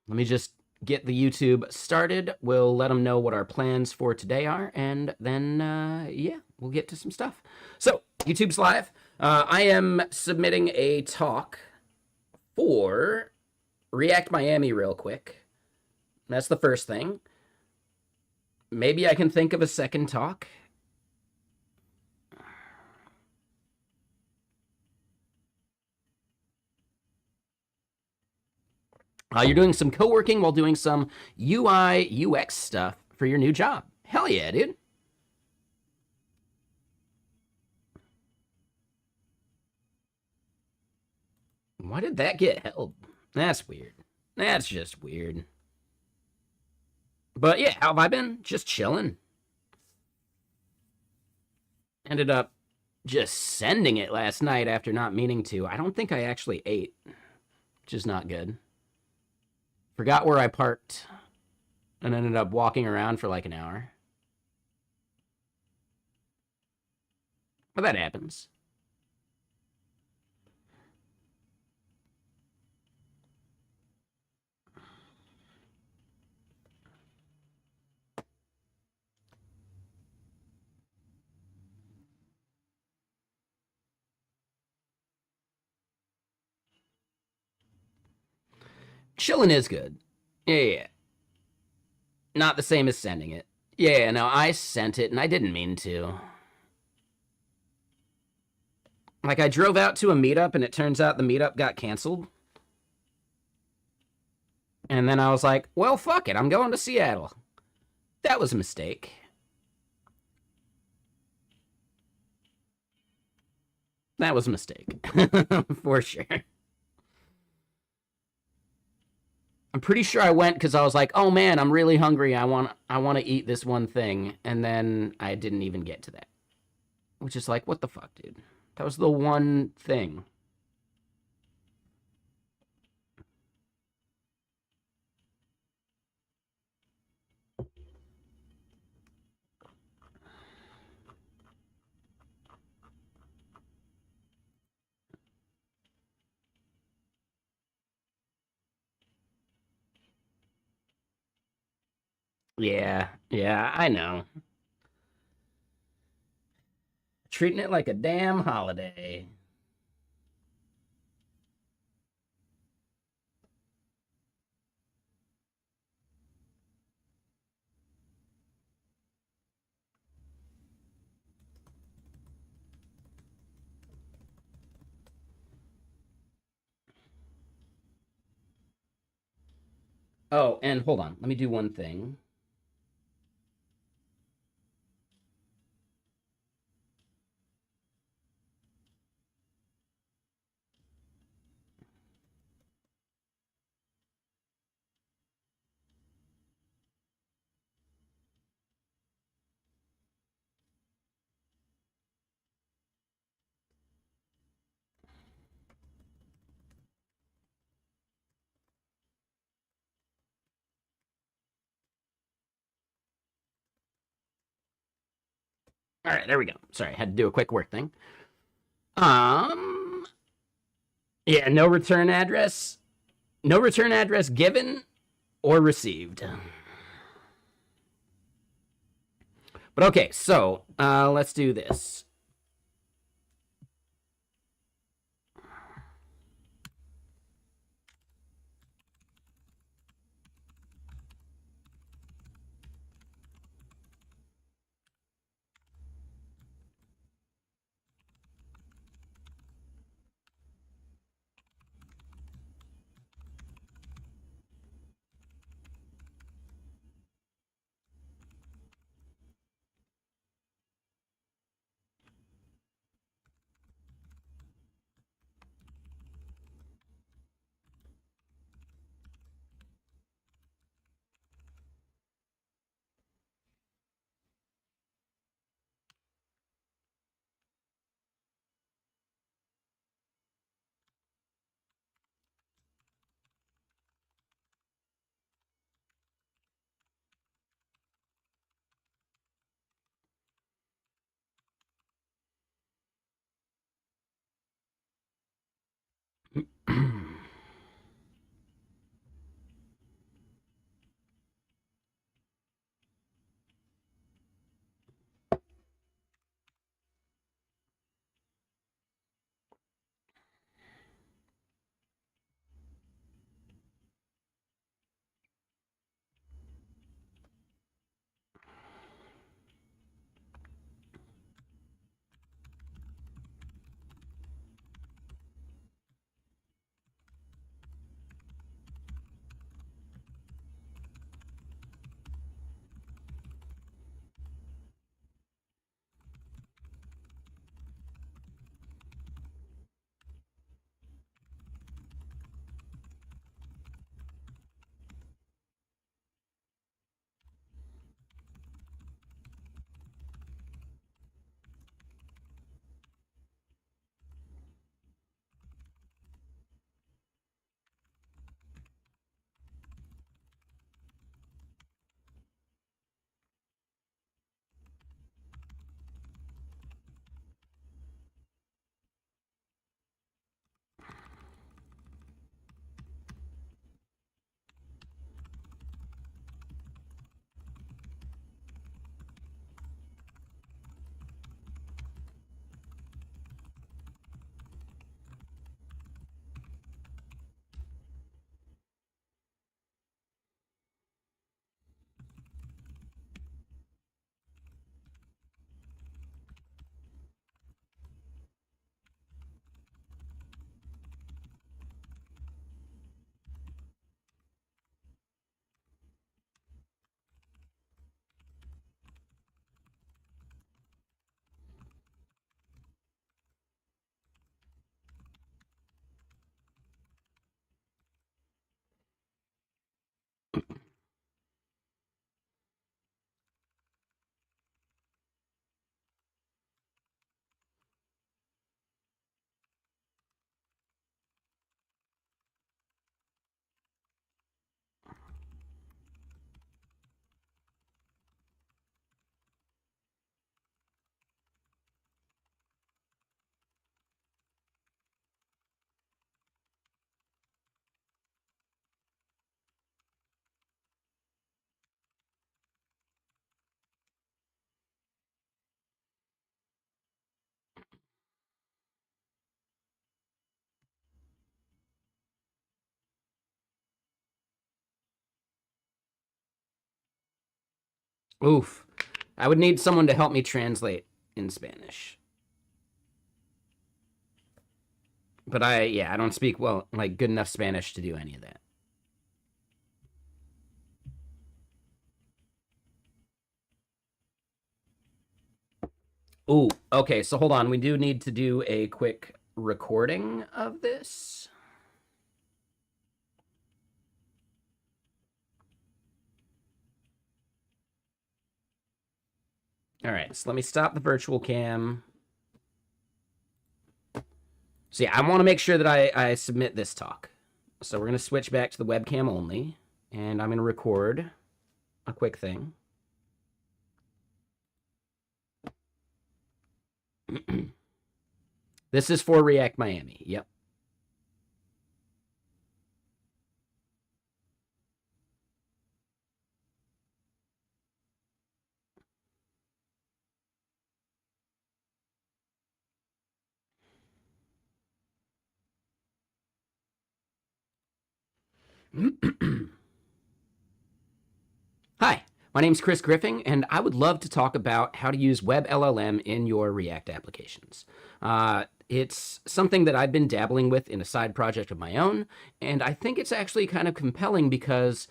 Let me just get the YouTube started. We'll let them know what our plans for today are, and then, yeah, we'll get to some stuff. So, YouTube's live. I am submitting a talk for React Miami real quick. That's the first thing. Maybe I can think of a second talk. You're doing some co-working while doing some UI, UX stuff for your new job. Hell yeah, dude. Why did that get held? That's weird. That's just weird. But yeah, how have I been? Just chilling. Ended up just sending it last night after not meaning to. I don't think I actually ate, which is not good. Forgot where I parked and ended up walking around for like an hour. But that happens. Chilling is good. Yeah. Not the same as sending it. Yeah, no, I sent it and I didn't mean to. Like, I drove out to a meetup and it turns out the meetup got canceled. And then I was like, well, fuck it, I'm going to Seattle. That was a mistake. That was a mistake. For sure. I'm pretty sure I went because I was like, oh man, I'm really hungry. I want to eat this one thing. And then I didn't even get to that. Which is like, what the fuck, dude? That was the one thing. Yeah, I know. Treating it like a damn holiday. Oh, and hold on. Let me do one thing. All right, there we go. Sorry, had to do a quick work thing. Um, yeah, no return address. No return address given or received. But okay, so let's do this. Oof. I would need someone to help me translate in Spanish. But I don't speak good enough Spanish to do any of that. Ooh, okay, so hold on. We do need to do a quick recording of this. All right, so let me stop the virtual cam. So yeah, I want to make sure that I submit this talk. So we're going to switch back to the webcam only, and I'm going to record a quick thing. This is for React Miami. Yep. Hi, my name is Chris Griffin, and I would love to talk about how to use WebLLM in your React applications. It's something that I've been dabbling with in a side project of my own, and I think it's actually kind of compelling because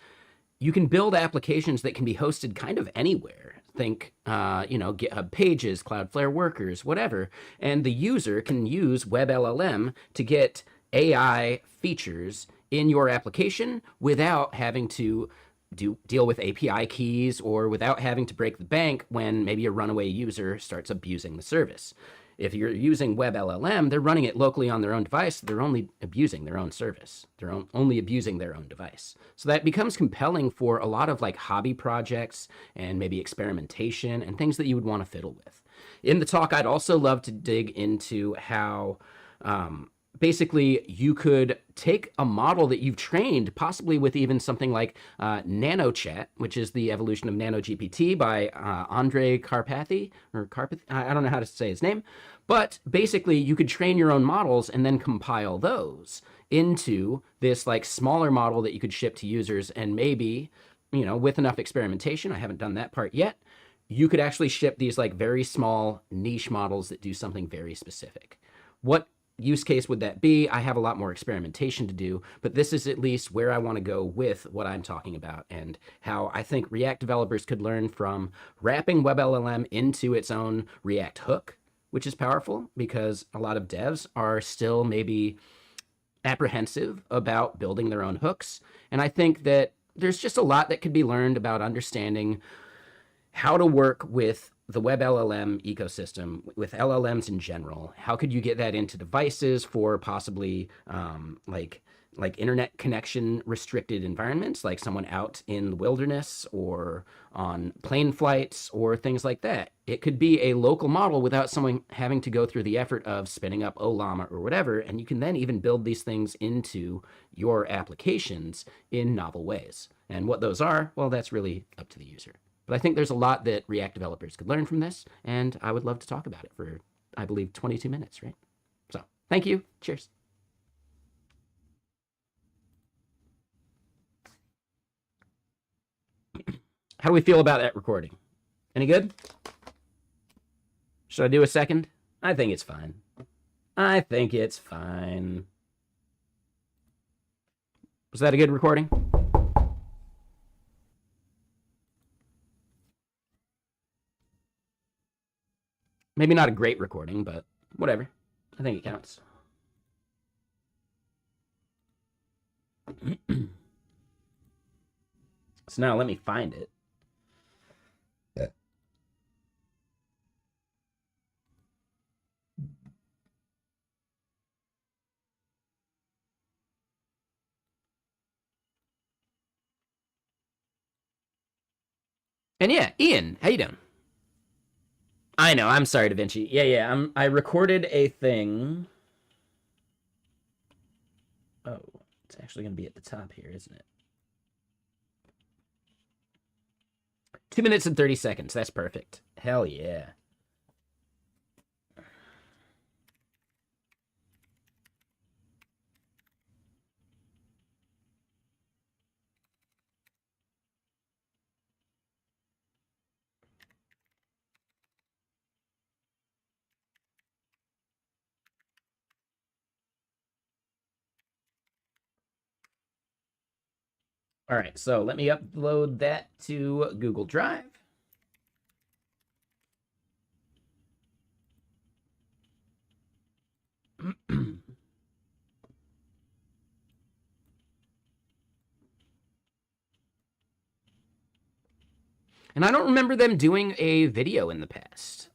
you can build applications that can be hosted kind of anywhere. Think, GitHub Pages, Cloudflare Workers, whatever. And the user can use WebLLM to get AI features in your application without having to deal with API keys or without having to break the bank when maybe a runaway user starts abusing the service. If you're using WebLLM, they're running it locally on their own device. They're only abusing their own service. They're only abusing their own device. So that becomes compelling for a lot of like hobby projects and maybe experimentation and things that you would want to fiddle with. In the talk, I'd also love to dig into how basically you could take a model that you've trained, possibly with even something like NanoChat, which is the evolution of NanoGPT by Andre Karpathy, I don't know how to say his name, but basically you could train your own models and then compile those into this like smaller model that you could ship to users, and maybe, with enough experimentation, I haven't done that part yet, you could actually ship these like very small niche models that do something very specific. What use case would that be? I have a lot more experimentation to do, but this is at least where I want to go with what I'm talking about and how I think React developers could learn from wrapping WebLLM into its own React hook, which is powerful because a lot of devs are still maybe apprehensive about building their own hooks. And I think that there's just a lot that could be learned about understanding how to work with the WebLLM ecosystem, with LLMs in general. How could you get that into devices for possibly like internet connection restricted environments, like someone out in the wilderness or on plane flights or things like that? It could be a local model without someone having to go through the effort of spinning up Olama or whatever, and you can then even build these things into your applications in novel ways. And what those are, well, that's really up to the user. But I think there's a lot that React developers could learn from this, and I would love to talk about it for, I believe, 22 minutes, right? So thank you. Cheers. How do we feel about that recording? Any good? Should I do a second? I think it's fine. I think it's fine. Was that a good recording? Maybe not a great recording, but whatever. I think it counts. So now let me find it. And yeah, Ian, how you doing? I know. I'm sorry, Da Vinci. Yeah. I recorded a thing. Oh, it's actually going to be at the top here, isn't it? 2 minutes and 30 seconds. That's perfect. Hell yeah. All right, so let me upload that to Google Drive. And I don't remember them doing a video in the past.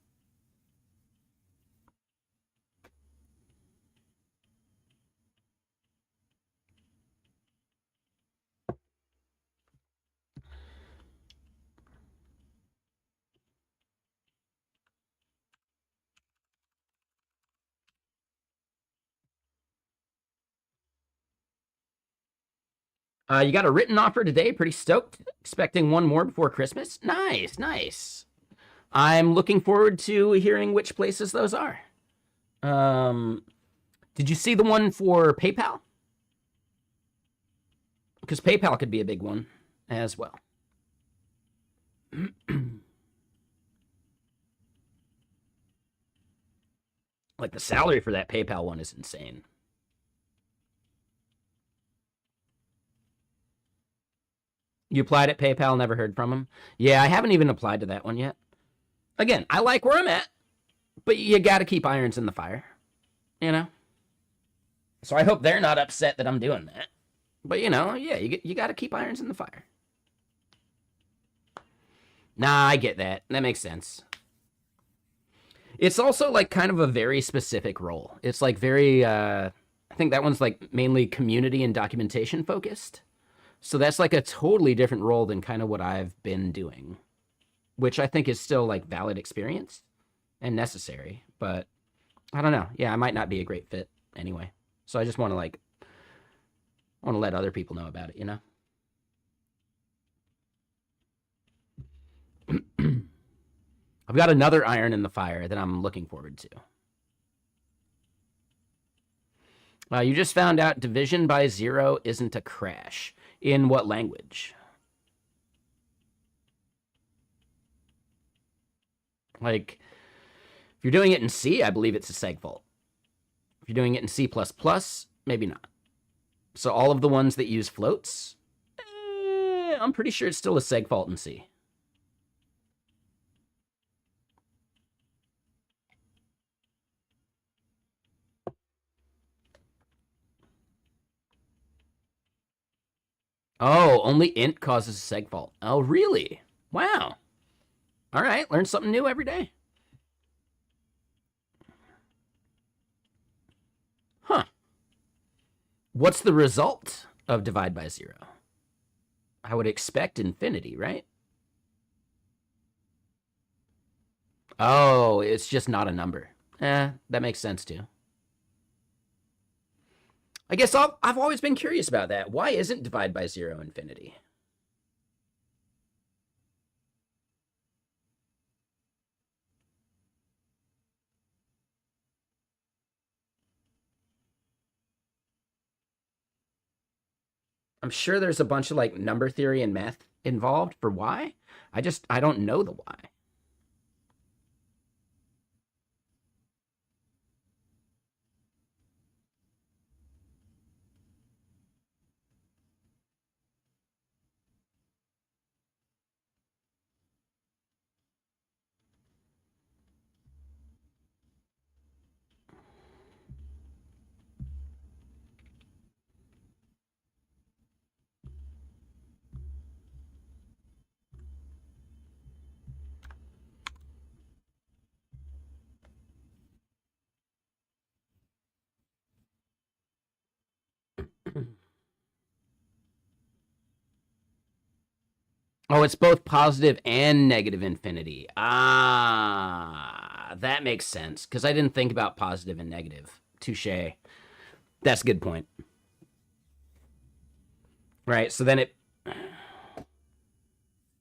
You got a written offer today. Pretty stoked. Expecting one more before Christmas. Nice, nice. I'm looking forward to hearing which places those are. Did you see the one for PayPal? Because PayPal could be a big one as well. Like the salary for that PayPal one is insane. You applied at PayPal, never heard from them? Yeah, I haven't even applied to that one yet. Again, I like where I'm at, but you got to keep irons in the fire, you know? So I hope they're not upset that I'm doing that. But, you know, yeah, you got to keep irons in the fire. Nah, I get that. That makes sense. It's also, like, kind of a very specific role. It's, like, very, I think that one's, like, mainly community and documentation focused. So that's, like, a totally different role than kind of what I've been doing, which I think is still, like, valid experience and necessary. But I don't know. Yeah, I might not be a great fit anyway. So I just want to, like, I want to let other people know about it, you know? I've got another iron in the fire that I'm looking forward to. You just found out division by 0 isn't a crash. In what language? Like, if you're doing it in C, I believe it's a seg fault. If you're doing it in C++, maybe not. So all of the ones that use floats, I'm pretty sure it's still a seg fault in C. Oh, only int causes a seg fault. Oh, really? Wow. All right, learn something new every day. Huh. What's the result of divide by 0? I would expect infinity, right? Oh, it's just not a number. That makes sense too. I guess I've always been curious about that. Why isn't divide by 0 infinity? I'm sure there's a bunch of like number theory and math involved for why. I don't know the why. Oh, it's both positive and negative infinity. Ah, that makes sense because I didn't think about positive and negative. Touche. That's a good point. Right. So then it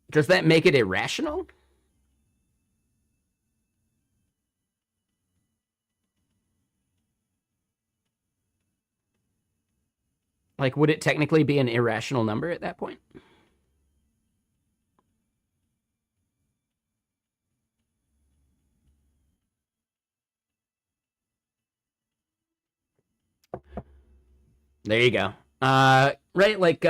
does that make it irrational? Like, would it technically be an irrational number at that point? There you go. Right, like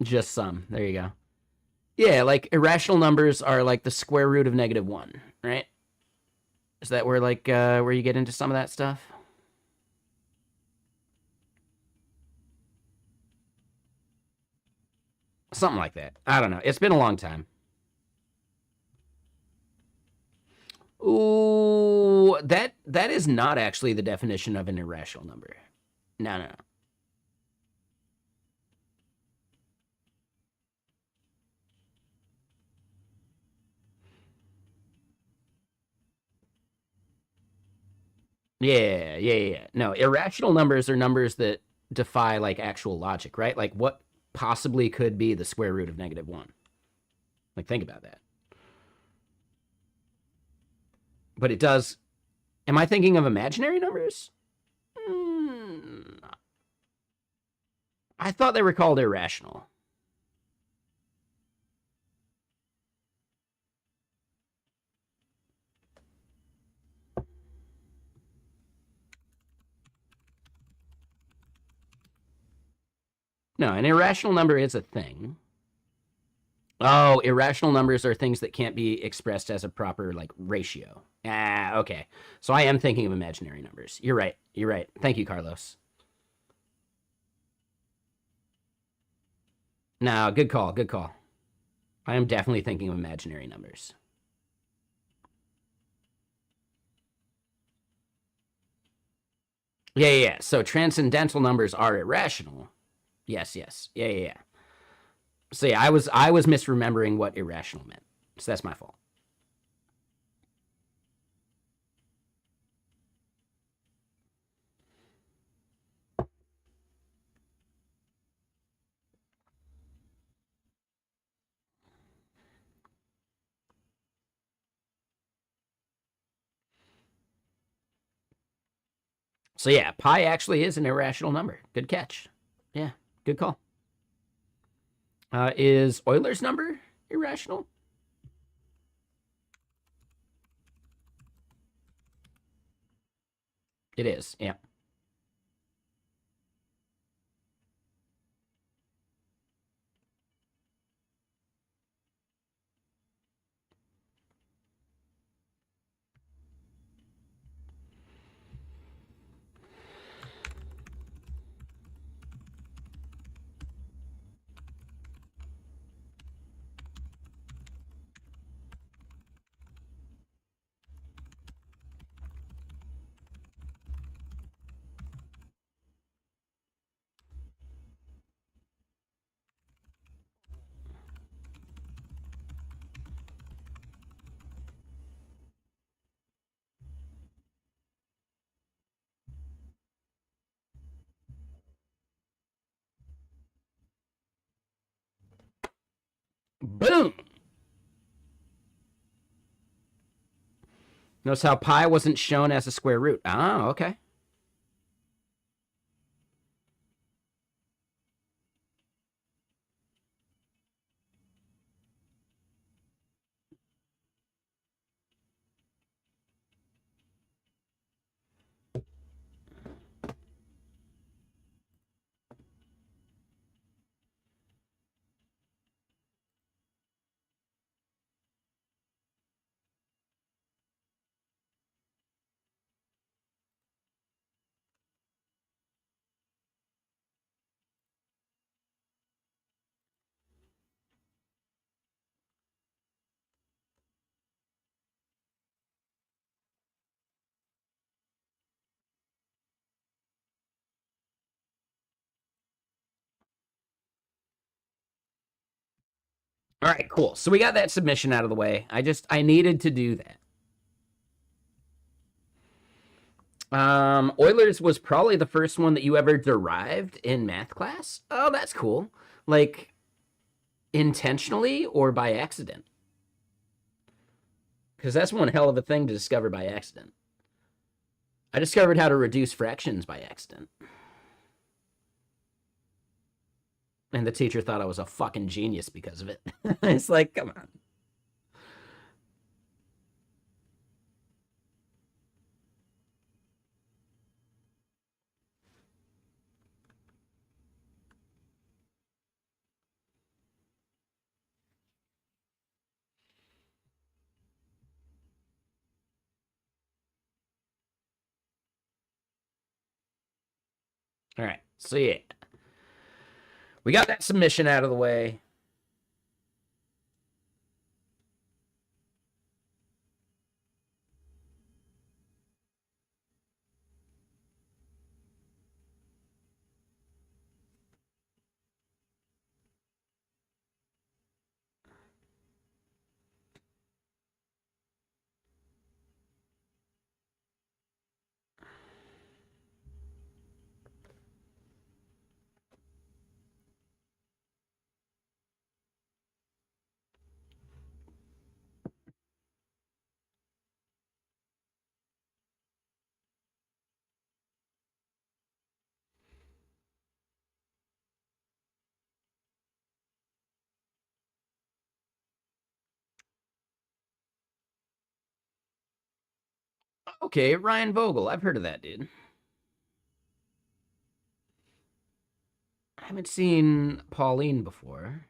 Just some. There you go. Yeah, like irrational numbers are like the square root of -1, right? Is that where like where you get into some of that stuff? Something like that. I don't know. It's been a long time. Ooh, that is not actually the definition of an irrational number. No, no, no. Yeah. No, irrational numbers are numbers that defy like actual logic, right? Like what possibly could be the square root of -1? Like think about that. But it does. Am I thinking of imaginary numbers? Hmm, I thought they were called irrational. No, an irrational number is a thing. Oh, irrational numbers are things that can't be expressed as a proper like ratio. Ah, okay. So I am thinking of imaginary numbers. You're right. You're right. Thank you, Carlos. No, good call. Good call. I am definitely thinking of imaginary numbers. Yeah. So transcendental numbers are irrational. Yes. Yeah. So yeah, I was misremembering what irrational meant. So that's my fault. So yeah, pi actually is an irrational number. Good catch. Yeah, good call. Is Euler's number irrational? It is. Yeah. Boom. Notice how pi wasn't shown as a square root. Ah, okay. All right, cool. So we got that submission out of the way. I needed to do that. Euler's was probably the first one that you ever derived in math class. Oh, that's cool. Like intentionally or by accident? Because that's one hell of a thing to discover by accident. I discovered how to reduce fractions by accident. And the teacher thought I was a fucking genius because of it. It's like, come on. All right, so yeah. We got that submission out of the way. Okay, Ryan Vogel. I've heard of that dude. I haven't seen Pauline before.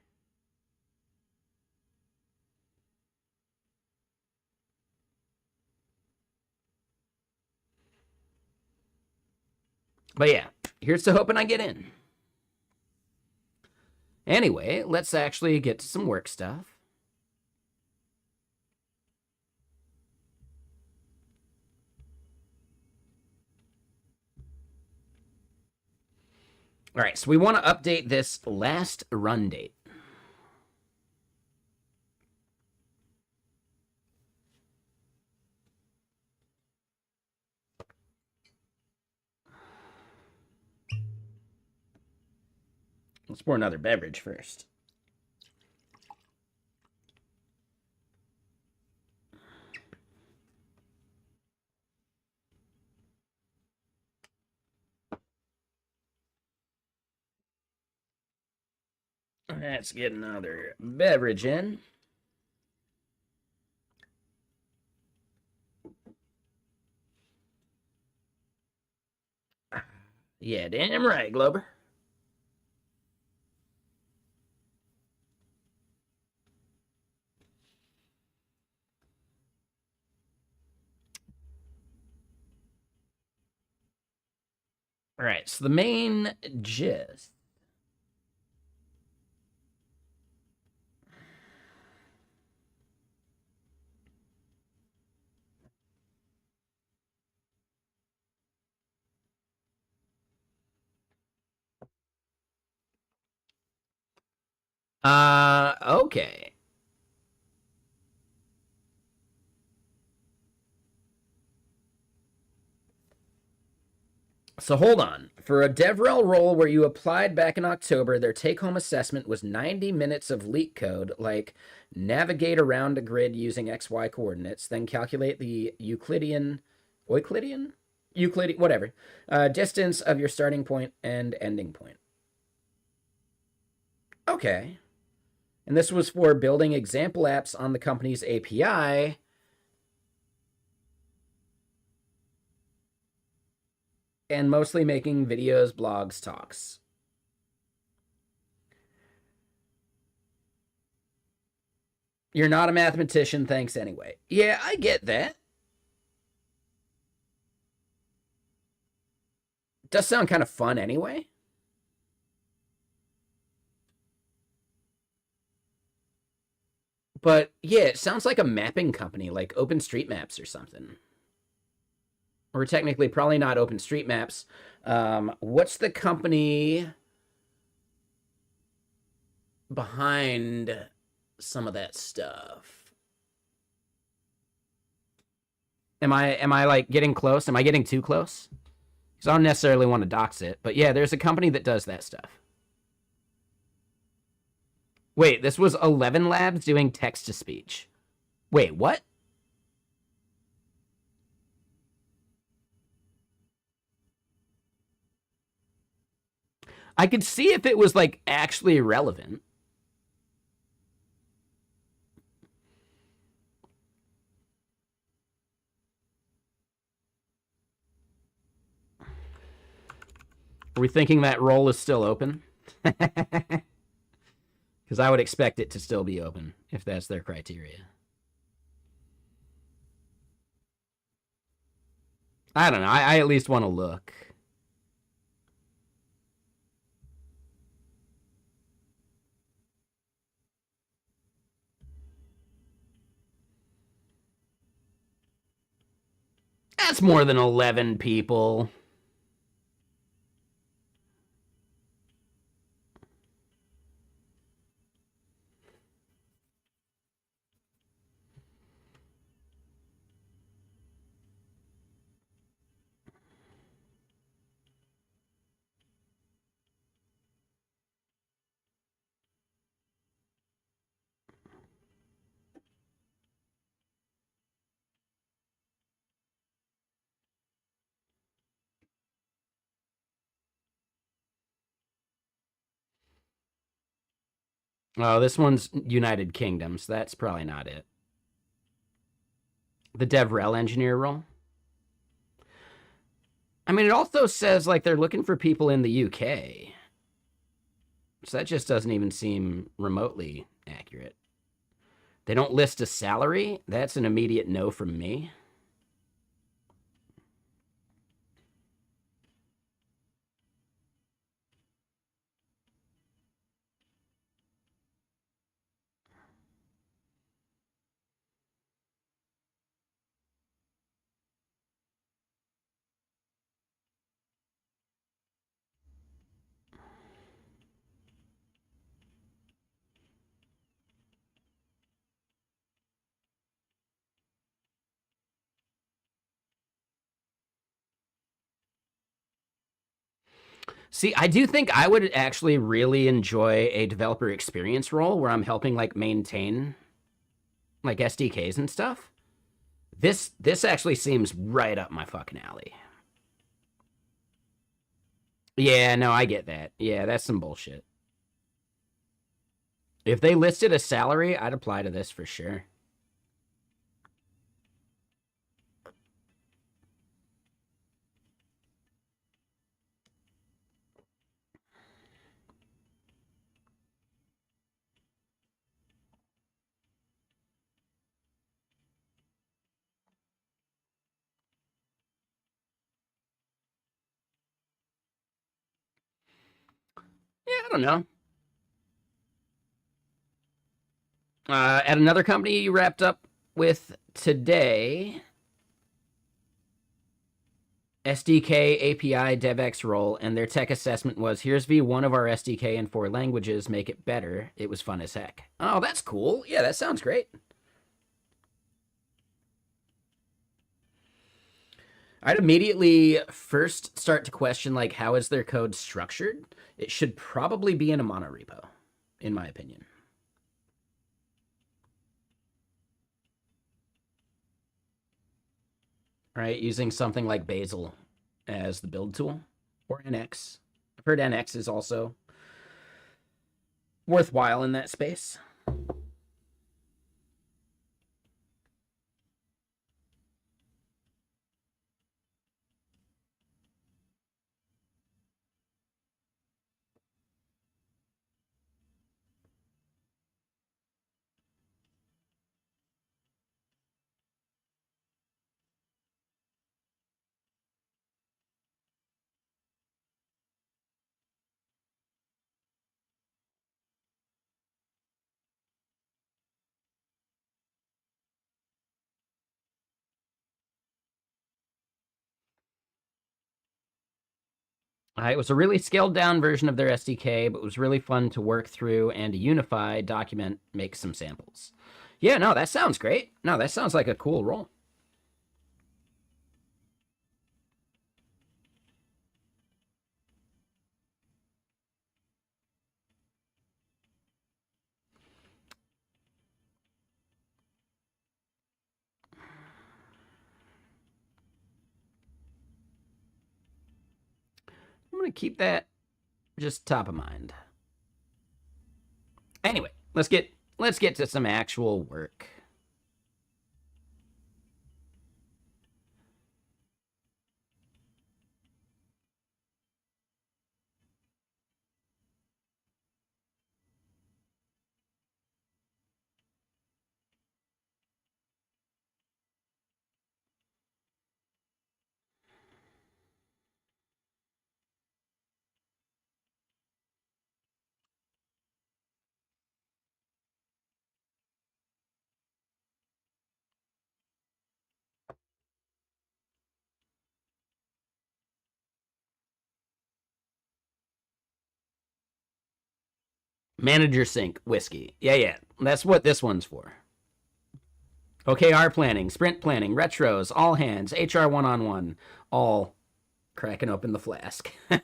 But yeah, here's to hoping I get in. Anyway, let's actually get to some work stuff. All right, so we want to update this last run date. Let's pour another beverage first. Let's get another beverage in. Yeah, damn right, Glober. All right, so the main gist. Okay. So hold on. For a DevRel role where you applied back in October, their take-home assessment was 90 minutes of leak code, like navigate around a grid using XY coordinates, then calculate the Euclidean, whatever, distance of your starting point and ending point. Okay. And this was for building example apps on the company's API. And mostly making videos, blogs, talks. You're not a mathematician, thanks anyway. Yeah, I get that. Does sound kind of fun anyway. But yeah, it sounds like a mapping company, like OpenStreetMaps or something. Or technically, probably not OpenStreetMaps. What's the company behind some of that stuff? Am I like getting close? Am I getting too close? Because I don't necessarily want to dox it, but yeah, there's a company that does that stuff. Wait, this was 11 Labs doing text to speech. Wait, what? I could see if it was like actually relevant. Are we thinking that role is still open? Because I would expect it to still be open if that's their criteria. I don't know. I at least want to look. That's more than 11 people. Oh, this one's United Kingdom, so that's probably not it. The DevRel engineer role. I mean, it also says like they're looking for people in the UK. So that just doesn't even seem remotely accurate. They don't list a salary. That's an immediate no from me. See, I do think I would actually really enjoy a developer experience role where I'm helping like maintain like SDKs and stuff. This actually seems right up my fucking alley. Yeah, no, I get that. Yeah, that's some bullshit. If they listed a salary, I'd apply to this for sure. Yeah, I don't know. At another company you wrapped up with today, SDK API DevX role, and their tech assessment was here's V1 of our SDK in 4 languages, make it better. It was fun as heck. Oh, that's cool. Yeah, that sounds great. I'd immediately first start to question like how is their code structured? It should probably be in a monorepo, in my opinion. Right? Using something like Bazel as the build tool or NX. I've heard NX is also worthwhile in that space. It was a really scaled down version of their SDK, but it was really fun to work through and to unify, document, make some samples. Yeah, no, that sounds great. No, that sounds like a cool role. I'm gonna keep that just top of mind. Anyway, let's get to some actual work. Manager sync whiskey. Yeah. That's what this one's for. OKR planning, sprint planning, retros, all hands, HR one-on-one, all cracking open the flask. All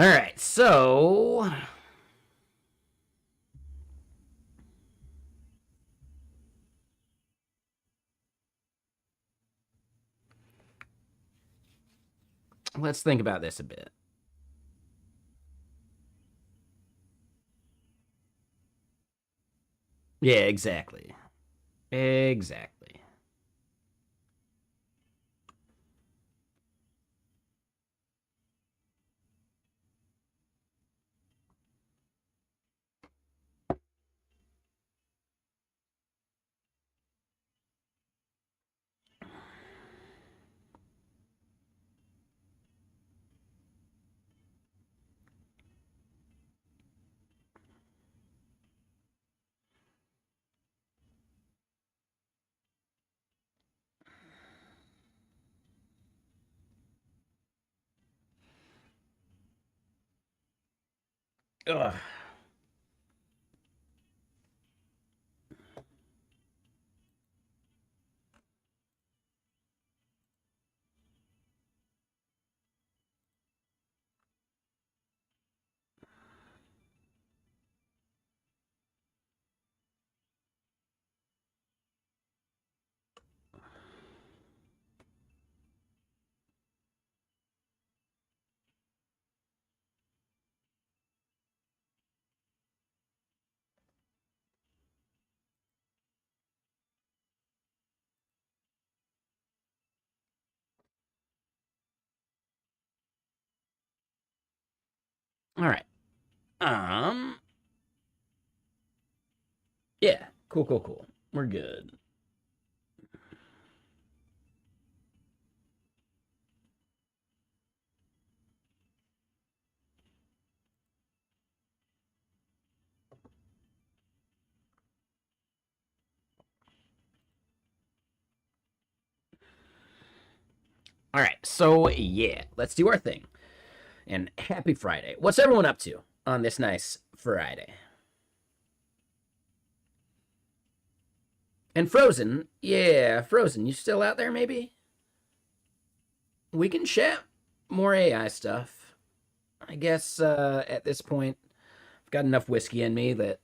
right, so let's think about this a bit. Yeah, exactly. Exactly. Ugh. All right. Um, yeah. Cool. We're good. All right. So, yeah, let's do our thing. And happy Friday. What's everyone up to on this nice Friday? And Frozen, yeah, Frozen, you still out there maybe? We can chat more AI stuff. I guess at this point, I've got enough whiskey in me that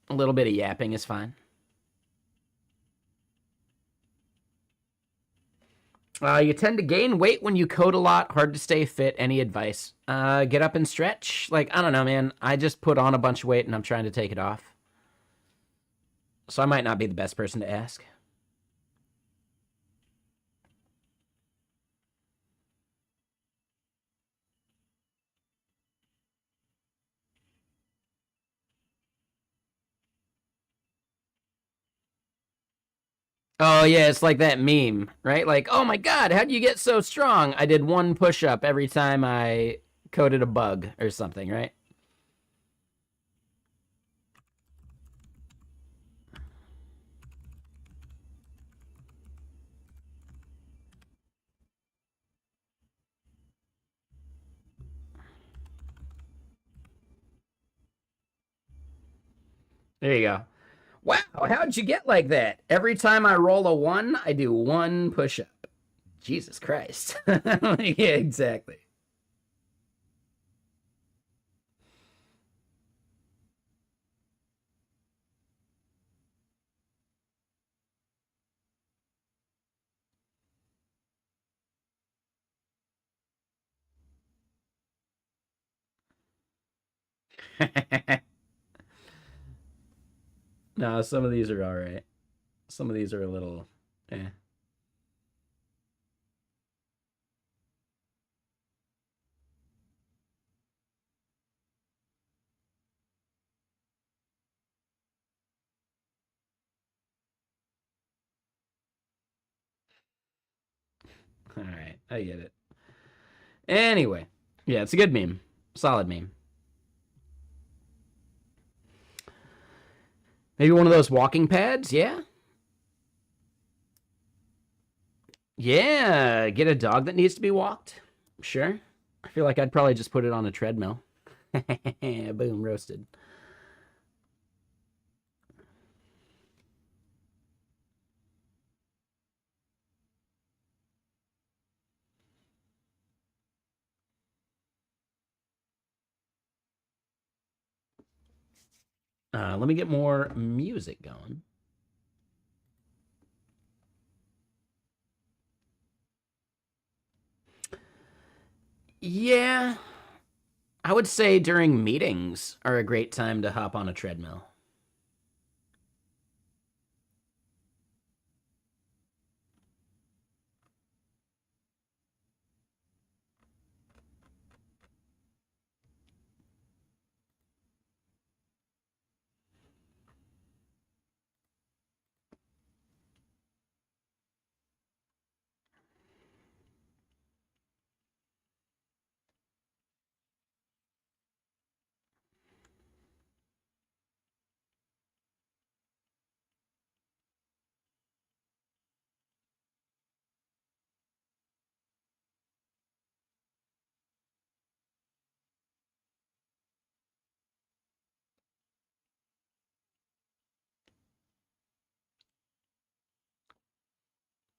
a little bit of yapping is fine. You tend to gain weight when you code a lot. Hard to stay fit. Any advice? Get up and stretch. Like, I don't know, man. I just put on a bunch of weight and I'm trying to take it off. So I might not be the best person to ask. Oh yeah, it's like that meme, right? Like, oh my god, how'd you get so strong? I did one push-up every time I coded a bug or something, right? There you go. Wow, how'd you get like that? Every time I roll a one, I do one push-up. Jesus Christ. Yeah, exactly. No, some of these are all right. Some of these are a little, eh. All right, I get it. Anyway, yeah, it's a good meme. Solid meme. Maybe one of those walking pads, yeah? Yeah, get a dog that needs to be walked. Sure. I feel like I'd probably just put it on a treadmill. Boom, roasted. Let me get more music going. Yeah, I would say during meetings are a great time to hop on a treadmill.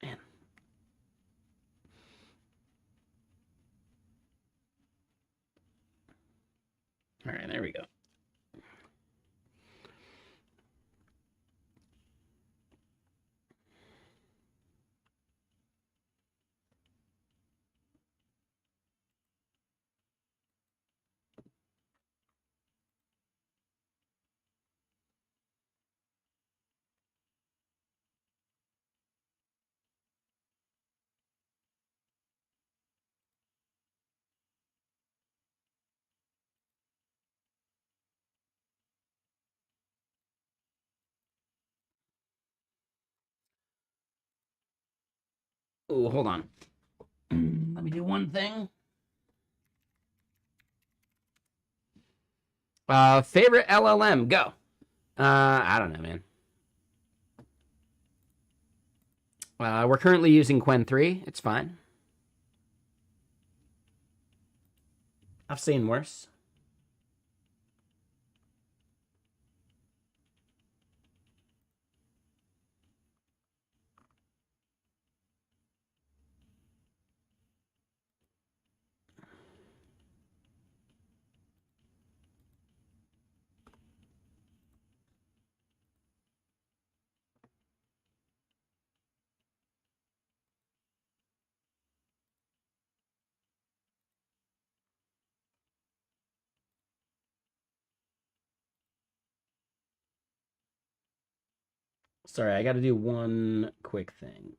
Man. All right, there we go. Oh, hold on. Let me do one thing. Favorite LLM, go. I don't know, man. We're currently using Qwen 3. It's fine. I've seen worse. Sorry, I got to do one quick thing.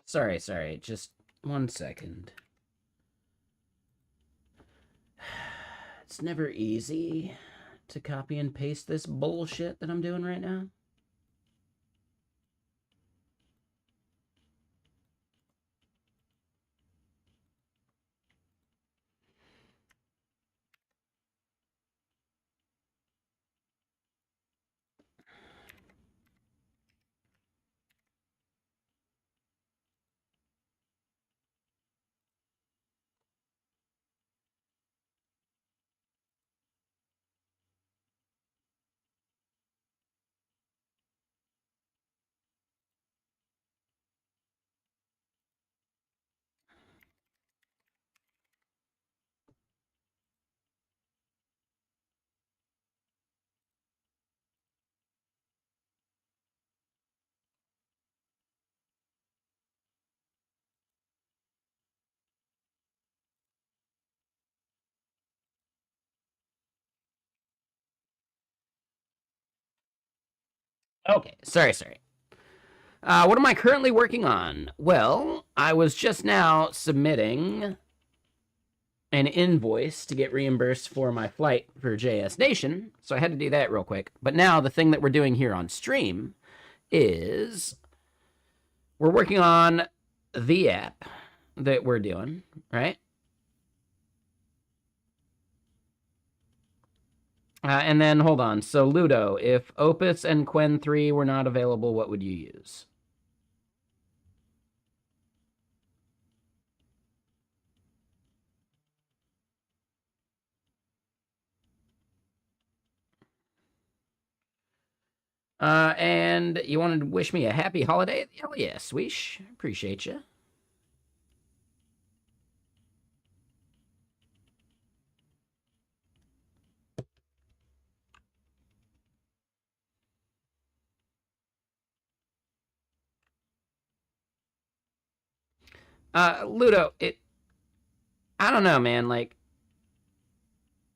Sorry. Just 1 second. It's never easy to copy and paste this bullshit that I'm doing right now. Okay, sorry. What am I currently working on? Well, I was just now submitting an invoice to get reimbursed for my flight for JS Nation, so I had to do that real quick. But now the thing that we're doing here on stream is we're working on the app that we're doing, right? And then, hold on. So, Ludo, if Opus and Quen 3 were not available, what would you use? And you wanted to wish me a happy holiday? Hell yeah, Sweesh. Appreciate you. Ludo, I don't know, man. Like,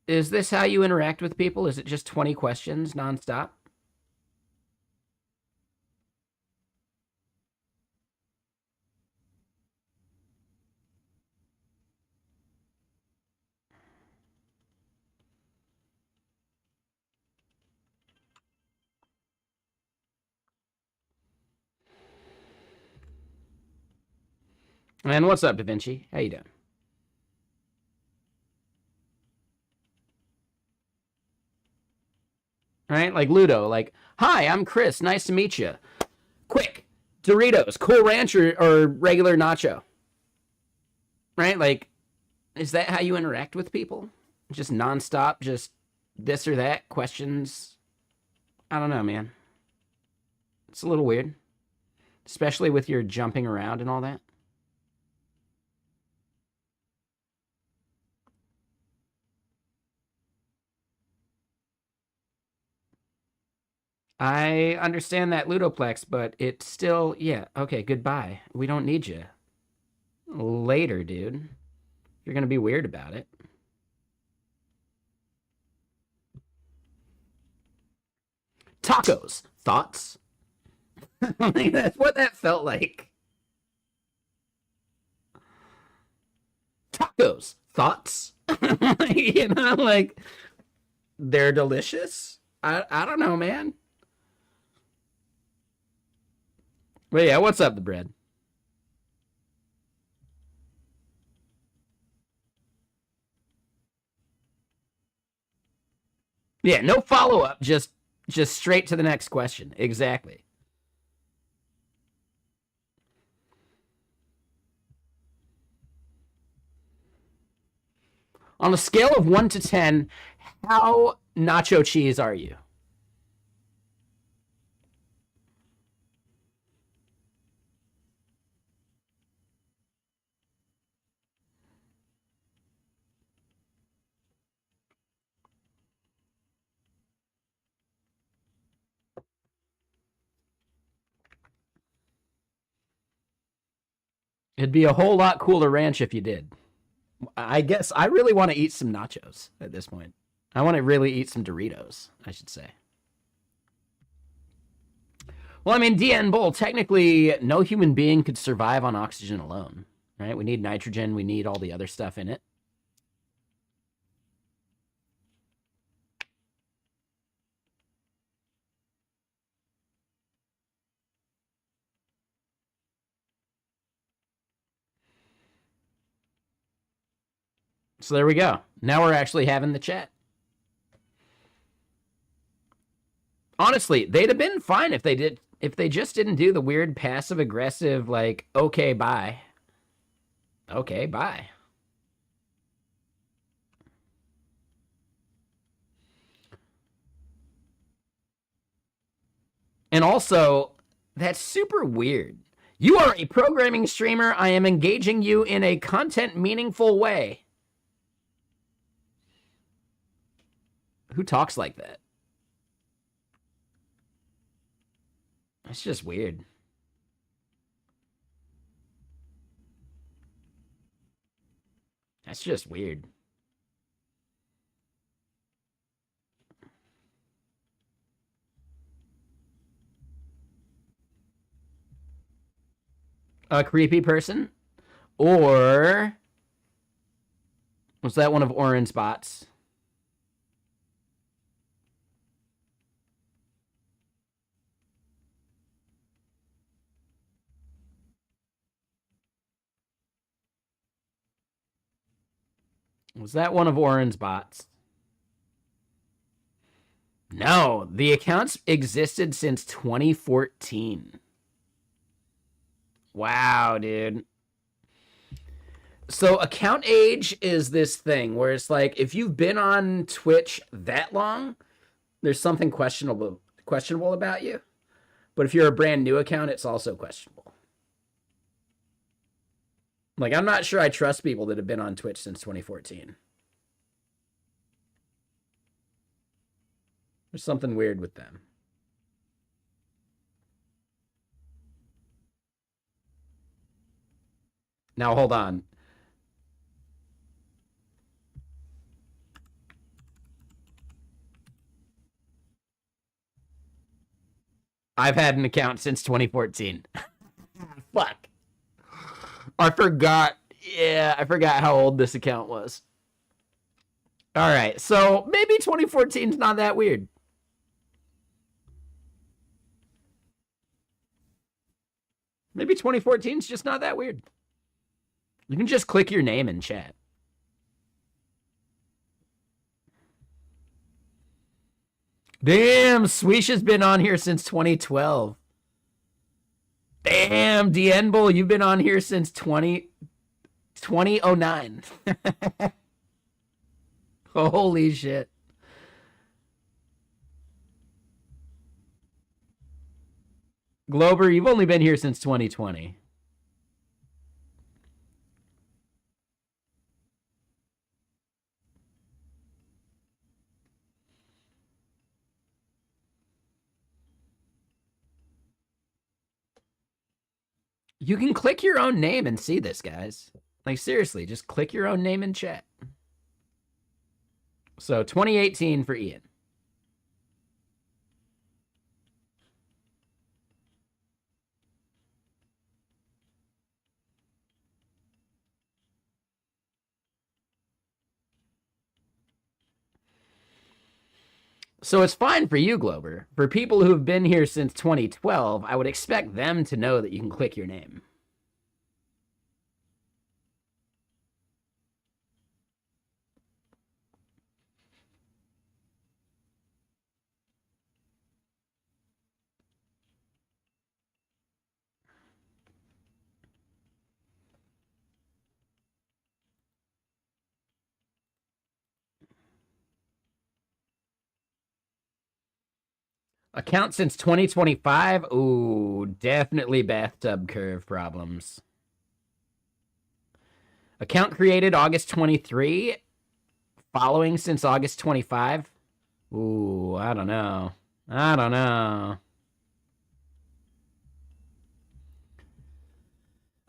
is this how you interact with people? Is it just 20 questions nonstop? And what's up, Da Vinci? How you doing? Right? Like Ludo, like, hi, I'm Chris. Nice to meet you. Quick, Doritos, Cool Ranch or regular nacho? Right? Like, is that how you interact with people? Just nonstop, just this or that questions? I don't know, man. It's a little weird, especially with your jumping around and all that. I understand that Ludoplex, but it's still, yeah, okay, goodbye. We don't need you. Later, dude. You're gonna be weird about it. Tacos. Thoughts? Like, that's what that felt like. Tacos. Thoughts? You know, like, they're delicious. I don't know, man. But yeah, what's up, the bread? Yeah, no follow up, just straight to the next question. Exactly. On a scale of 1 to 10, how nacho cheese are you? It'd be a whole lot cooler ranch if you did. I guess I really want to eat some nachos at this point. I want to really eat some Doritos, I should say. Well, I mean, DN Bull, technically, no human being could survive on oxygen alone, right? We need nitrogen. We need all the other stuff in it. So there we go. Now we're actually having the chat. Honestly, they'd have been fine if they just didn't do the weird passive aggressive like okay, bye. Okay, bye. And also, that's super weird. You are a programming streamer. I am engaging you in a content meaningful way. Who talks like that? That's just weird. That's just weird. A creepy person? Or was that one of Oren's bots? Was that one of Oren's bots? No, the accounts existed since 2014. Wow, dude. So account age is this thing where it's like if you've been on Twitch that long, there's something questionable about you. But if you're a brand new account, it's also questionable. Like, I'm not sure I trust people that have been on Twitch since 2014. There's something weird with them. Now, hold on. I've had an account since 2014. Fuck. I forgot. Yeah, I forgot how old this account was. All right, so maybe 2014 is not that weird. Maybe 2014 is just not that weird. You can just click your name in chat. Damn, Swish has been on here since 2012. Damn, DN Bull, you've been on here since 2009. Holy shit. Glober, you've only been here since 2020. You can click your own name and see this, guys. Like, seriously, just click your own name in chat. So, 2018 for Ian. So it's fine for you, Glober. For people who have been here since 2012, I would expect them to know that you can click your name. Account since 2025? Ooh, definitely bathtub curve problems. Account created August 23. Following since August 25. Ooh, I don't know. I don't know.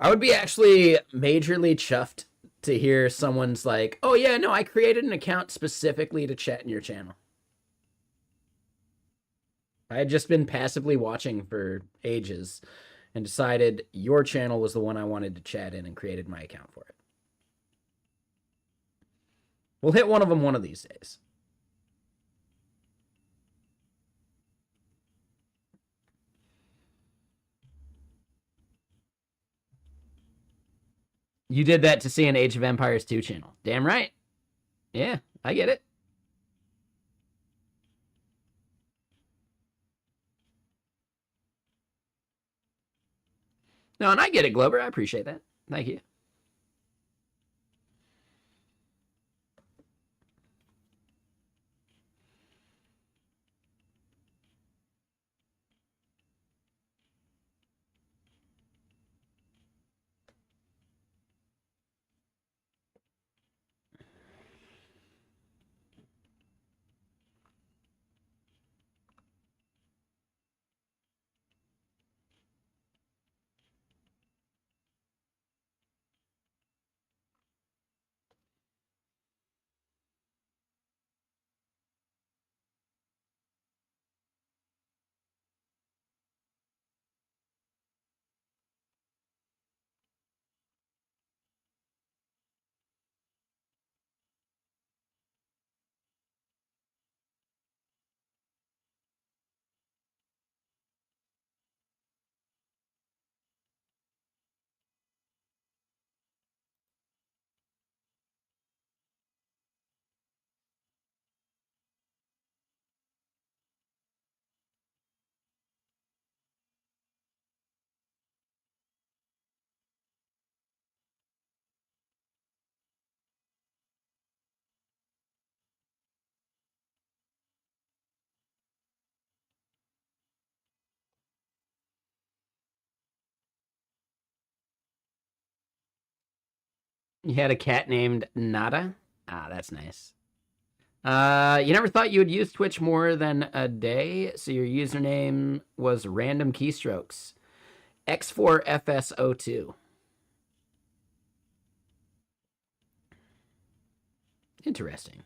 I would be actually majorly chuffed to hear someone's like, oh yeah, no, I created an account specifically to chat in your channel. I had just been passively watching for ages and decided your channel was the one I wanted to chat in and created my account for it. We'll hit one of them one of these days. You did that to see an Age of Empires 2 channel. Damn right. Yeah, I get it. No, and I get it, Glober. I appreciate that. Thank you. You had a cat named Nada? Ah, that's nice. You never thought you would use Twitch more than a day, so your username was random keystrokes. X4FSO2. Interesting.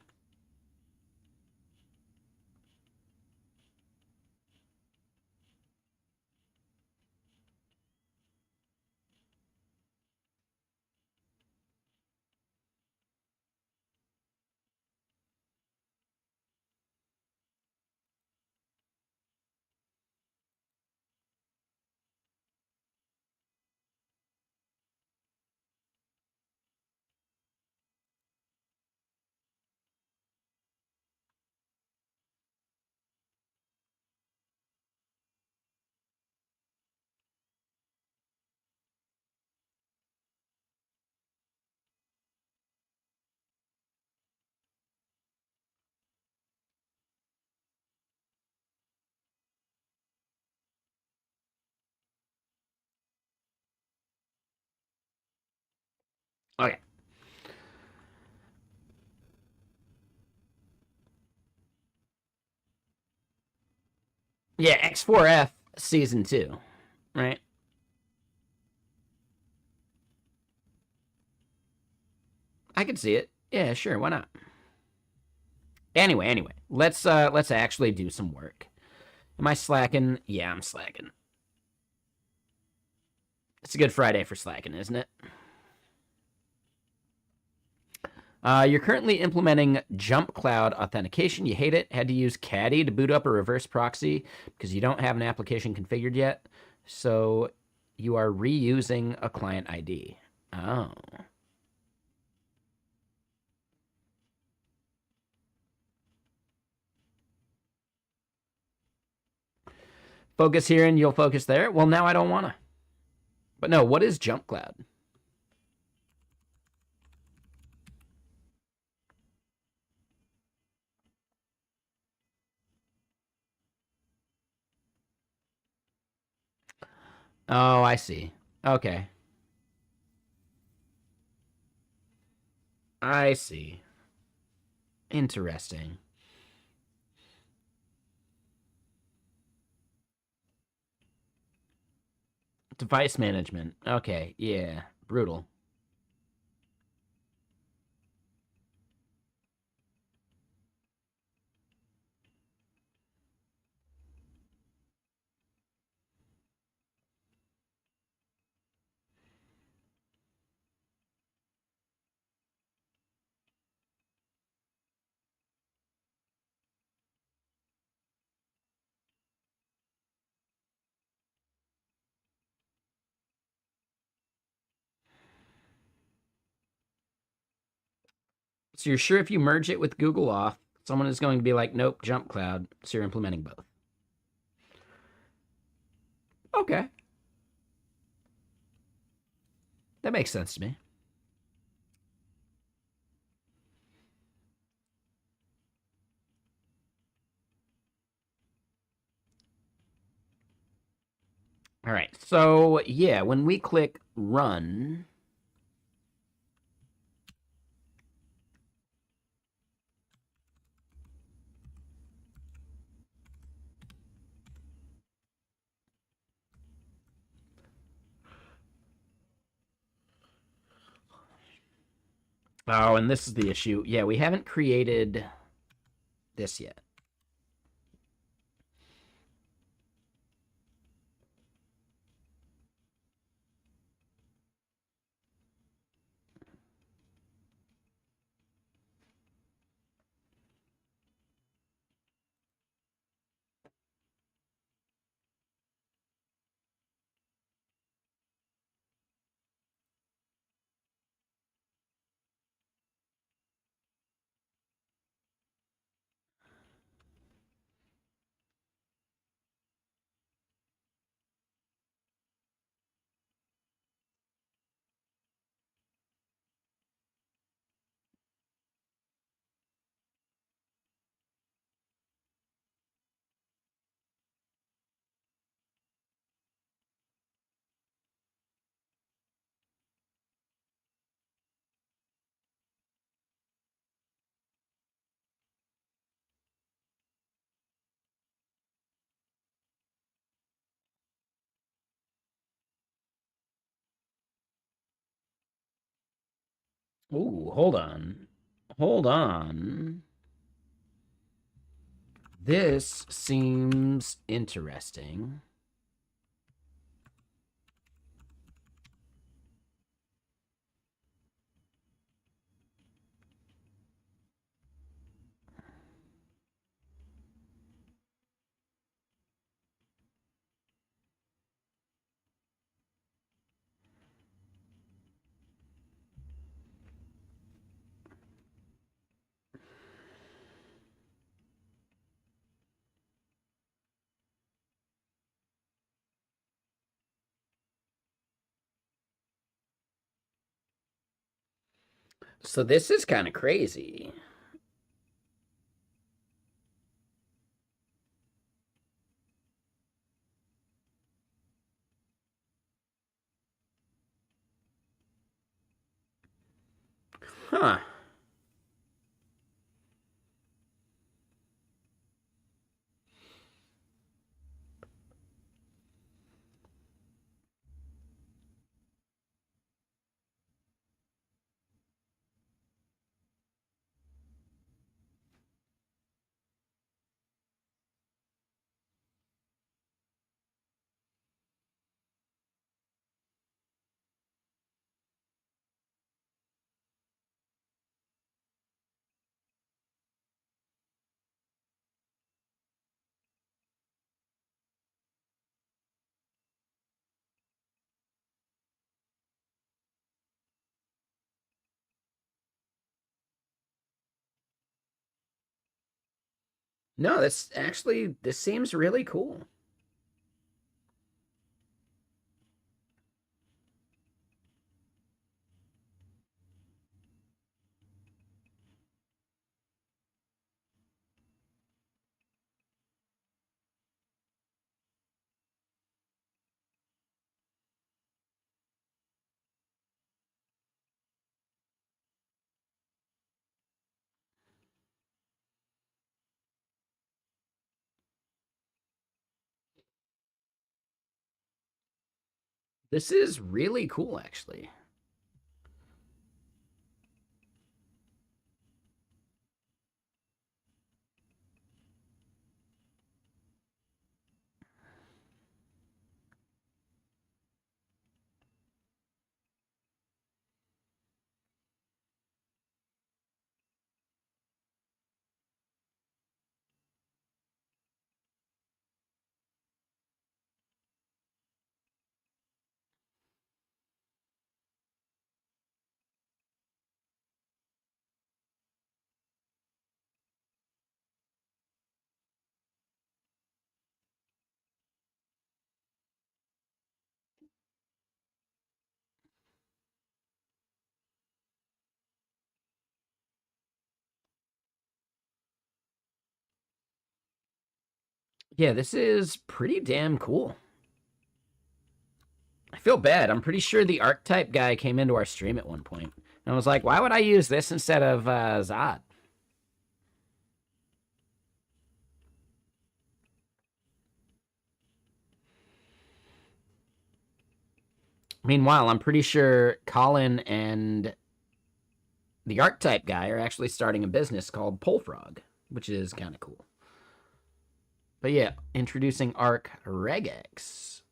Okay. Yeah, X4F season 2, right? I could see it. Yeah, sure, why not? Anyway, let's actually do some work. Am I slacking? Yeah, I'm slacking. It's a good Friday for slacking, isn't it? You're currently implementing jump cloud authentication. You hate it. Had to use Caddy to boot up a reverse proxy because you don't have an application configured yet. So you are reusing a client ID. Oh. Focus here and you'll focus there. Well, now I don't want to. But no, what is jump cloud? Oh, I see. Okay. I see. Interesting. Device management. Okay, yeah. Brutal. So you're sure if you merge it with Google Auth, someone is going to be like, nope, jump cloud. So you're implementing both. Okay. That makes sense to me. All right. So yeah, when we click run, oh, and this is the issue. Yeah, we haven't created this yet. Ooh, hold on. Hold on. This seems interesting. So this is kind of crazy. Huh. No, this seems really cool. This is really cool, actually. Yeah, this is pretty damn cool. I feel bad. I'm pretty sure the archetype guy came into our stream at one point. And I was like, why would I use this instead of Zod? Meanwhile, I'm pretty sure Colin and the archetype guy are actually starting a business called Polefrog, which is kind of cool. But yeah, introducing Arc Regex.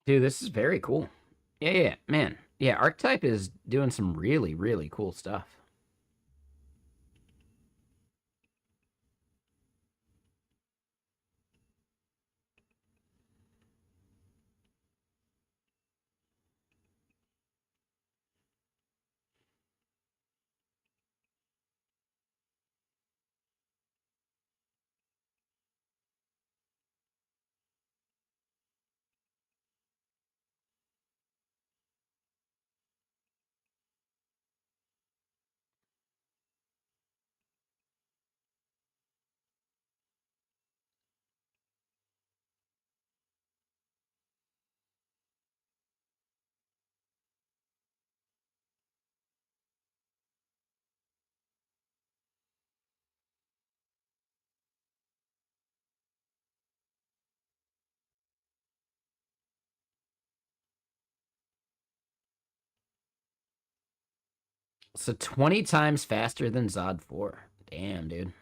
Dude, this is very cool. Yeah, man. Yeah, Archetype is doing some really, really cool stuff. So 20 times faster than Zod 4. Damn, dude.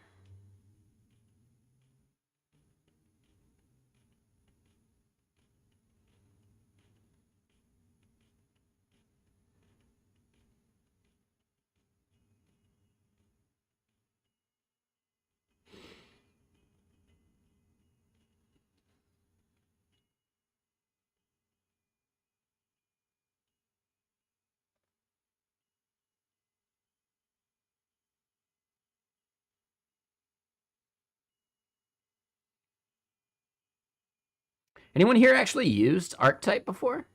Anyone here actually used Archetype before?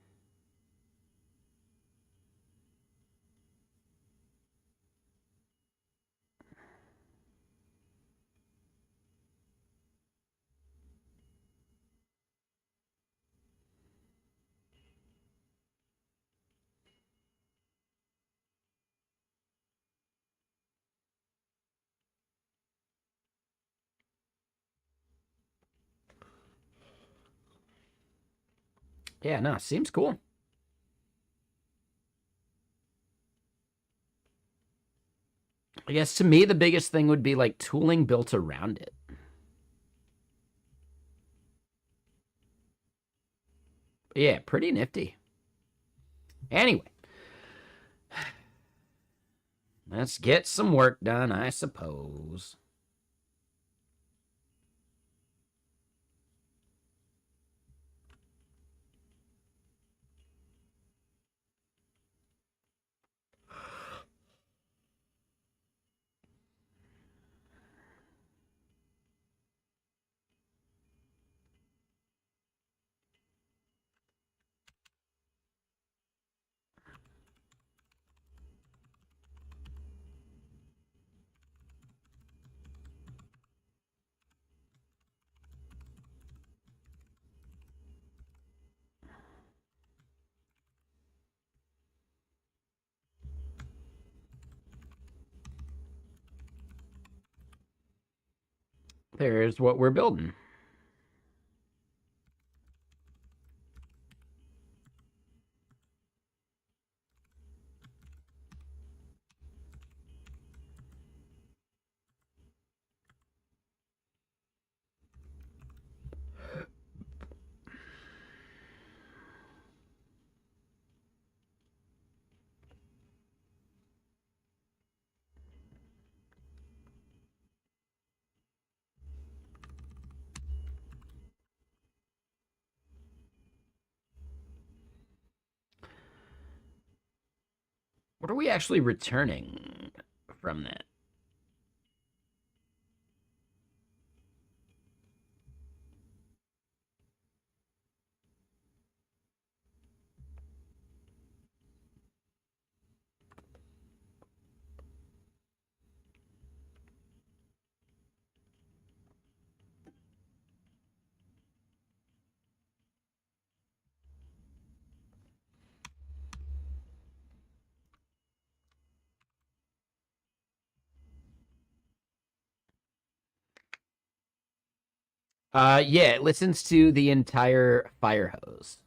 Yeah, no, seems cool. I guess to me, the biggest thing would be like tooling built around it. But yeah, pretty nifty. Anyway, let's get some work done, I suppose. There's what we're building. What are we actually returning from that? Yeah, it listens to the entire fire hose.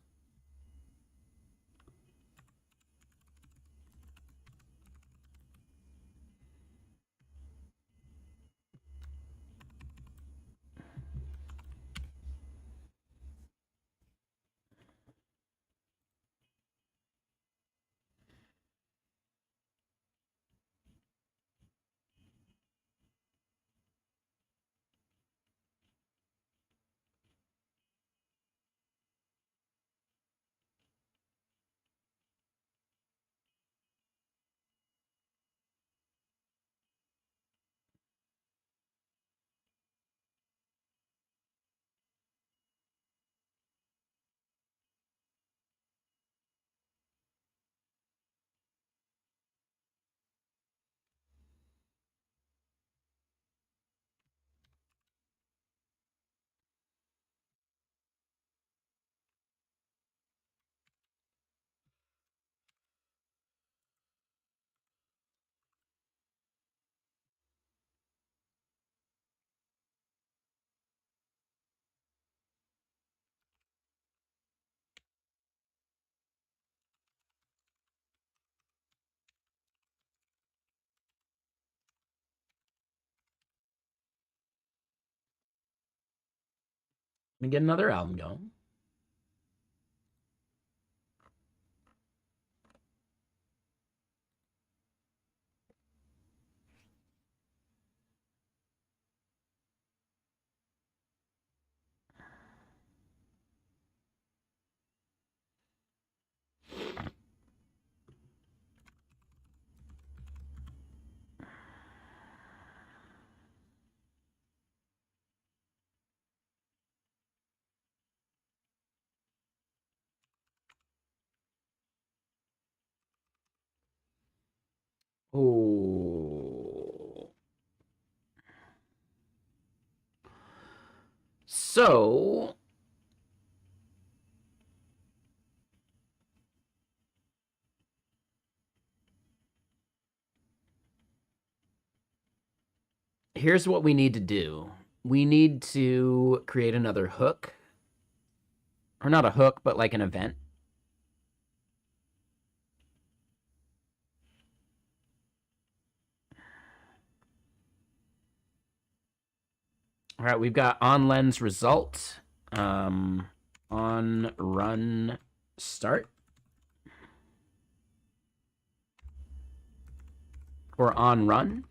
Let me get another album going. Oh. So here's what we need to do. We need to create another hook. Or not a hook, but like an event. All right, we've got on lens result, on run start, or on run.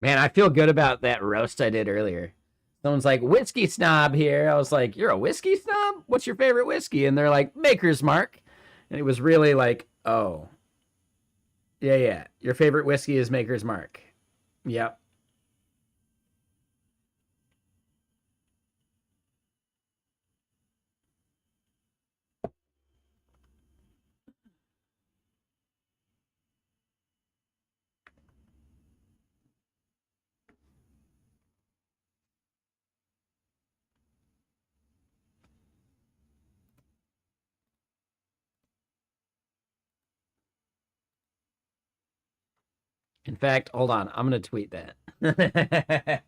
Man, I feel good about that roast I did earlier. Someone's like, whiskey snob here. I was like, you're a whiskey snob? What's your favorite whiskey? And they're like, Maker's Mark. And it was really like, oh, yeah, yeah. Your favorite whiskey is Maker's Mark. Yep. In fact, hold on. I'm going to tweet that.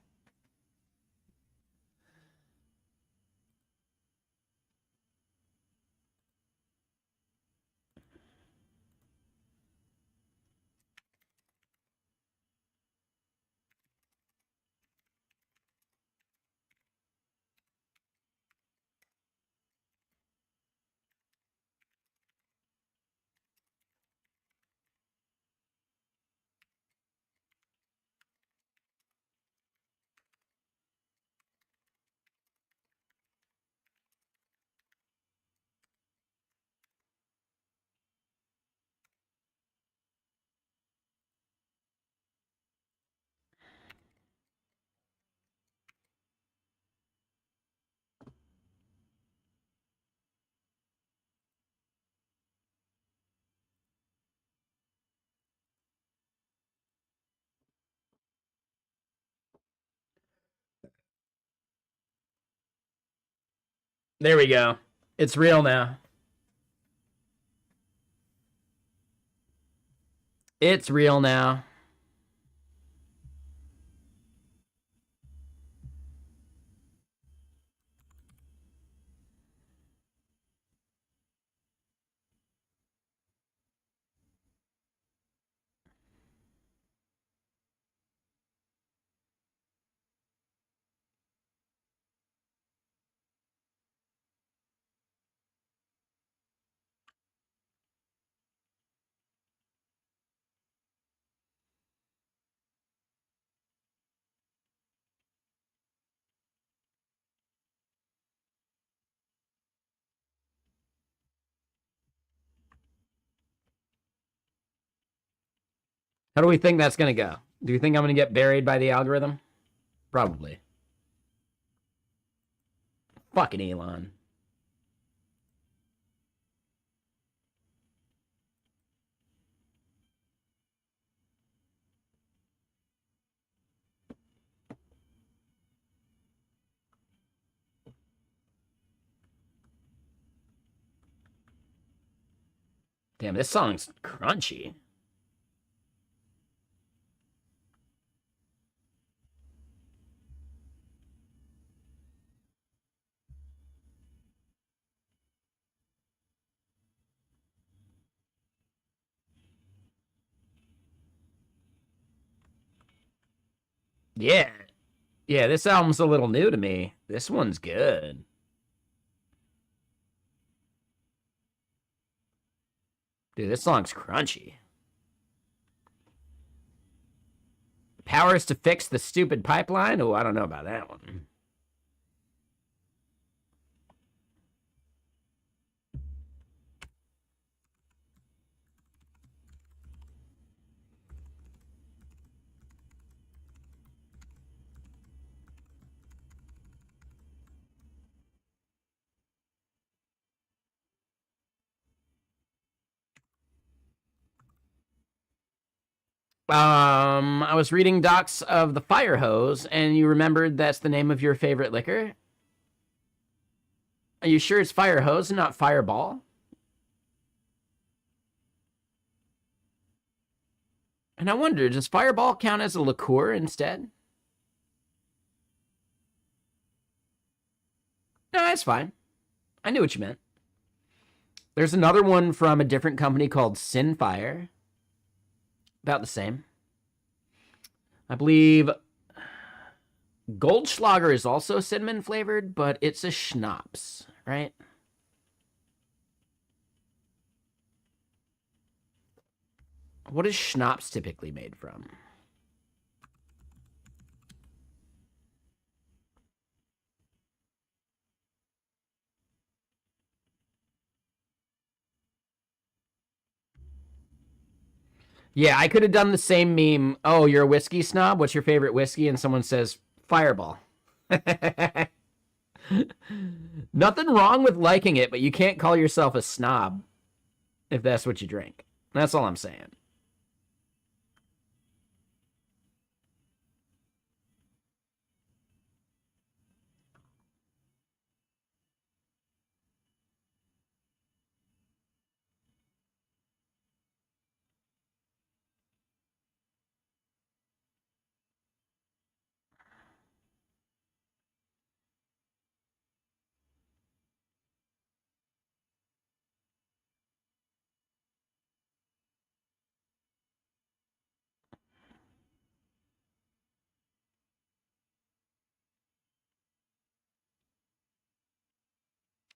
There we go. It's real now. It's real now. How do we think that's going to go? Do you think I'm going to get buried by the algorithm? Probably. Fucking Elon. Damn, this song's crunchy. Yeah. Yeah, this album's a little new to me. This one's good. Dude, this song's crunchy. Powers to fix the stupid pipeline? Oh, I don't know about that one. I was reading docs of the fire hose, and you remembered that's the name of your favorite liquor? Are you sure it's fire hose and not fireball? And I wonder, does fireball count as a liqueur instead? No, that's fine. I knew what you meant. There's another one from a different company called Sinfire. About the same. I believe Goldschlager is also cinnamon flavored, but it's a schnapps, right? What is schnapps typically made from? Yeah, I could have done the same meme. Oh, you're a whiskey snob? What's your favorite whiskey? And someone says, Fireball. Nothing wrong with liking it, but you can't call yourself a snob if that's what you drink. That's all I'm saying.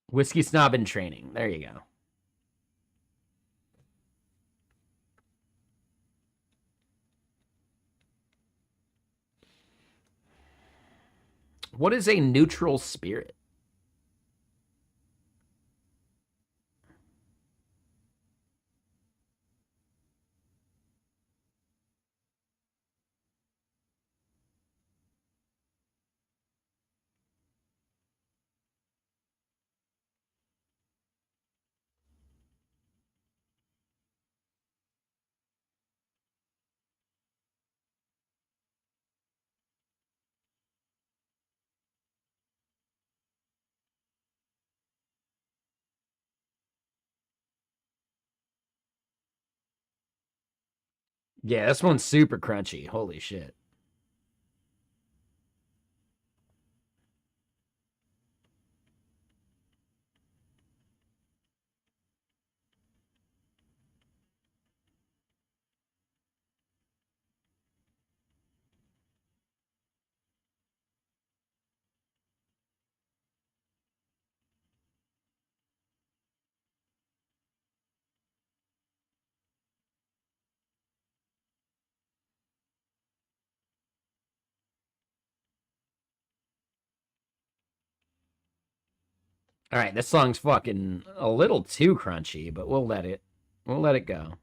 Whiskey snob in training. There you go. What is a neutral spirit? Yeah, this one's super crunchy. Holy shit. All right, this song's fucking a little too crunchy, but we'll let it go.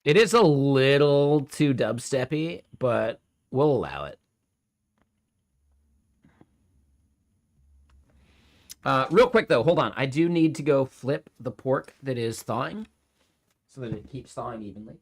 It is a little too dubsteppy, but we'll allow it. Real quick though, hold on. I do need to go flip the pork that is thawing so that it keeps thawing evenly.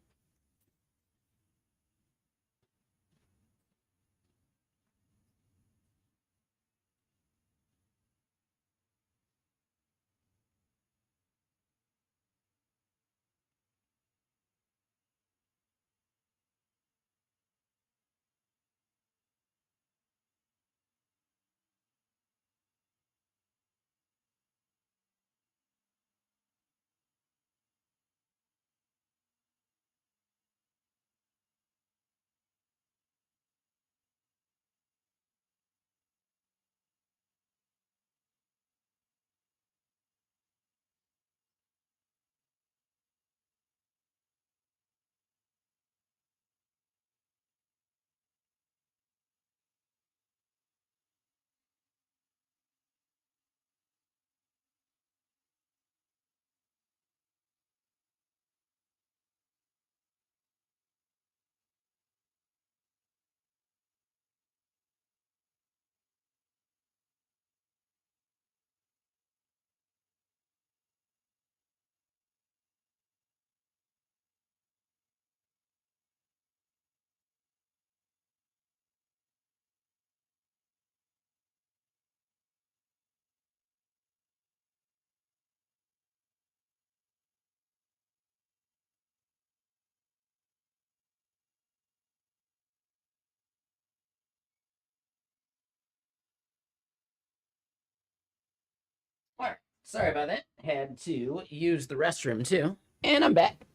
Sorry about that. Had to use the restroom too. And I'm back.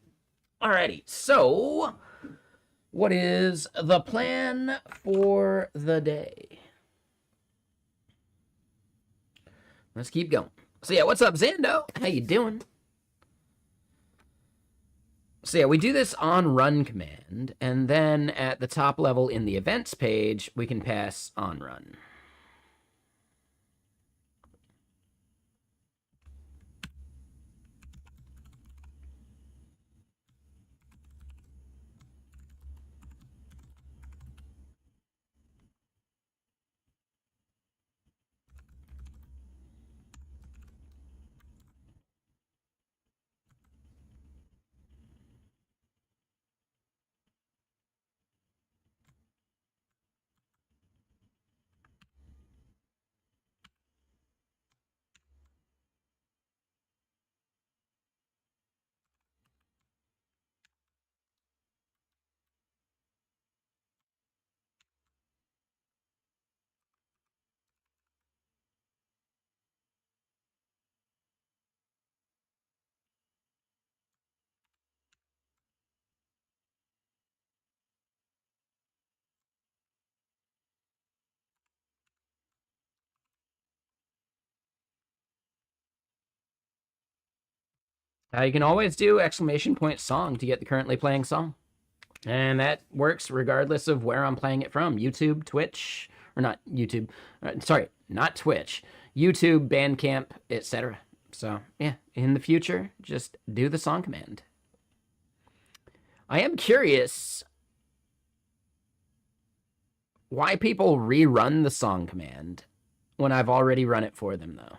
Alrighty, so what is the plan for the day? Let's keep going. So yeah, what's up, Zando? How you doing? So yeah, we do this on run command, and then at the top level in the events page, we can pass on run. You can always do exclamation point song to get the currently playing song. And that works regardless of where I'm playing it from. YouTube, Twitch, or not YouTube. Sorry, not Twitch. YouTube, Bandcamp, etc. So, yeah, in the future, just do the song command. I am curious why people rerun the song command when I've already run it for them, though.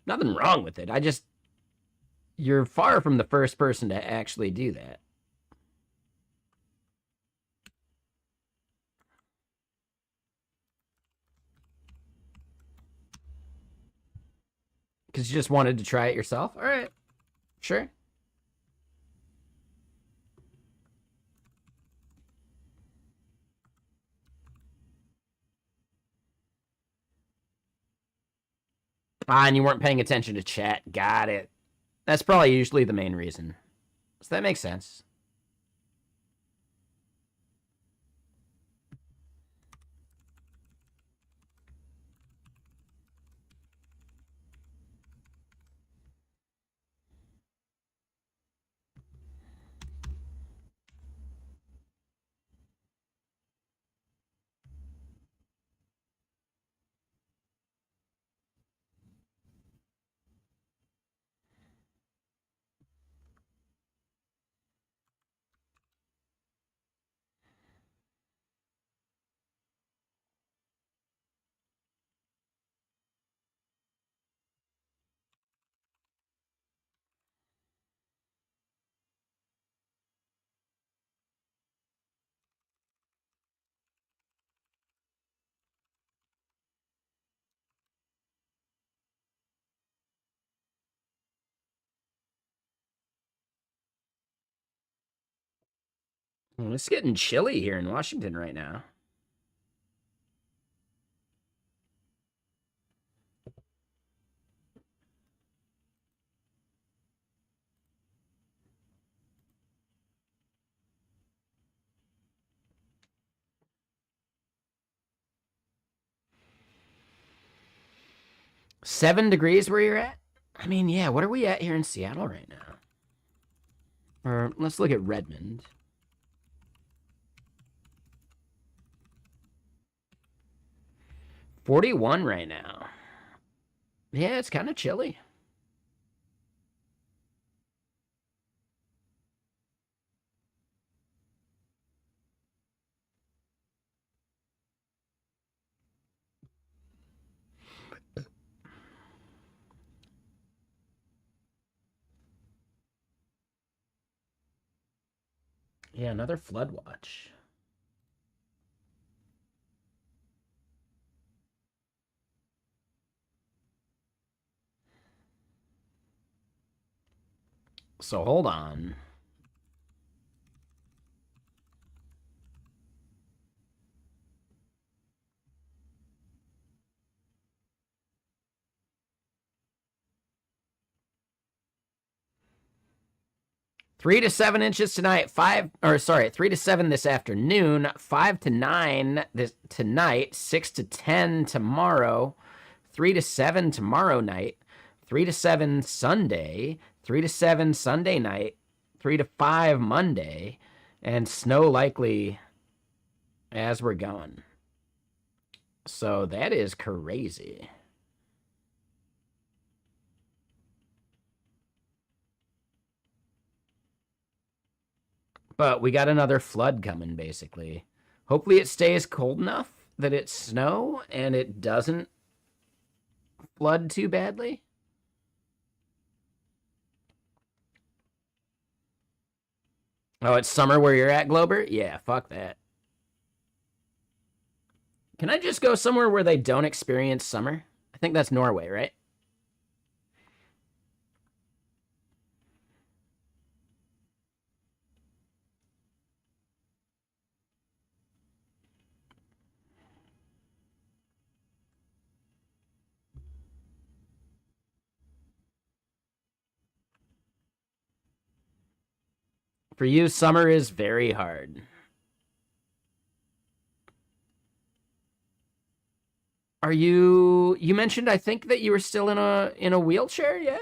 Nothing wrong with it. You're far from the first person to actually do that. Because you just wanted to try it yourself? All right, sure. And you weren't paying attention to chat. Got it. That's probably usually the main reason. So that makes sense. Well, it's getting chilly here in Washington right now. $7 where you're at? I mean, yeah, what are we at here in Seattle right now? Or let's look at Redmond. $41 right now. Yeah, it's kind of chilly. Yeah, another flood watch. So hold on. 3 to 7 inches tonight, 3 to 7 this afternoon, 5 to 9 this tonight, 6 to 10 tomorrow, 3 to 7 tomorrow night, 3 to 7 Sunday, 3 to 7 Sunday night, 3 to 5 Monday, and snow likely as we're going. So that is crazy. But we got another flood coming, basically. Hopefully it stays cold enough that it's snow and it doesn't flood too badly. Oh, it's summer where you're at, Glober? Yeah, fuck that. Can I just go somewhere where they don't experience summer? I think that's Norway, right? For you, summer is very hard. Are you mentioned I think that you were still in a wheelchair, yeah?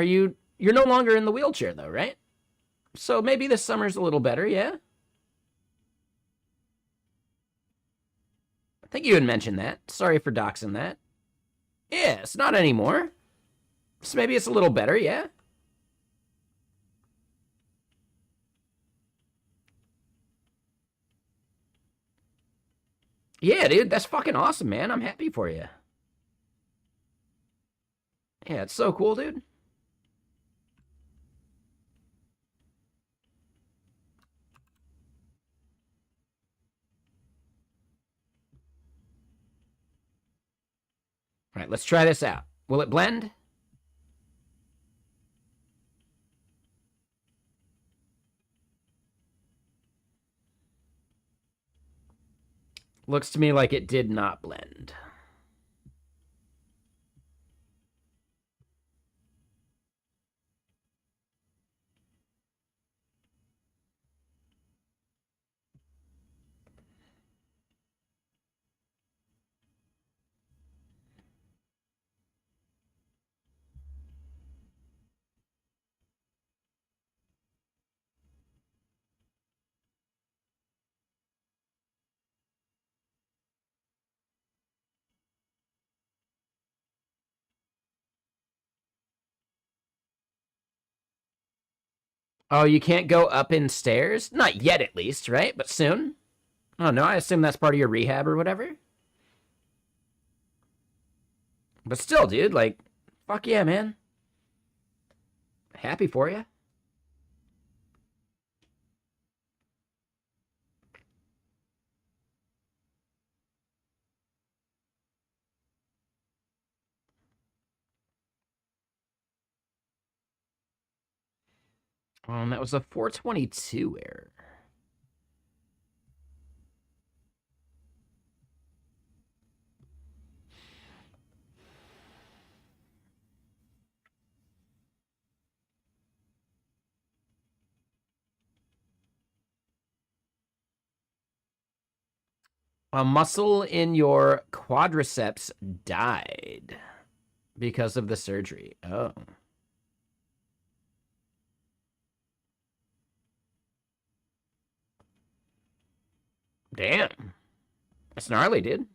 You're no longer in the wheelchair though, right? So maybe this summer's a little better, yeah? I think you had mentioned that. Sorry for doxing that. Yeah, it's not anymore. So maybe it's a little better, yeah? Yeah, dude, that's fucking awesome, man. I'm happy for you. Yeah, it's so cool, dude. All right, let's try this out. Will it blend? Looks to me like it did not blend. Oh, you can't go up in stairs? Not yet, at least, right? But soon? Oh, no, I assume that's part of your rehab or whatever. But still, dude, like, fuck yeah, man. Happy for you. That was a 422 error. A muscle in your quadriceps died because of the surgery. Oh. Damn. That's gnarly, dude.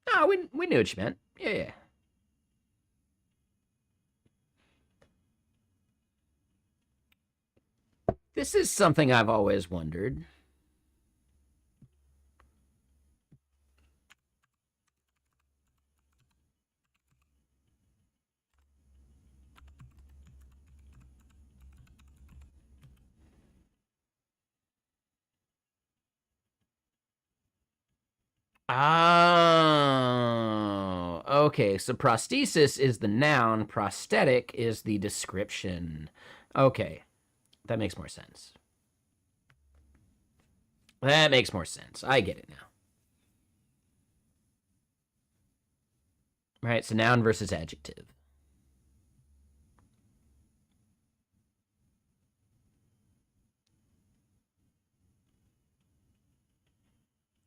Oh, we knew what you meant. Yeah, yeah. This is something I've always wondered. Oh, okay. So prosthesis is the noun, prosthetic is the description. Okay, that makes more sense. That makes more sense. I get it now. Right, so noun versus adjective.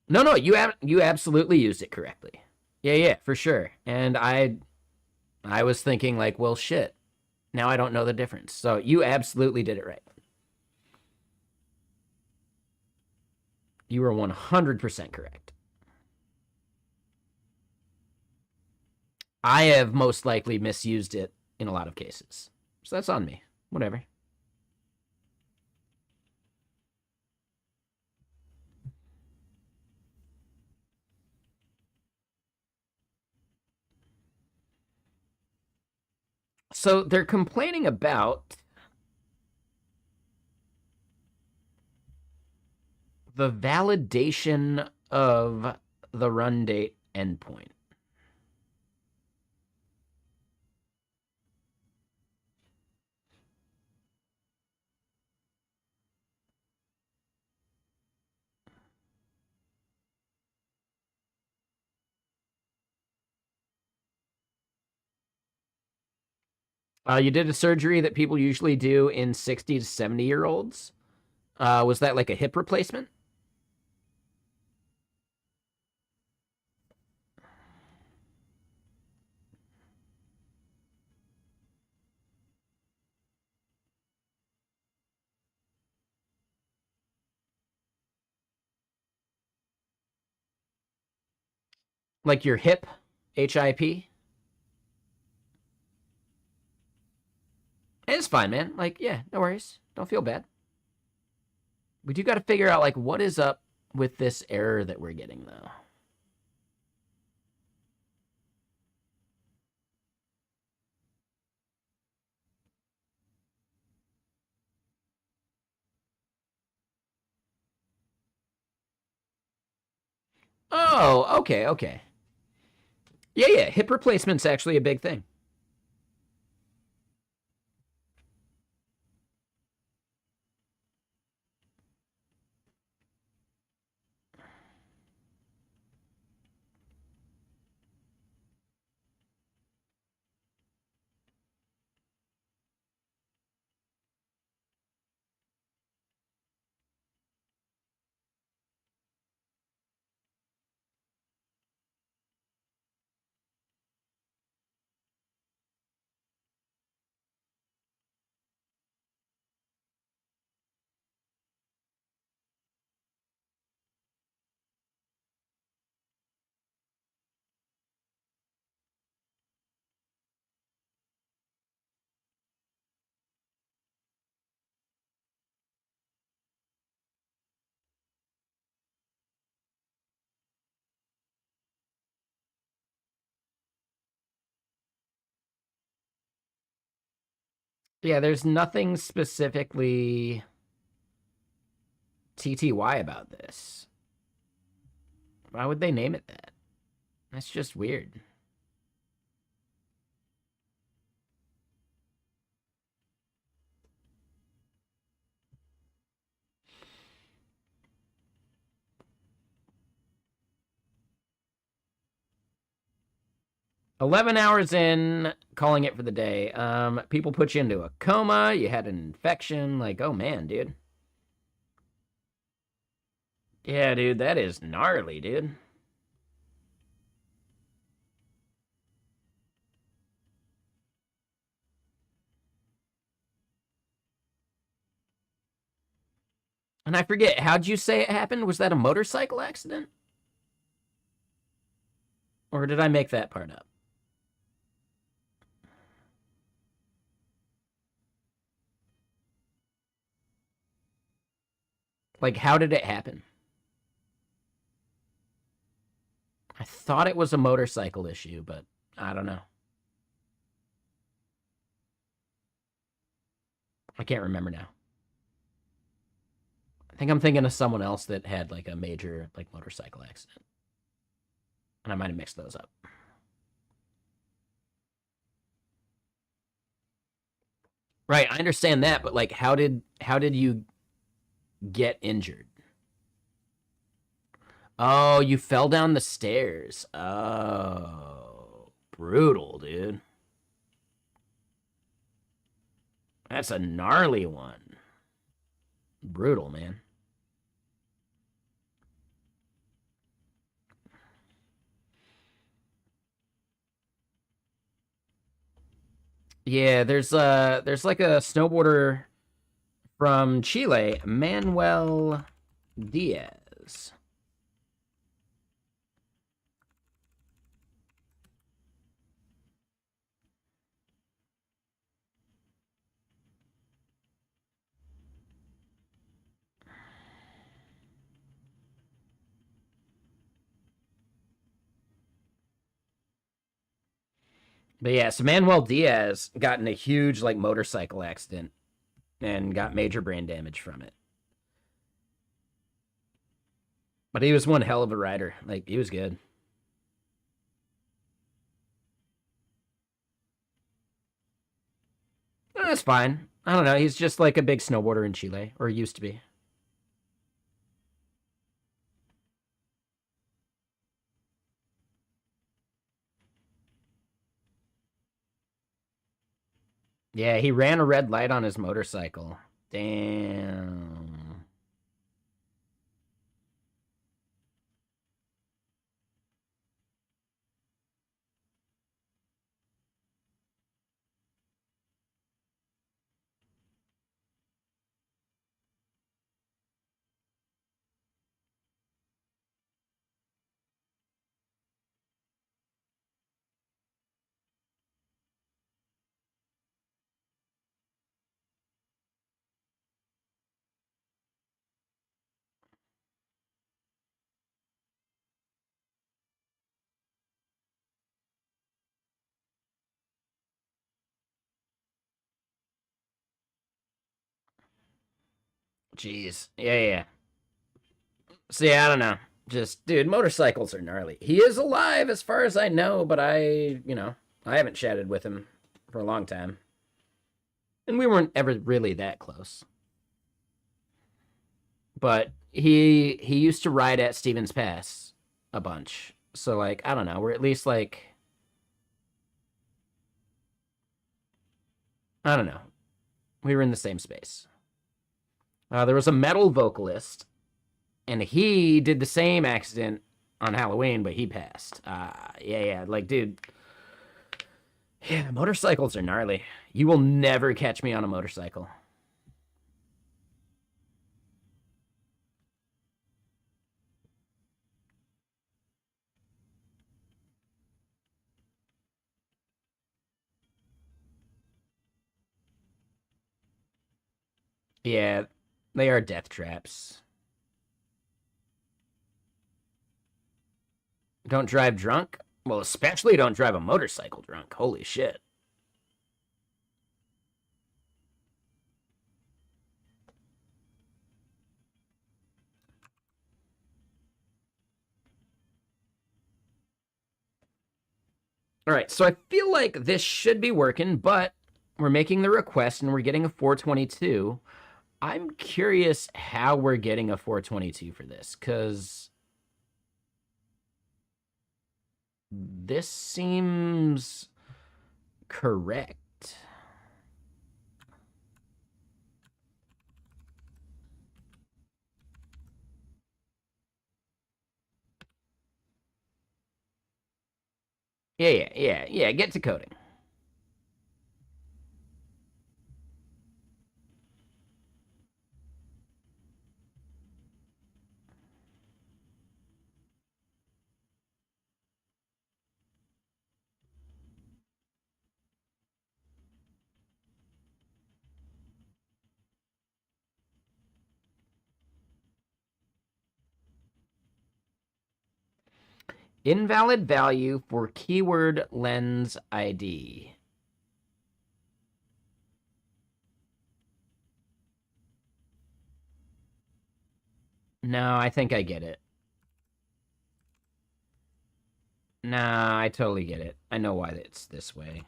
No, you absolutely used it correctly. Yeah, for sure. And I was thinking like, well, shit. Now I don't know the difference. So you absolutely did it right. You were 100% correct. I have most likely misused it in a lot of cases. So that's on me. Whatever. So they're complaining about the validation of the run date endpoint. You did a surgery that people usually do in 60 to 70-year-olds. Was that like a hip replacement? Like your hip, HIP? It's fine, man. Like, yeah, no worries. Don't feel bad. We do got to figure out, like, what is up with this error that we're getting, though. Oh, okay. Yeah, hip replacement's actually a big thing. Yeah, there's nothing specifically TTY about this. Why would they name it that? That's just weird. $11 in, calling it for the day. People put you into a coma. You had an infection. Like, oh man, dude. Yeah, dude, that is gnarly, dude. And I forget, how'd you say it happened? Was that a motorcycle accident? Or did I make that part up? Like, how did it happen? I thought it was a motorcycle issue, but I don't know. I can't remember now. I think I'm thinking of someone else that had like a major like motorcycle accident. And I might have mixed those up. Right, I understand that, but like how did you get injured? Oh, you fell down the stairs. Oh, brutal, dude. That's a gnarly one. Brutal, man. Yeah, there's like a snowboarder from Chile, Manuel Diaz. But yeah, so Manuel Diaz got in a huge like motorcycle accident and got major brain damage from it. But he was one hell of a rider. Like he was good. That's fine. I don't know. He's just like a big snowboarder in Chile, or used to be. Yeah, he ran a red light on his motorcycle. Damn. Jeez. Yeah. See, I don't know. Just, dude, motorcycles are gnarly. He is alive as far as I know, but I haven't chatted with him for a long time. And we weren't ever really that close. But he used to ride at Stevens Pass a bunch. So like, I don't know, we're at least like I don't know. We were in the same space. There was a metal vocalist, and he did the same accident on Halloween, but he passed. Yeah. Like, dude, yeah, motorcycles are gnarly. You will never catch me on a motorcycle. Yeah, they are death traps. Don't drive drunk? Well, especially don't drive a motorcycle drunk. Holy shit. All right, so I feel like this should be working, but we're making the request and we're getting a 422. I'm curious how we're getting a 422 for this, because this seems correct. Yeah. Get to coding. Invalid value for keyword lens ID. No, I think I get it. Nah, I totally get it. I know why it's this way.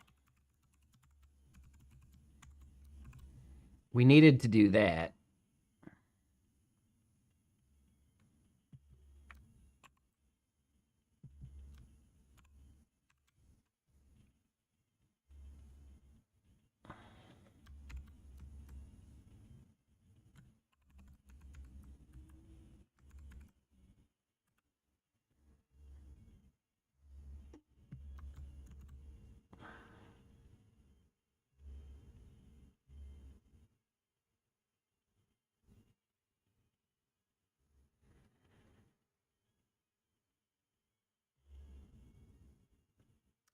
We needed to do that.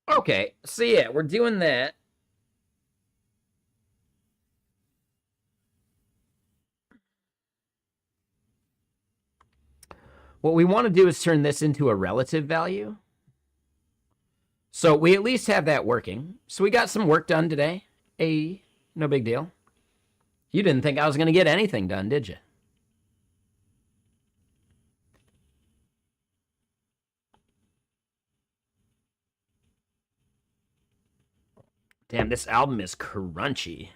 Okay, so yeah, we're doing that. What we want to do is turn this into a relative value. So we at least have that working. So we got some work done today. No big deal. You didn't think I was going to get anything done, did you? Damn, this album is crunchy.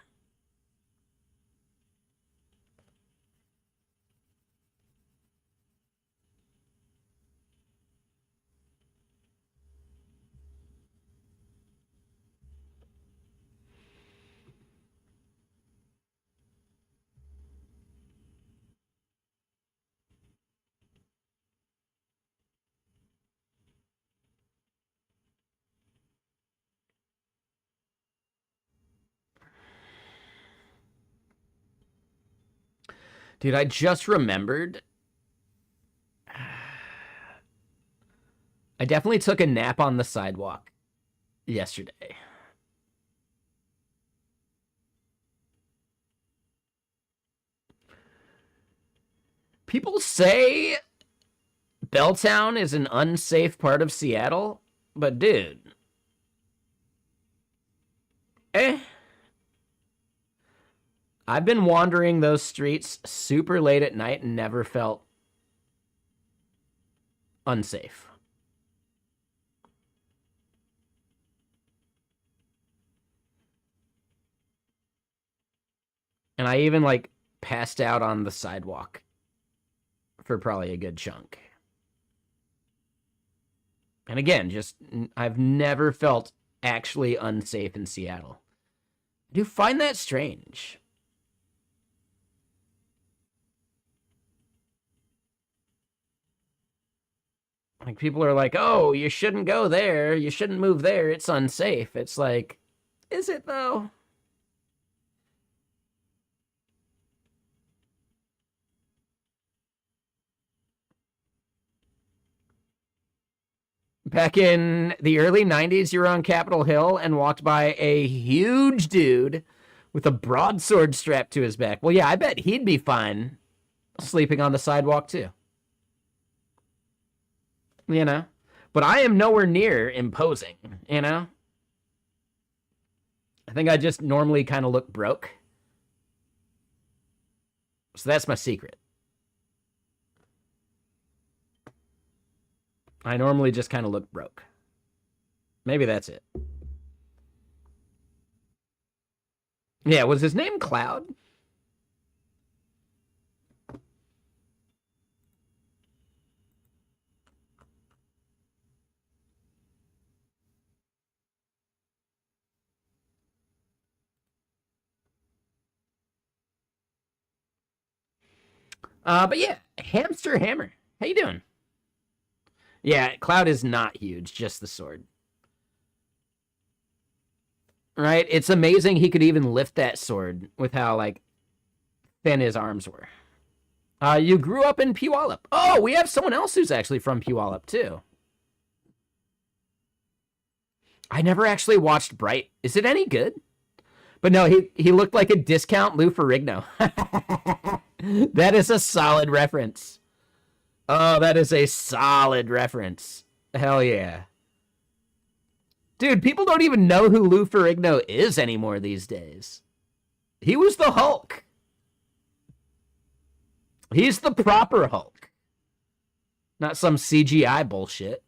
Dude, I just remembered. I definitely took a nap on the sidewalk yesterday. People say Belltown is an unsafe part of Seattle, but dude, I've been wandering those streets super late at night and never felt unsafe. And I even like passed out on the sidewalk for probably a good chunk. And again, just I've never felt actually unsafe in Seattle. I do find that strange. Like people are like, "Oh, you shouldn't go there. You shouldn't move there. It's unsafe." It's like, is it though? Back in the early 90s, you were on Capitol Hill and walked by a huge dude with a broadsword strapped to his back. Well, yeah, I bet he'd be fine sleeping on the sidewalk too. You know? But I am nowhere near imposing, you know? I think I just normally kind of look broke. So that's my secret. I normally just kind of look broke. Maybe that's it. Yeah, was his name Cloud? But yeah, Hamster Hammer. How you doing? Yeah, Cloud is not huge, just the sword. Right? It's amazing he could even lift that sword with how like thin his arms were. You grew up in Puyallup. Oh, we have someone else who's actually from Puyallup too. I never actually watched Bright. Is it any good? But no, he looked like a discount Lou Ferrigno. That is a solid reference. Oh, that is a solid reference. Hell yeah. Dude, people don't even know who Lou Ferrigno is anymore these days. He was the Hulk. He's the proper Hulk. Not some CGI bullshit.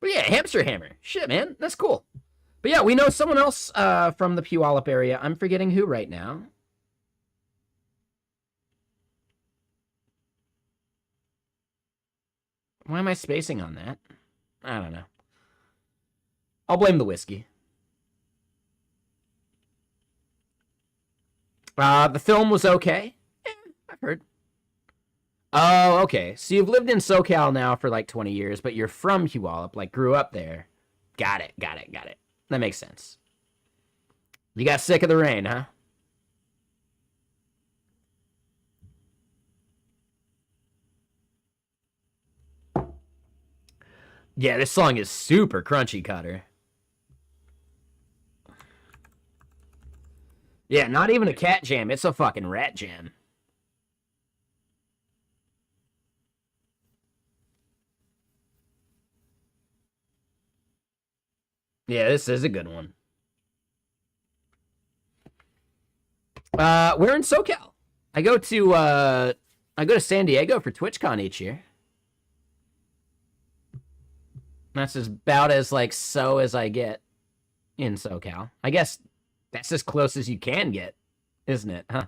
But yeah, Hamster Hammer. Shit, man. That's cool. But yeah, we know someone else from the Puyallup area. I'm forgetting who right now. Why am I spacing on that? I don't know. I'll blame the whiskey. The film was okay. I've heard. Oh, okay. So you've lived in SoCal now for like 20 years, but you're from Puyallup, like grew up there. Got it. That makes sense. You got sick of the rain, huh? Yeah, this song is super crunchy, Cutter. Yeah, not even a cat jam. It's a fucking rat jam. Yeah, this is a good one. We're in SoCal. I go to San Diego for TwitchCon each year. That's about as like so as I get in SoCal. I guess that's as close as you can get, isn't it? Huh?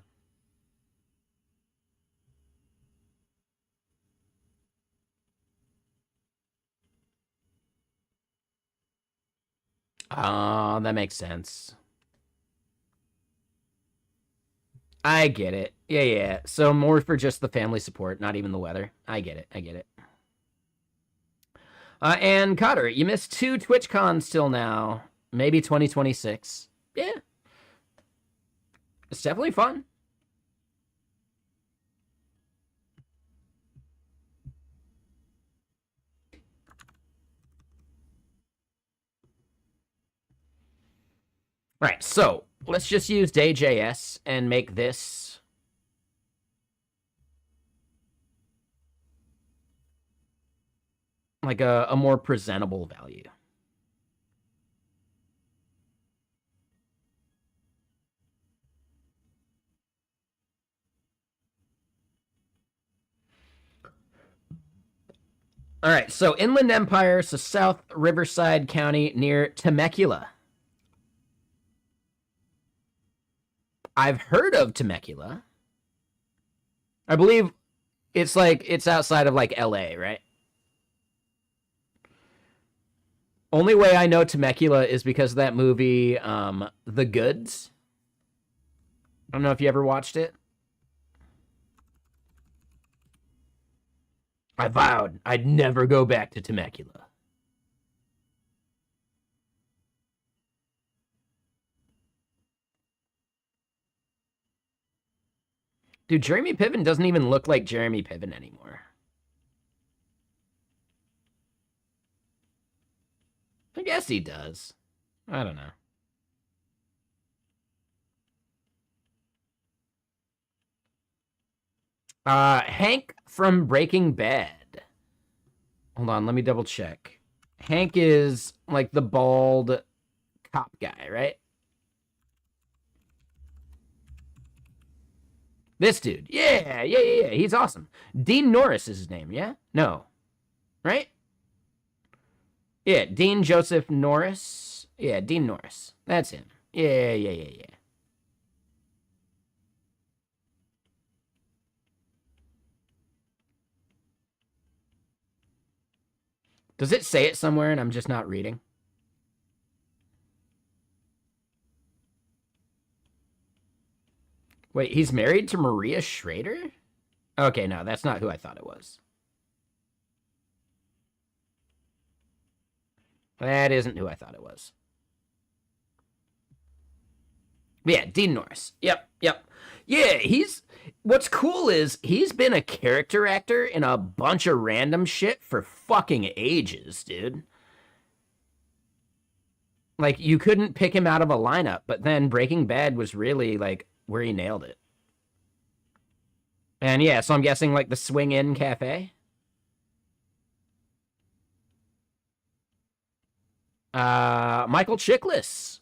Oh, that makes sense. I get it. Yeah, yeah. So more for just the family support, not even the weather. I get it. I get it. And Cotter, you missed 2 TwitchCons till now. Maybe 2026. Yeah, it's definitely fun. Right, so let's just use day.js and make this like a more presentable value. All right, so Inland Empire, so South Riverside County near Temecula. I've heard of Temecula. I believe it's outside of like LA, right? Only way I know Temecula is because of that movie, The Goods. I don't know if you ever watched it. I vowed I'd never go back to Temecula. Dude, Jeremy Piven doesn't even look like Jeremy Piven anymore. I guess he does. I don't know. Hank from Breaking Bad. Hold on, let me double check. Hank is like the bald cop guy, right? This dude. Yeah, yeah, yeah, yeah. He's awesome. Dean Norris is his name, yeah? No. Right? Yeah, Dean Joseph Norris. Yeah, Dean Norris. That's him. Yeah, yeah, yeah, yeah. Does it say it somewhere and I'm just not reading? Wait, he's married to Maria Schrader? Okay, no, that's not who I thought it was. That isn't who I thought it was. But yeah, Dean Norris. Yep, yep. Yeah, he's. What's cool is he's been a character actor in a bunch of random shit for fucking ages, dude. Like, you couldn't pick him out of a lineup, but then Breaking Bad was really, like, where he nailed it. And yeah, so I'm guessing, like, the Swing In Cafe. Michael Chiklis.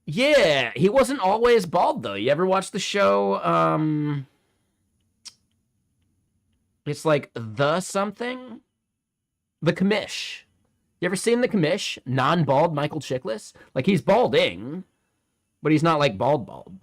Yeah, he wasn't always bald though. You ever watch the show? It's like the something, the Commish. You ever seen the Commish? Non-bald Michael Chiklis. Like he's balding, but he's not like bald bald.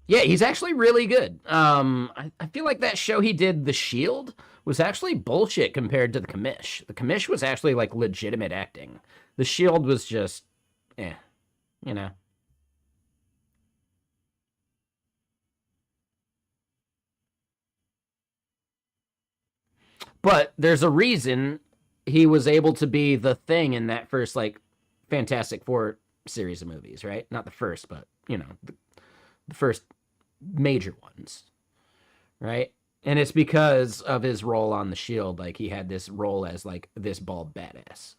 Yeah, he's actually really good. I feel like that show he did, The Shield, was actually bullshit compared to the Commish. The Commish was actually like legitimate acting. The Shield was just, eh, you know. But there's a reason he was able to be the Thing in that first like Fantastic Four series of movies, right? Not the first, but you know, the first major ones, right? And it's because of his role on the Shield. Like he had this role as like this bald badass.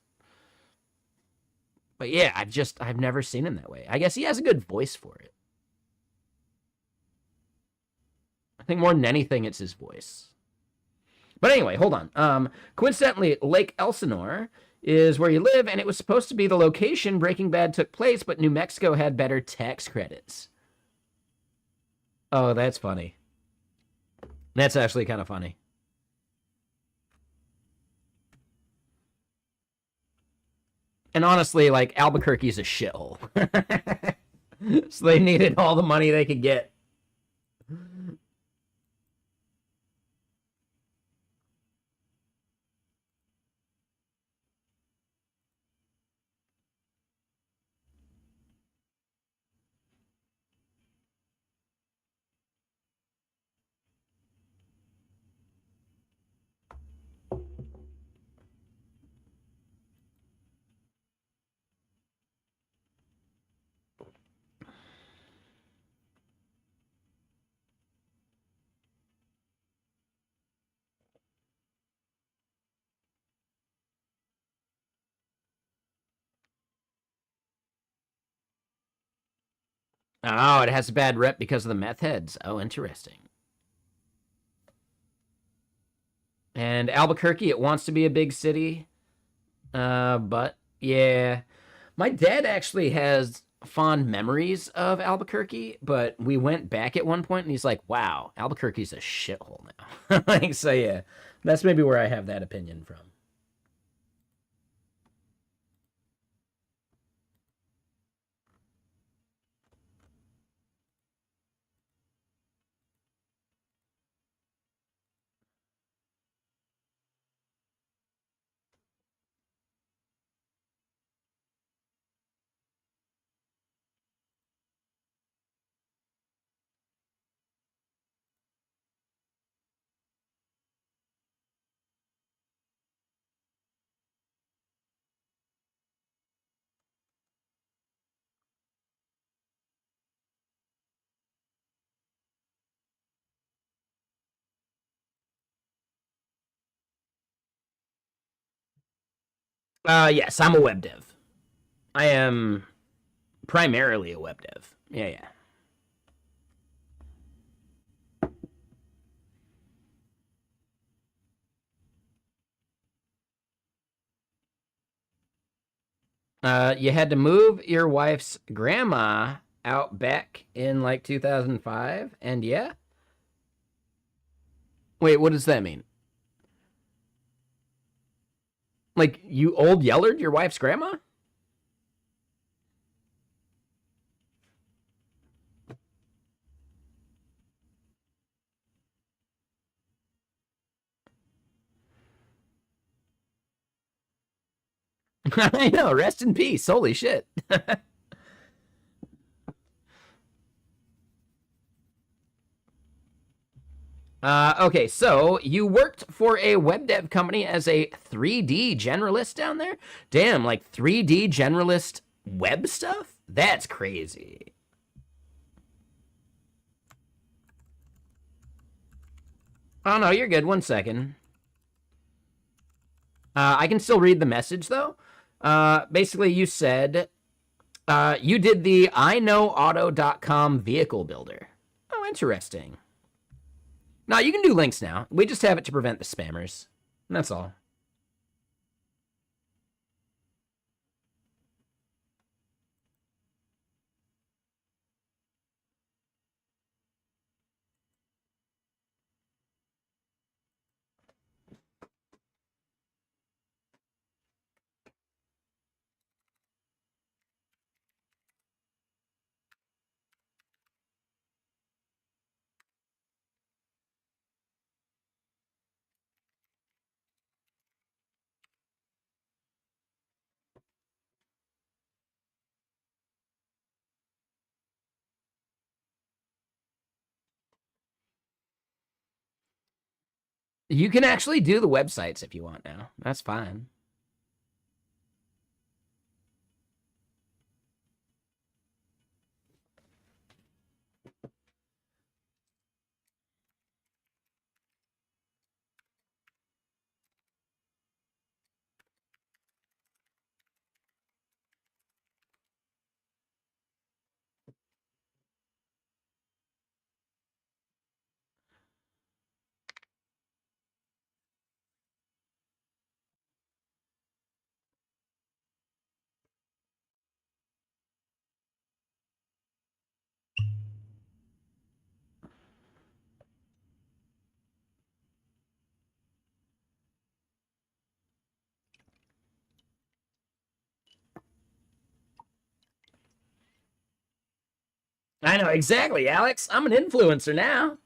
But yeah, I've never seen him that way. I guess he has a good voice for it. I think more than anything, it's his voice. But anyway, hold on. Coincidentally, Lake Elsinore is where you live, and it was supposed to be the location Breaking Bad took place, but New Mexico had better tax credits. Oh, that's funny. That's actually kind of funny. And honestly, like, Albuquerque's a shithole. So they needed all the money they could get. Oh, it has a bad rep because of the meth heads. Oh, interesting. And Albuquerque, it wants to be a big city. But yeah, my dad actually has fond memories of Albuquerque, but we went back at one point and he's like, wow, Albuquerque's a shithole now. Like, so yeah, that's maybe where I have that opinion from. Yes, I'm a web dev. I am primarily a web dev. Yeah, yeah. You had to move your wife's grandma out back in like 2005, and yeah. Wait, what does that mean? Like you old yellered your wife's grandma? I know. Rest in peace. Holy shit. Okay, so you worked for a web dev company as a 3D generalist down there? Damn, like 3D generalist web stuff? That's crazy. Oh, no, you're good. One second. I can still read the message, though. Basically, you said you did the iknowauto.com vehicle builder. Oh, interesting. Now, you can do links now. We just have it to prevent the spammers. That's all. You can actually do the websites if you want now. That's fine. I know, exactly, Alex. I'm an influencer now.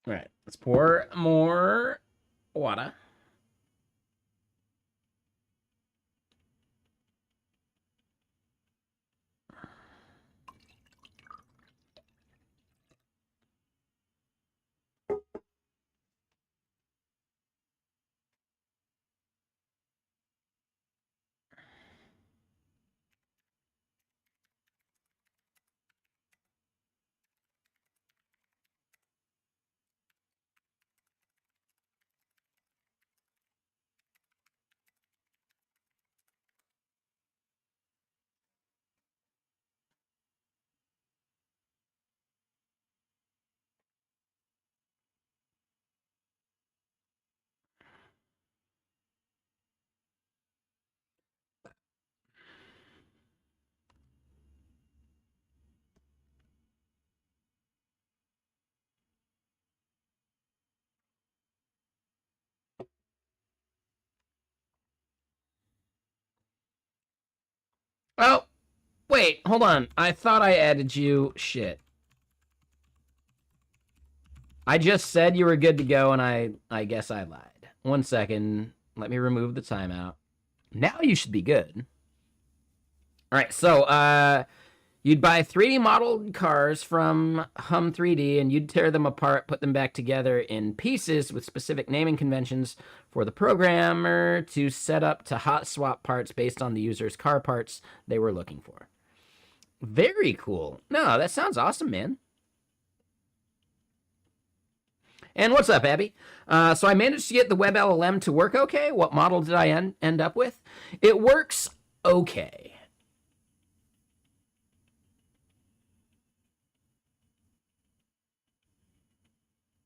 All right, let's pour more water. Oh, wait, hold on. I thought I added you. Shit. I just said you were good to go, and I guess I lied. 1 second. Let me remove the timeout. Now you should be good. All right, so you'd buy 3D modeled cars from Hum 3D, and you'd tear them apart, put them back together in pieces with specific naming conventions for the programmer to set up to hot swap parts based on the user's car parts they were looking for. Very cool. No, that sounds awesome, man. And what's up, Abby? So I managed to get the WebLLM to work okay. What model did I end up with? It works okay.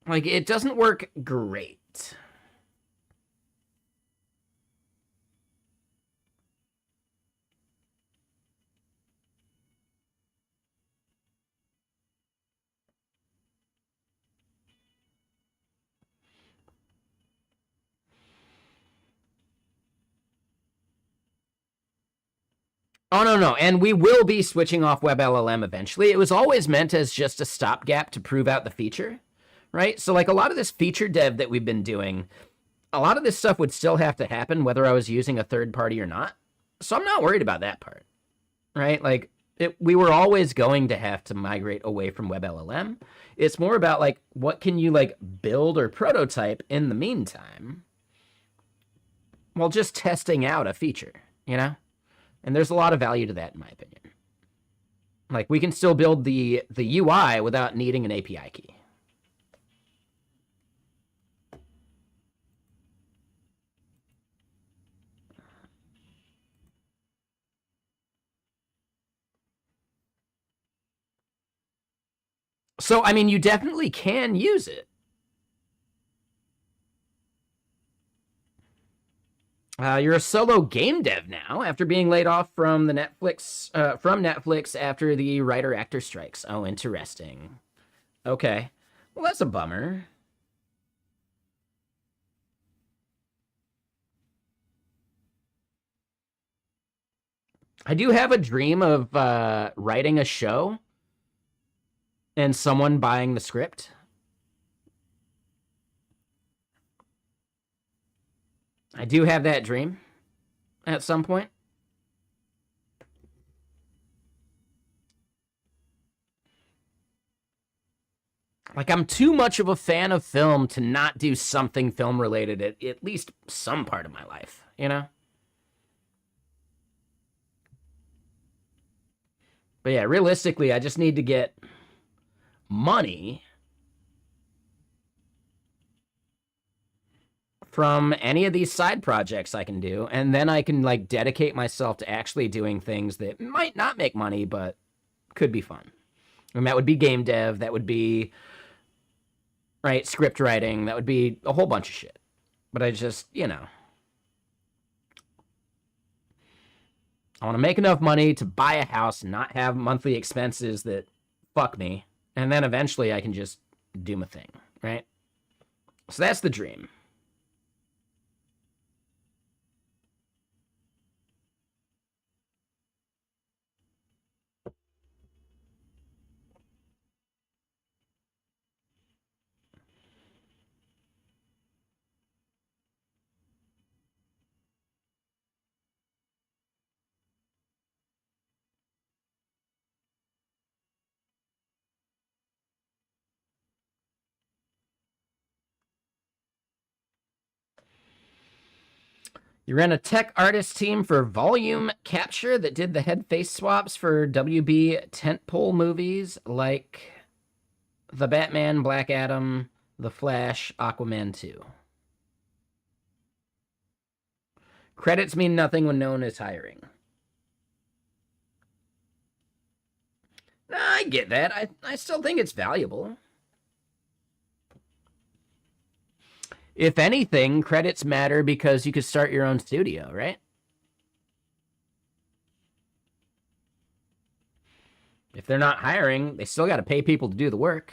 Like, it doesn't work great. Oh, no. And we will be switching off WebLLM eventually. It was always meant as just a stopgap to prove out the feature, right? So, like, a lot of this feature dev that we've been doing, a lot of this stuff would still have to happen whether I was using a third party or not. So I'm not worried about that part, right? Like, we were always going to have to migrate away from WebLLM. It's more about, like, what can you, like, build or prototype in the meantime while just testing out a feature, you know? And there's a lot of value to that, in my opinion. Like, we can still build the UI without needing an API key. So, I mean, you definitely can use it. You're a solo game dev now after being laid off from the Netflix after the writer-actor strikes. Oh, interesting. Okay. Well, that's a bummer. I do have a dream of writing a show and someone buying the script. I do have that dream at some point. Like, I'm too much of a fan of film to not do something film related at least some part of my life, you know? But yeah, realistically, I just need to get money from any of these side projects I can do, and then I can, like, dedicate myself to actually doing things that might not make money, but could be fun. And that would be game dev, that would be, right, script writing, that would be a whole bunch of shit. But I just, you know. I want to make enough money to buy a house and not have monthly expenses that fuck me. And then eventually I can just do my thing, right? So that's the dream. You ran a tech artist team for volume capture that did the head face swaps for WB tentpole movies like The Batman, Black Adam, The Flash, Aquaman 2. Credits mean nothing when no one is hiring. I get that. I still think it's valuable. If anything, credits matter because you could start your own studio, right? If they're not hiring, they still got to pay people to do the work.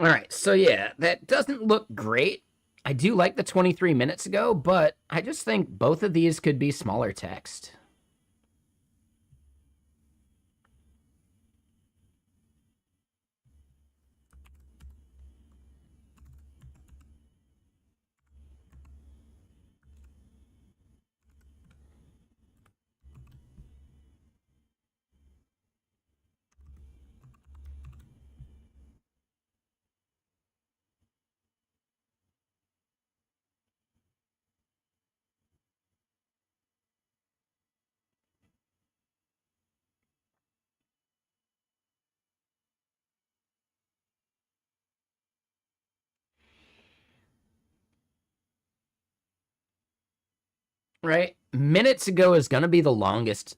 All right, so yeah, that doesn't look great. I do like the 23 minutes ago, but I just think both of these could be smaller text. Right? Minutes ago is going to be the longest.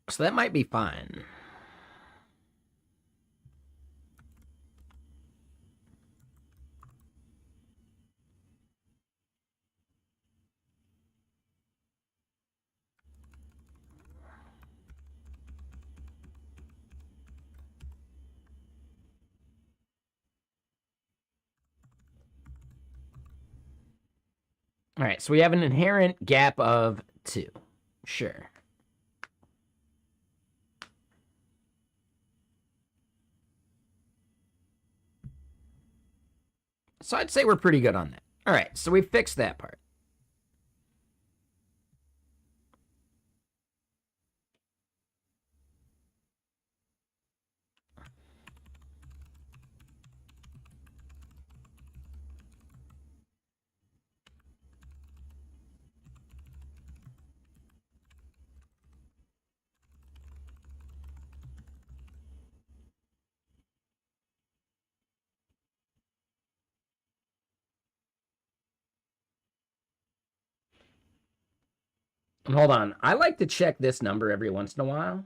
So that might be fine. All right, so we have an inherent gap of 2. Sure. So I'd say we're pretty good on that. All right, so we fixed that part. And hold on, I like to check this number every once in a while.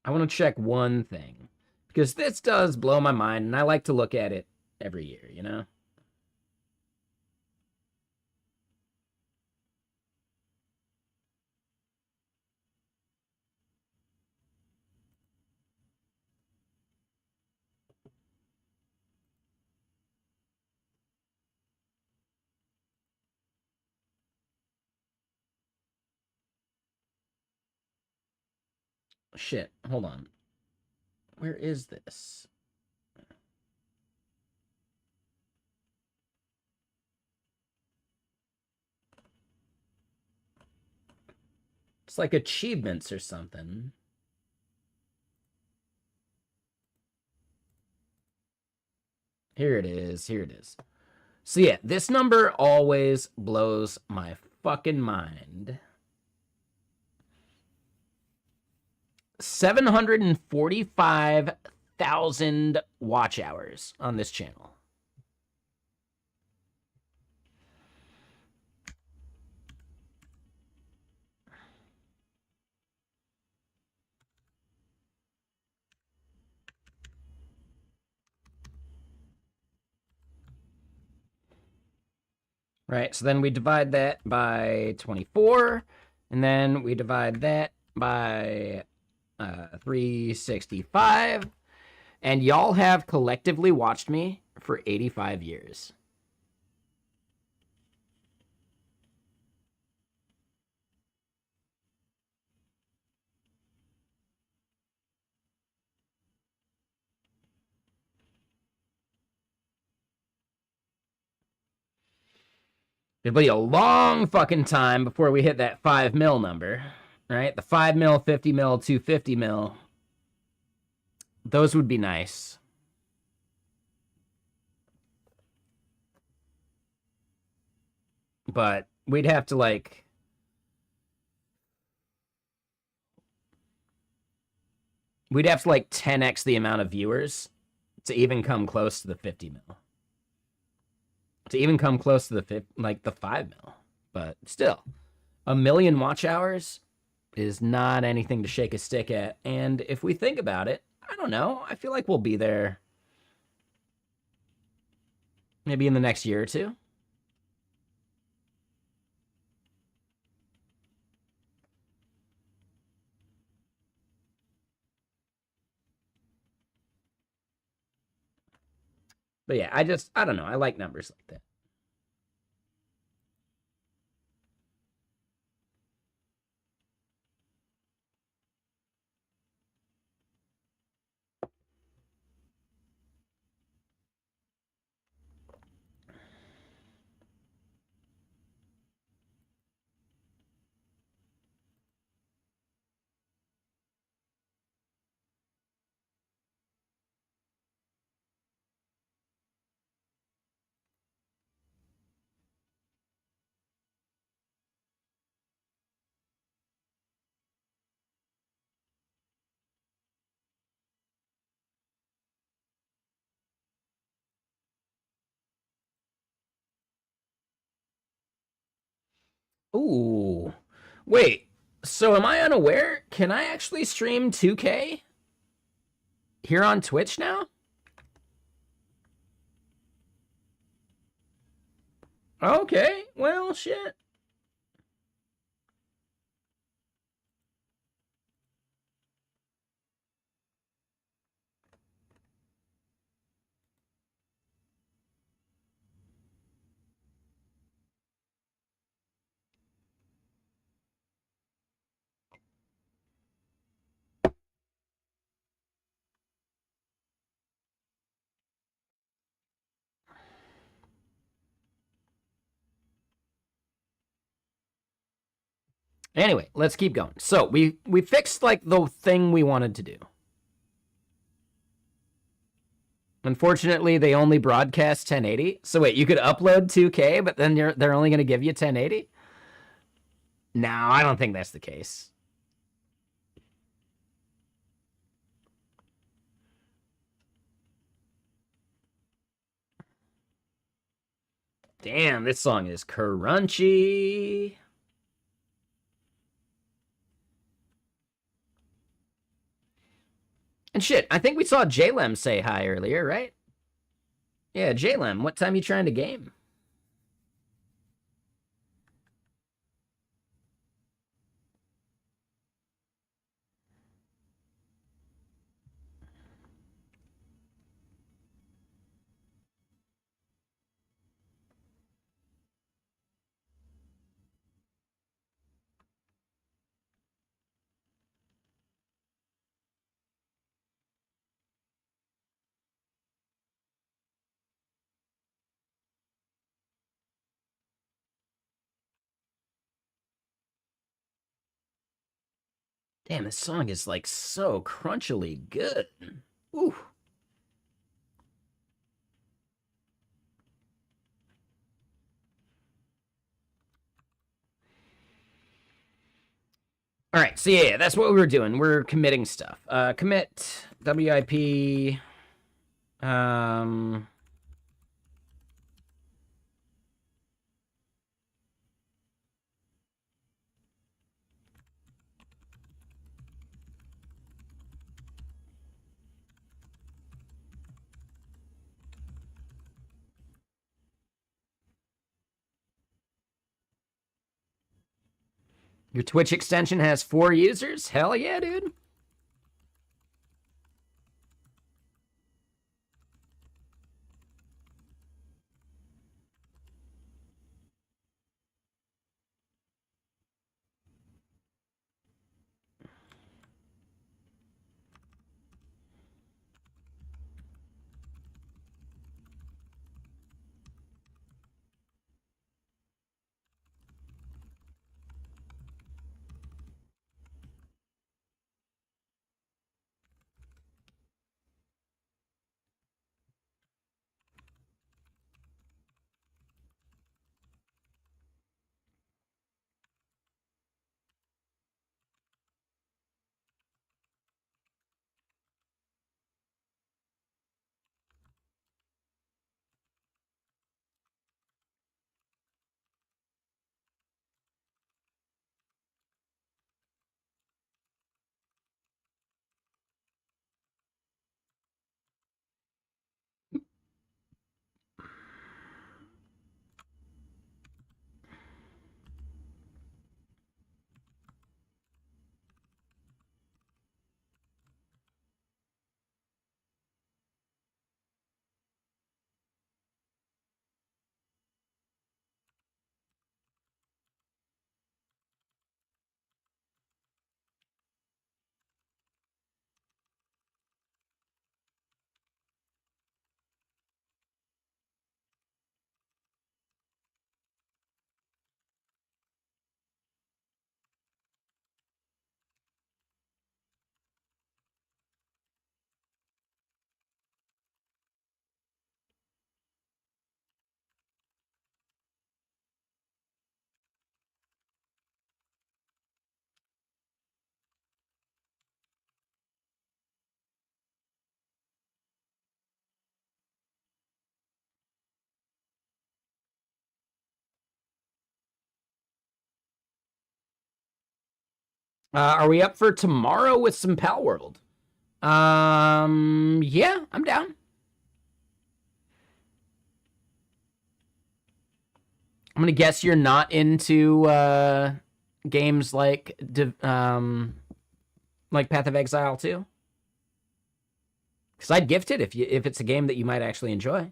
I want to check one thing, because this does blow my mind, and I like to look at it every year, you know? Shit, hold on. Where is this? It's like achievements or something. Here it is. Here it is. So yeah, this number always blows my fucking mind. 745,000 watch hours on this channel. Right, so then we divide that by 24, and then we divide that by 365, and y'all have collectively watched me for 85 years. It'll be a long fucking time before we hit that 5 mil number, right? The 5 mil, 50 mil, 250 mil. Those would be nice. But we'd have to like... We'd have to like 10x the amount of viewers to even come close to the 50 mil. To even come close to the the 5 mil. But still, 1 million watch hours is not anything to shake a stick at. And if we think about it, I don't know. I feel like we'll be there maybe in the next year or two. But yeah, I don't know. I like numbers like that. Ooh. Wait. So am I unaware? Can I actually stream 2K here on Twitch now? Okay. Well, shit. Anyway, let's keep going. So we fixed like the thing we wanted to do. Unfortunately, they only broadcast 1080. So wait, you could upload 2K, but then they're only going to give you 1080? No, I don't think that's the case. Damn, this song is crunchy. And shit, I think we saw JLem say hi earlier, right? Yeah, JLem, what time you trying to game? Damn, this song is like so crunchily good. Ooh. All right, so yeah, that's what we were doing. We're committing stuff. Commit WIP. Um, your Twitch extension has 4 users? Hell yeah, dude. Are we up for tomorrow with some Pal World? Yeah, I'm down. I'm gonna guess you're not into games like Path of Exile 2? Because I'd gift it if it's a game that you might actually enjoy.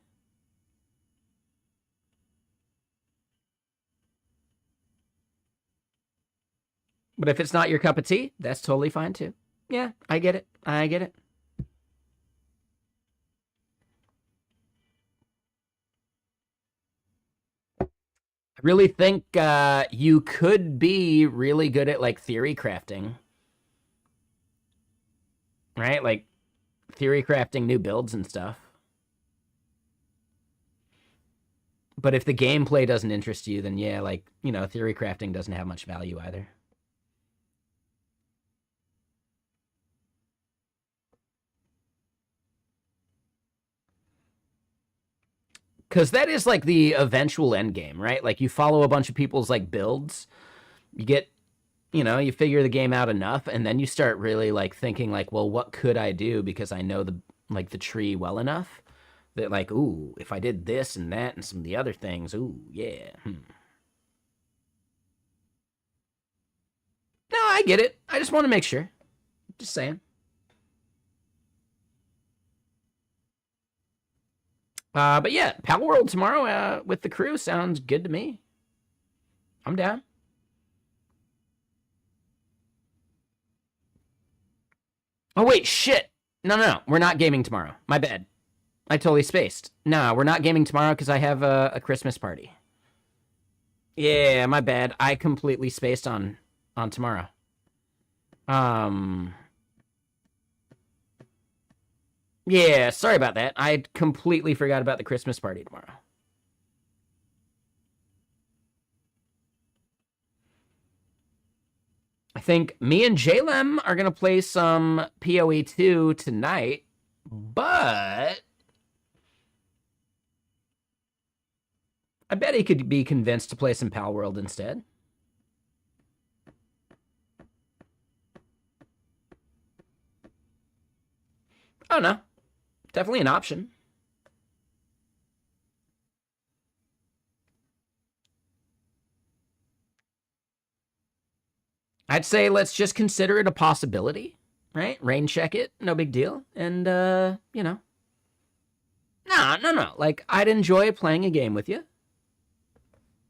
But if it's not your cup of tea, that's totally fine too. Yeah, I get it. I get it. I really think you could be really good at like theory crafting, right? Like theory crafting new builds and stuff. But if the gameplay doesn't interest you, then yeah, like, you know, theory crafting doesn't have much value either. Because that is like the eventual end game, right? Like you follow a bunch of people's like builds, you get you know, you figure the game out enough, and then you start really like thinking like, well, what could I do because I know the tree well enough that like, ooh, if I did this and that and some of the other things, ooh, yeah. No, I get it. I just want to make sure. Just saying. But yeah, Pal World tomorrow with the crew sounds good to me. I'm down. Oh wait, shit. No. We're not gaming tomorrow. My bad. I totally spaced. No, we're not gaming tomorrow because I have a Christmas party. Yeah, my bad. I completely spaced on tomorrow. Yeah, sorry about that. I completely forgot about the Christmas party tomorrow. I think me and Jalem are gonna play some PoE 2 tonight, but I bet he could be convinced to play some Pal World instead. Oh no, definitely an option. I'd say let's just consider it a possibility, right? Rain check it, no big deal. And, you know. No. Like, I'd enjoy playing a game with you.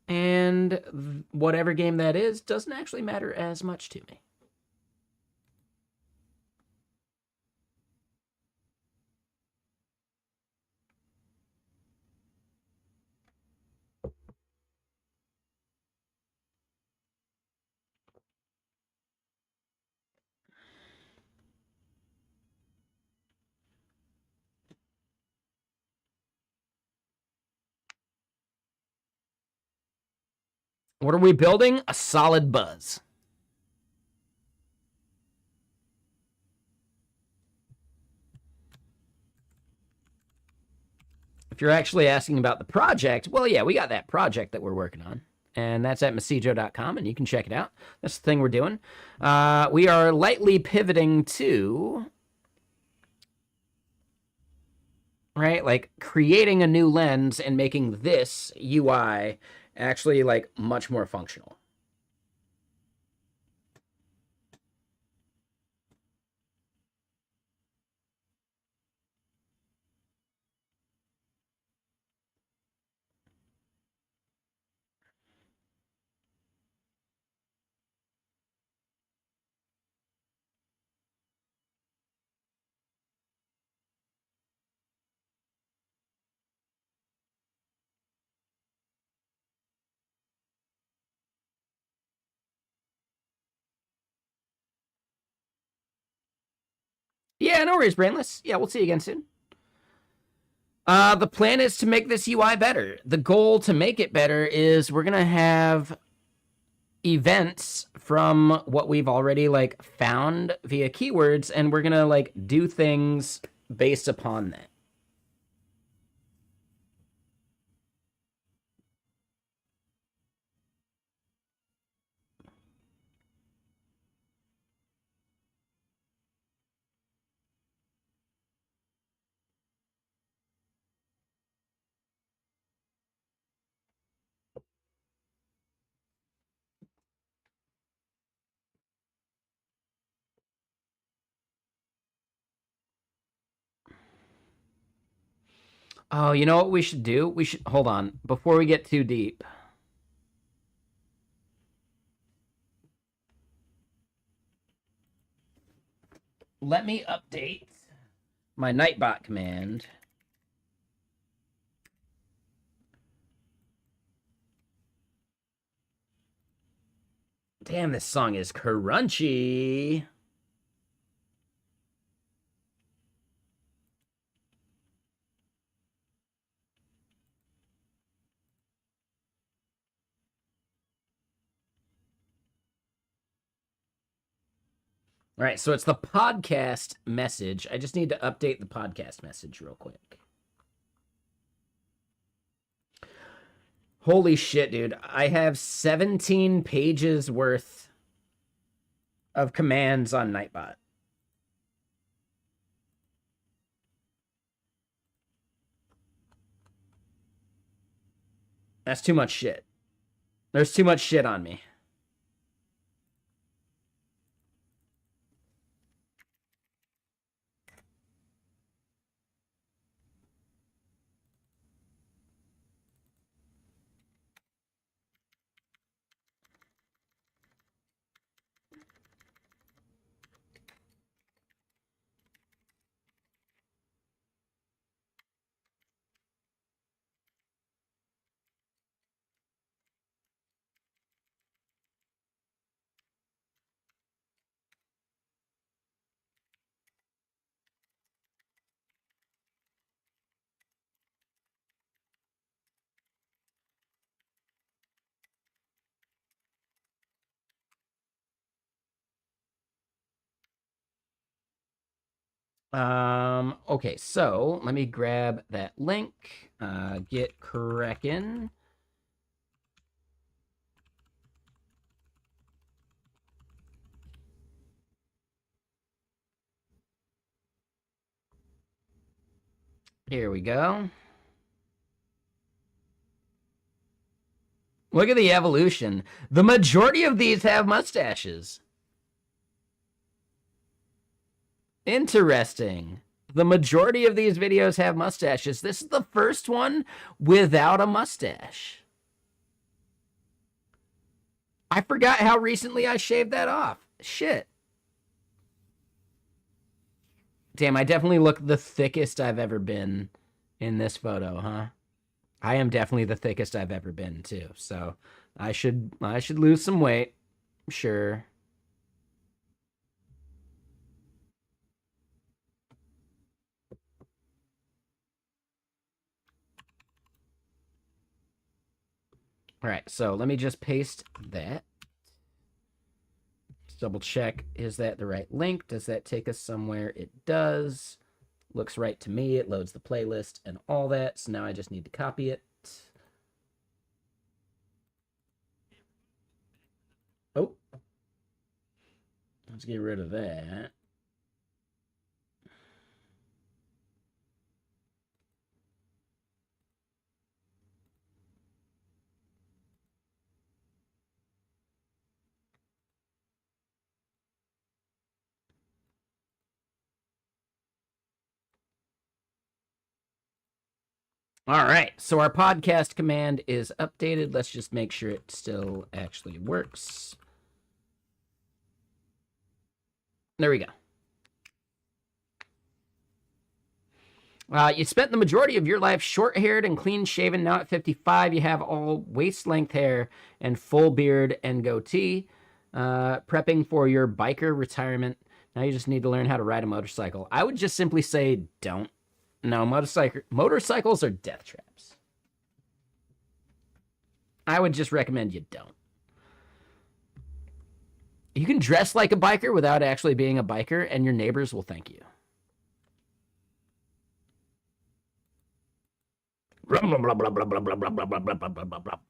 And whatever game that is doesn't actually matter as much to me. What are we building? A solid buzz. If you're actually asking about the project, well, yeah, we got that project that we're working on. And that's at Messijo.com, and you can check it out. That's the thing we're doing. We are lightly pivoting to, right, like creating a new lens and making this UI actually like much more functional. Yeah, no worries, Brainless. Yeah, we'll see you again soon. The plan is to make this UI better. The goal to make it better is we're gonna have events from what we've already like found via keywords, and we're gonna like do things based upon that. Oh, you know what we should do? We should hold on before we get too deep. Let me update my Nightbot command. Damn, this song is crunchy. All right, so it's the podcast message. I just need to update the podcast message real quick. Holy shit, dude. I have 17 pages worth of commands on Nightbot. That's too much shit. There's too much shit on me. Okay, so let me grab that link, get Kraken. Here we go. Look at the evolution. The majority of these have mustaches. Interesting. The majority of these videos have mustaches. This is the first one without a mustache. I forgot how recently I shaved that off. Shit. Damn, I definitely look the thickest I've ever been in this photo, huh? I am definitely the thickest I've ever been, too. So I should lose some weight. Sure. All right, so let me just paste that. Let's double check. Is that the right link? Does that take us somewhere? It does. Looks right to me. It loads the playlist and all that. So now I just need to copy it. Oh. Let's get rid of that. All right, so our podcast command is updated. Let's just make sure it still actually works. There we go. You spent the majority of your life short-haired and clean-shaven. Now at 55, you have all waist-length hair and full beard and goatee. Prepping for your biker retirement. Now you just need to learn how to ride a motorcycle. I would just simply say don't. No, motorcycles are death traps. I would just recommend you don't. You can dress like a biker without actually being a biker, and your neighbors will thank you.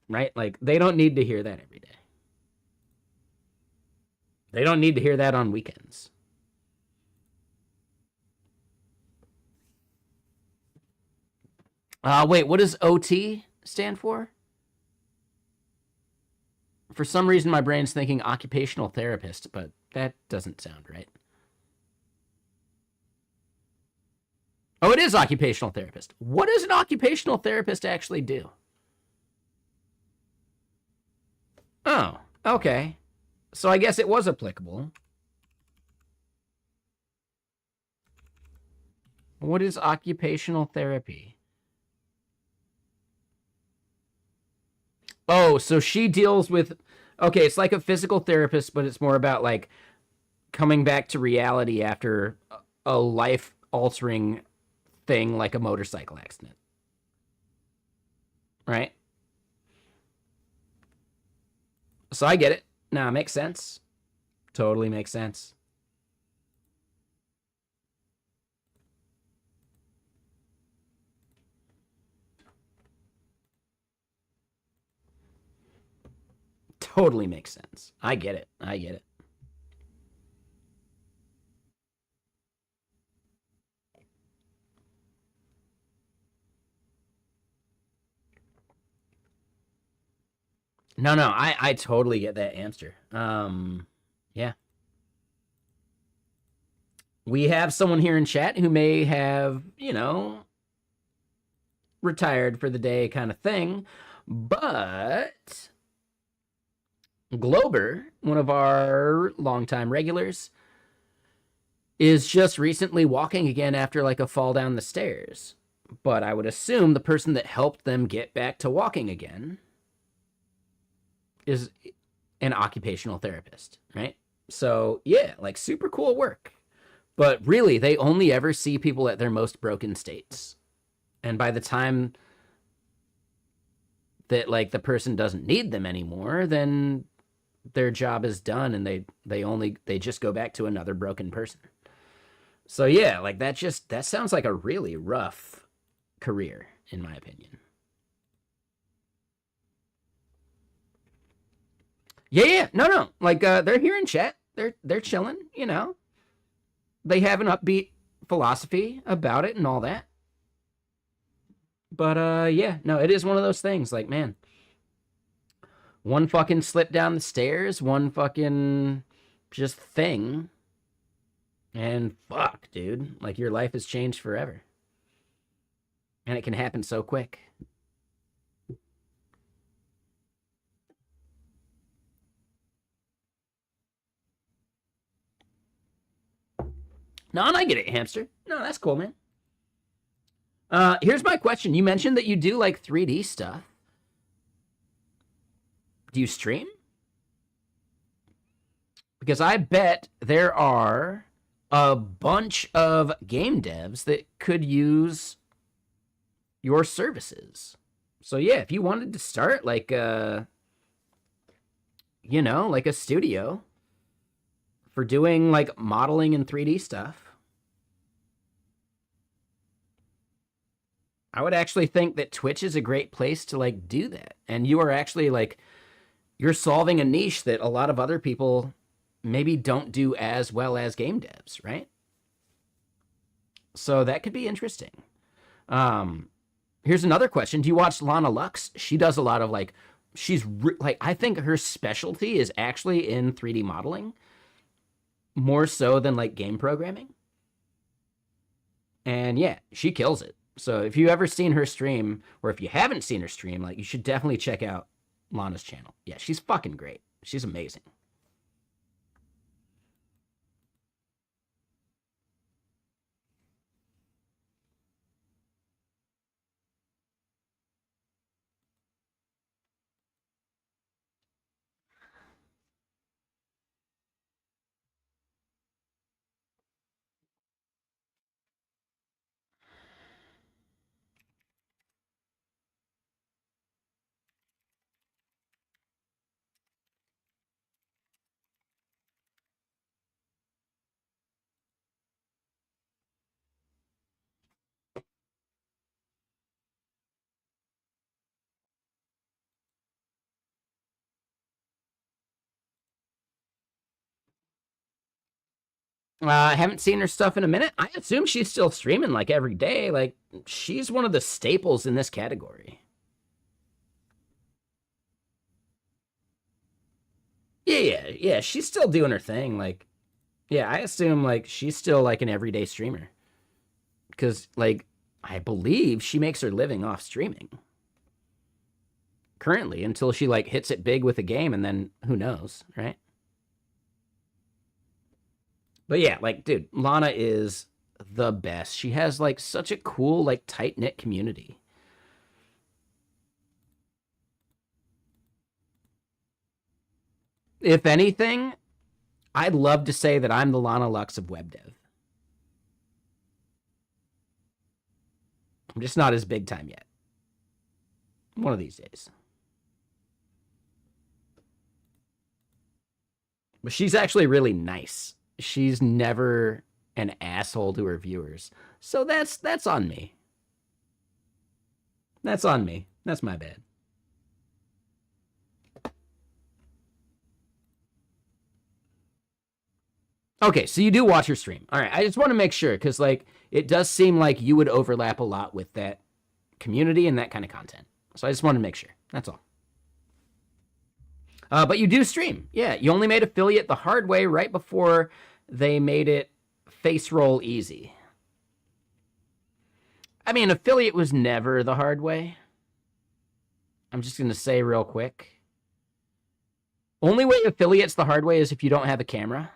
Right? Like, they don't need to hear that every day. They don't need to hear that on weekends. Wait, what does OT stand for? For some reason, my brain's thinking occupational therapist, but that doesn't sound right. Oh, it is occupational therapist. What does an occupational therapist actually do? Oh, okay. So I guess it was applicable. What is occupational therapy? Oh, so she deals with... Okay, it's like a physical therapist, but it's more about, like, coming back to reality after a life-altering thing like a motorcycle accident. Right? So I get it. Nah, makes sense. Totally makes sense. Totally makes sense. I get it. I get it. No, no, I totally get that answer. Yeah. We have someone here in chat who may have, retired for the day kind of thing, but Glober, one of our longtime regulars, is just recently walking again after like a fall down the stairs. But I would assume the person that helped them get back to walking again is an occupational therapist, right? So, yeah, like super cool work. But really, they only ever see people at their most broken states. And by the time that like the person doesn't need them anymore, then their job is done and they just go back to another broken person. So yeah, like that sounds like a really rough career in my opinion. Yeah, no. Like they're here in chat. They're chilling, They have an upbeat philosophy about it and all that. But yeah, no, it is one of those things like, man, one fucking slip down the stairs, one fucking just thing, and fuck, dude, like your life has changed forever. And it can happen so quick. No, and I get it, hamster. No, that's cool, man. Here's my question. You mentioned that you do like 3D stuff. Do you stream? Because I bet there are a bunch of game devs that could use your services. So yeah, if you wanted to start like like a studio for doing like modeling and 3D stuff, I would actually think that Twitch is a great place to like do that. And you are actually like, you're solving a niche that a lot of other people maybe don't do as well as game devs, right? So that could be interesting. Here's another question. Do you watch Lana Lux? She does a lot of like, I think her specialty is actually in 3D modeling more so than like game programming. And yeah, she kills it. So if you ever seen her stream, or if you haven't seen her stream, like you should definitely check out Lana's channel. Yeah, she's fucking great. She's amazing. I haven't seen her stuff in a minute. I assume she's still streaming like every day. Like she's one of the staples in this category. Yeah. She's still doing her thing. Like, yeah, I assume like she's still like an everyday streamer. Because like I believe she makes her living off streaming currently until she like hits it big with a game, and then who knows, right? But yeah, like, dude, Lana is the best. She has like such a cool, like tight knit community. If anything, I'd love to say that I'm the Lana Lux of web dev. I'm just not as big time yet. One of these days. But she's actually really nice. She's never an asshole to her viewers. So that's on me. That's on me. That's my bad. Okay, so you do watch her stream. All right, I just want to make sure because like it does seem like you would overlap a lot with that community and that kind of content. So I just want to make sure. That's all. But you do stream. Yeah, you only made affiliate the hard way right before they made it face roll easy. I mean, affiliate was never the hard way. I'm just going to say real quick. Only way affiliate's the hard way is if you don't have a camera.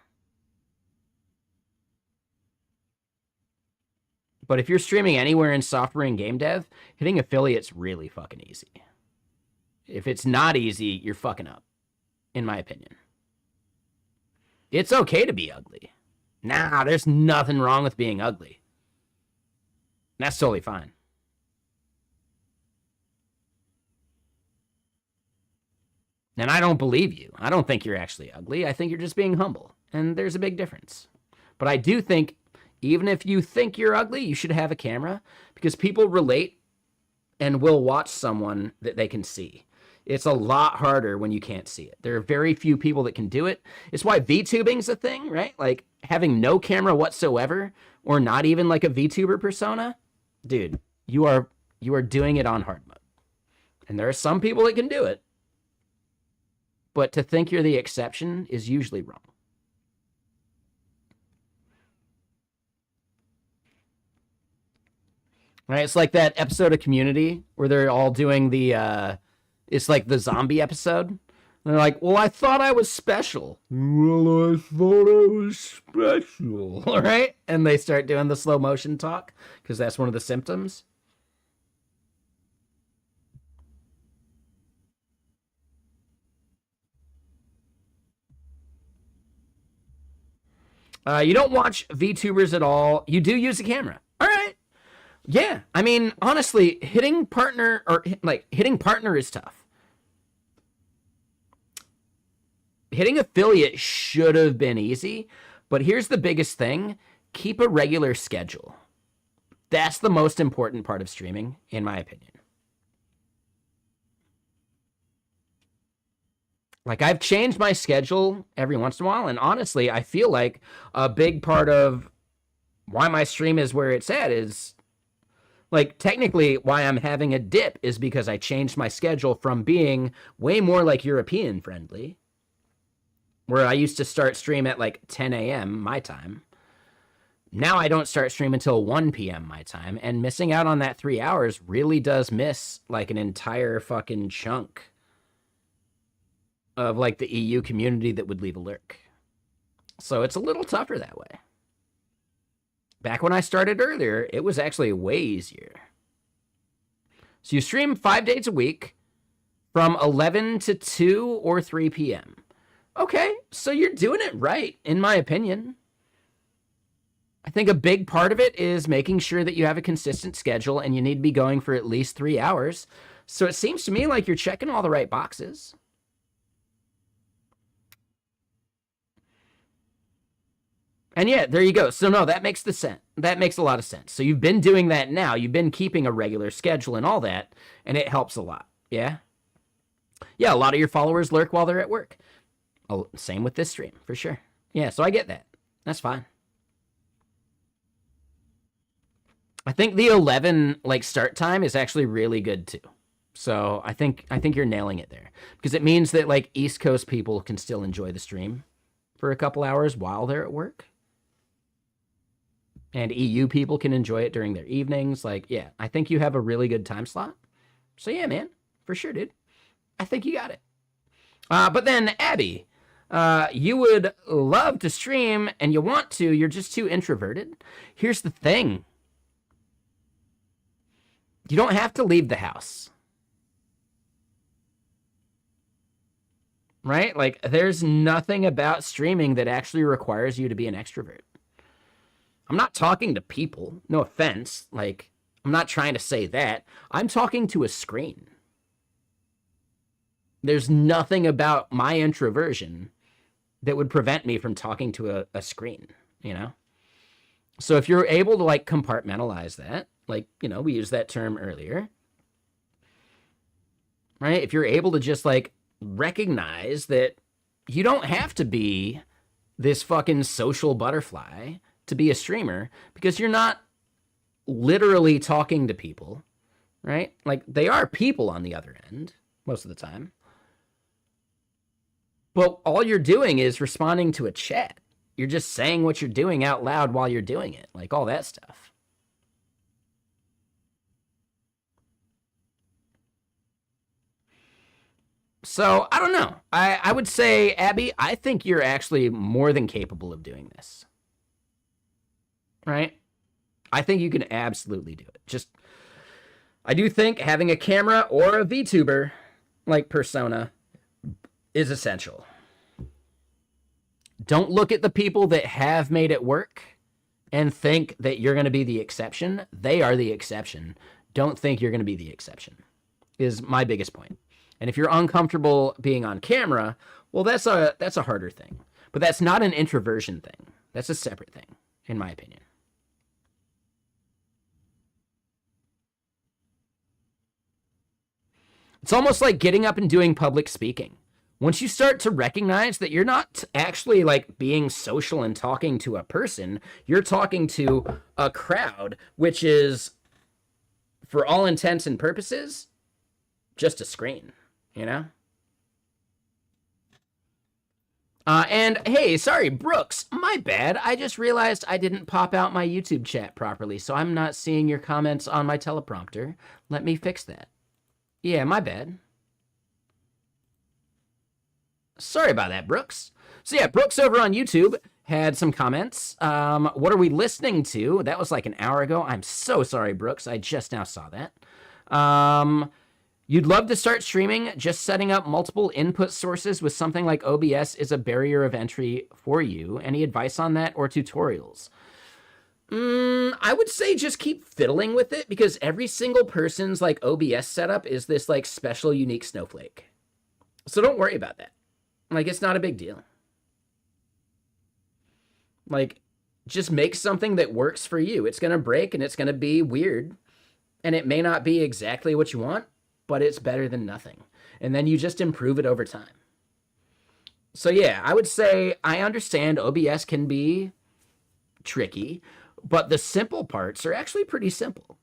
But if you're streaming anywhere in software and game dev, hitting affiliate's really fucking easy. If it's not easy, you're fucking up, in my opinion. It's okay to be ugly. Nah, there's nothing wrong with being ugly. That's totally fine. And I don't believe you. I don't think you're actually ugly. I think you're just being humble. And there's a big difference. But I do think, even if you think you're ugly, you should have a camera. Because people relate and will watch someone that they can see. It's a lot harder when you can't see it. There are very few people that can do it. It's why VTubing's a thing, right? Like, having no camera whatsoever, or not even like a VTuber persona, dude, you are doing it on hard mode. And there are some people that can do it. But to think you're the exception is usually wrong. Right? It's like that episode of Community where they're all doing the, it's like the zombie episode. They're like, well, I thought I was special. Well, I thought I was special. All right? And they start doing the slow motion talk because that's one of the symptoms. You don't watch VTubers at all. You do use a camera. All right. Yeah. I mean, honestly, hitting partner is tough. Hitting affiliate should have been easy, but here's the biggest thing. Keep a regular schedule. That's the most important part of streaming, in my opinion. Like, I've changed my schedule every once in a while, and honestly, I feel like a big part of why my stream is where it's at is, like, technically why I'm having a dip is because I changed my schedule from being way more like European friendly, where I used to start stream at like 10 a.m. my time. Now I don't start stream until 1 p.m. my time, and missing out on that 3 hours really does miss like an entire fucking chunk of like the EU community that would leave a lurk. So it's a little tougher that way. Back when I started earlier, it was actually way easier. So you stream 5 days a week from 11 to 2 or 3 p.m. Okay, so you're doing it right, in my opinion. I think a big part of it is making sure that you have a consistent schedule and you need to be going for at least 3 hours. So it seems to me like you're checking all the right boxes. And yeah, there you go. So no, that makes a lot of sense. So you've been doing that now. You've been keeping a regular schedule and all that, and it helps a lot. Yeah? Yeah, a lot of your followers lurk while they're at work. Oh, same with this stream, for sure. Yeah, so I get that. That's fine. I think the 11 like start time is actually really good too. So I think you're nailing it there. Because it means that like East Coast people can still enjoy the stream for a couple hours while they're at work. And EU people can enjoy it during their evenings. Like, yeah, I think you have a really good time slot. So yeah, man, for sure, dude. I think you got it. But then, Abby, you would love to stream and you want to, you're just too introverted. Here's the thing. You don't have to leave the house. Right? Like, there's nothing about streaming that actually requires you to be an extrovert. I'm not talking to people. No offense. Like, I'm not trying to say that. I'm talking to a screen. There's nothing about my introversion that would prevent me from talking to a screen, you know? So if you're able to, like, compartmentalize that, like, you know, we used that term earlier, right? If you're able to just, like, recognize that you don't have to be this fucking social butterfly to be a streamer, because you're not literally talking to people, right? Like, they are people on the other end most of the time. But all you're doing is responding to a chat. You're just saying what you're doing out loud while you're doing it, like all that stuff. So I don't know. I would say, Abby, I think you're actually more than capable of doing this. Right? I think you can absolutely do it. Just, I do think having a camera or a VTuber like persona is essential. Don't look at the people that have made it work and think that you're going to be the exception. They are the exception. Don't think you're going to be the exception, is my biggest point. And if you're uncomfortable being on camera, well, that's a harder thing. But that's not an introversion thing. That's a separate thing, in my opinion. It's almost like getting up and doing public speaking. Once you start to recognize that you're not actually like being social and talking to a person, you're talking to a crowd, which is, for all intents and purposes, just a screen, you know? And hey, sorry, Brooks, my bad. I just realized I didn't pop out my YouTube chat properly, so I'm not seeing your comments on my teleprompter. Let me fix that. Yeah, my bad. Sorry about that, Brooks. So yeah, Brooks over on YouTube had some comments. What are we listening to? That was like an hour ago. I'm so sorry, Brooks. I just now saw that. You'd love to start streaming. Just setting up multiple input sources with something like OBS is a barrier of entry for you. Any advice on that or tutorials? I would say just keep fiddling with it, because every single person's like OBS setup is this like special, unique snowflake. So don't worry about that. Like, it's not a big deal. Like, just make something that works for you. It's going to break and it's going to be weird. And it may not be exactly what you want, but it's better than nothing. And then you just improve it over time. So yeah, I would say I understand OBS can be tricky, but the simple parts are actually pretty simple.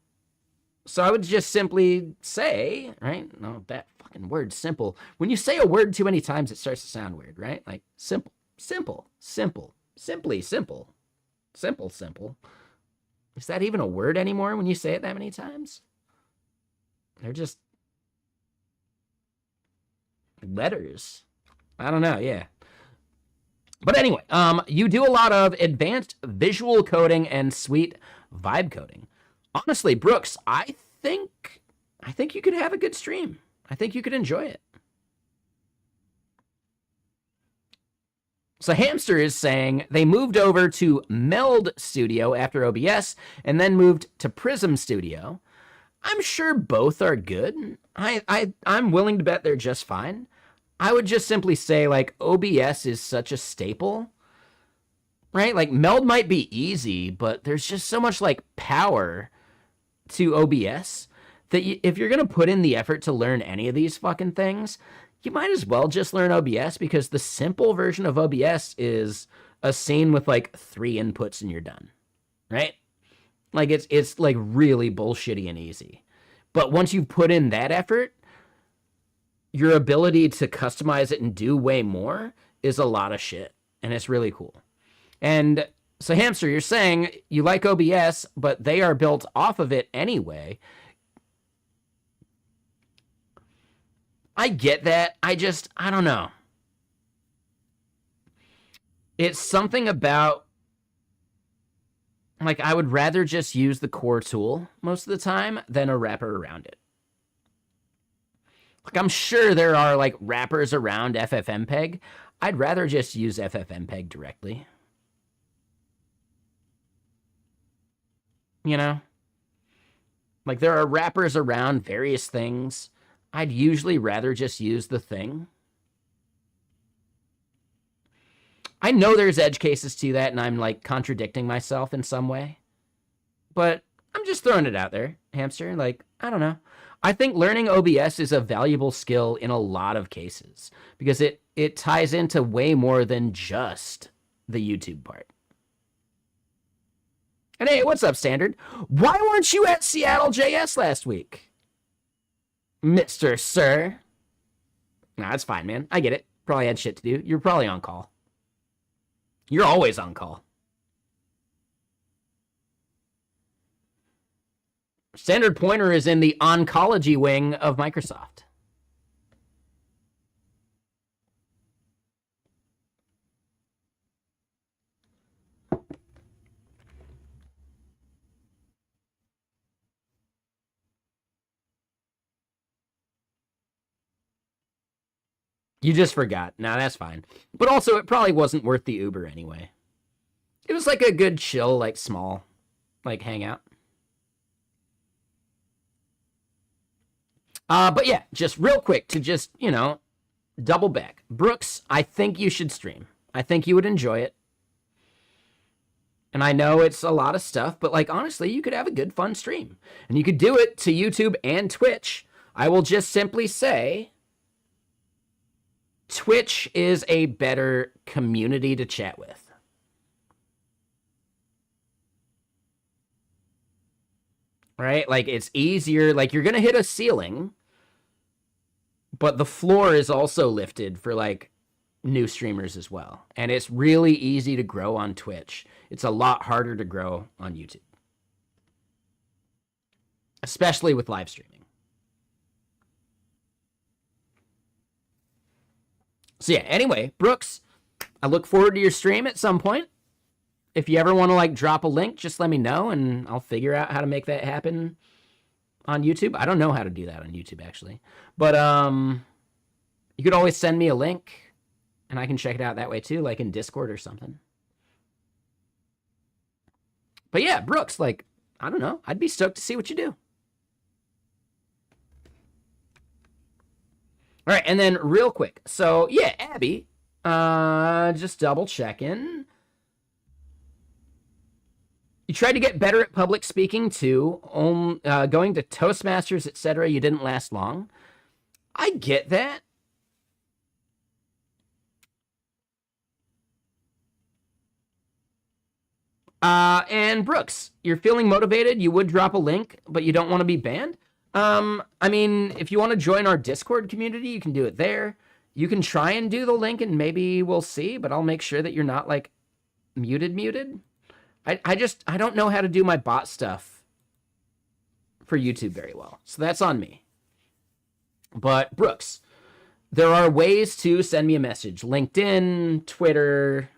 So I would just simply say, right? No, that fucking word, simple. When you say a word too many times, it starts to sound weird, right? Like simple, simple, simple, simply, simple, simple, simple. Is that even a word anymore when you say it that many times? They're just letters. I don't know, yeah. But anyway, you do a lot of advanced visual coding and sweet vibe coding. Honestly, Brooks, I think you could have a good stream. I think you could enjoy it. So Hamster is saying they moved over to Meld Studio after OBS and then moved to Prism Studio. I'm sure both are good. I'm willing to bet they're just fine. I would just simply say, like, OBS is such a staple, right? Like, Meld might be easy, but there's just so much, like, power to OBS that if you're going to put in the effort to learn any of these fucking things, you might as well just learn OBS, because the simple version of OBS is a scene with, like, 3 inputs and you're done, right? Like, it's like, really bullshitty and easy. But once you've put in that effort, your ability to customize it and do way more is a lot of shit. And it's really cool. And so Hamster, you're saying you like OBS, but they are built off of it anyway. I get that. I don't know. It's something about, like, I would rather just use the core tool most of the time than a wrapper around it. Like, I'm sure there are, like, wrappers around FFmpeg. I'd rather just use FFmpeg directly. You know? Like, there are wrappers around various things. I'd usually rather just use the thing. I know there's edge cases to that, and I'm, like, contradicting myself in some way. But I'm just throwing it out there, Hamster. Like, I don't know. I think learning OBS is a valuable skill in a lot of cases, because it ties into way more than just the YouTube part. And hey, what's up, Standard? Why weren't you at Seattle JS last week? Mr. Sir. Nah, it's fine, man. I get it. Probably had shit to do. You're probably on call. You're always on call. Standard Pointer is in the oncology wing of Microsoft. You just forgot. Nah, that's fine. But also, it probably wasn't worth the Uber anyway. It was like a good chill, like small, like hangout. But yeah, just real quick to just, you know, double back. Brooks, I think you should stream. I think you would enjoy it. And I know it's a lot of stuff, but like honestly, you could have a good fun stream. And you could do it to YouTube and Twitch. I will just simply say Twitch is a better community to chat with. Right? Like it's easier, like you're going to hit a ceiling, but the floor is also lifted for like new streamers as well. And it's really easy to grow on Twitch. It's a lot harder to grow on YouTube, especially with live streaming. So yeah, anyway, Brooks, I look forward to your stream at some point. If you ever want to like drop a link, just let me know and I'll figure out how to make that happen on YouTube. I don't know how to do that on YouTube actually, but you could always send me a link and I can check it out that way too, like in Discord or something. But yeah, Brooks, like, I don't know. I'd be stoked to see what you do. All right, and then real quick. So, yeah, Abby, just double checking. You tried to get better at public speaking too, going to Toastmasters, etc. You didn't last long. I get that. And Brooks, you're feeling motivated. You would drop a link, but you don't want to be banned. I mean, if you want to join our Discord community, you can do it there. You can try and do the link and maybe we'll see, but I'll make sure that you're not like muted. I don't know how to do my bot stuff for YouTube very well. So that's on me. But Brooks, there are ways to send me a message. LinkedIn, Twitter,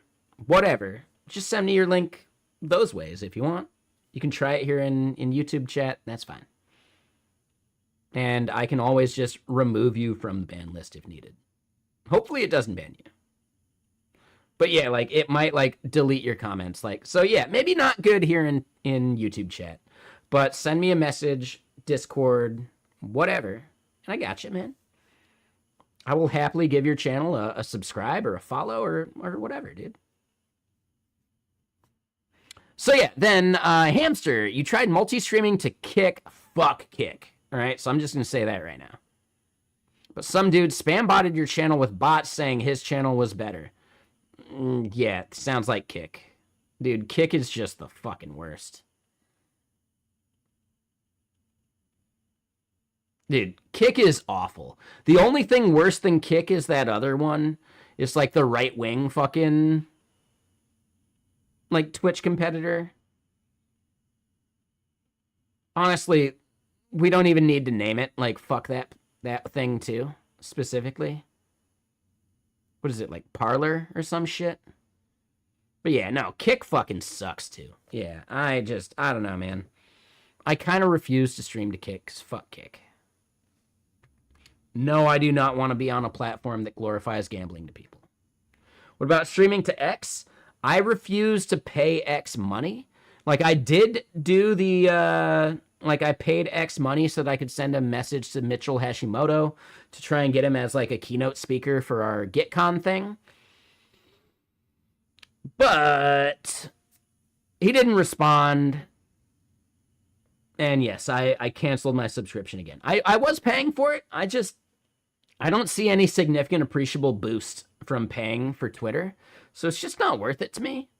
whatever. Just send me your link those ways if you want. You can try it here in YouTube chat. That's fine. And I can always just remove you from the ban list if needed. Hopefully it doesn't ban you. But yeah, like it might like delete your comments. Like, so yeah, maybe not good here in YouTube chat. But send me a message, Discord, whatever. And I got you, man. I will happily give your channel a subscribe or a follow or whatever, dude. So yeah, then Hamster, you tried multi-streaming to Kick. Fuck Kick. All right, so I'm just going to say that right now. But some dude spam-botted your channel with bots saying his channel was better. Yeah, sounds like Kick. Dude, Kick is just the fucking worst. Dude, Kick is awful. The only thing worse than Kick is that other one. It's like the right-wing fucking like Twitch competitor. Honestly, we don't even need to name it. Like, fuck that thing too, specifically. What is it, like Parlor or some shit? But yeah, no, Kick fucking sucks too. Yeah, I don't know, man. I kind of refuse to stream to Kick, 'cause fuck Kick. No, I do not want to be on a platform that glorifies gambling to people. What about streaming to X? I refuse to pay X money. Like, I did do the, like, I paid X money so that I could send a message to Mitchell Hashimoto to try and get him as, like, a keynote speaker for our GitCon thing. But he didn't respond. And yes, I canceled my subscription again. I was paying for it. I don't see any significant appreciable boost from paying for Twitter. So it's just not worth it to me.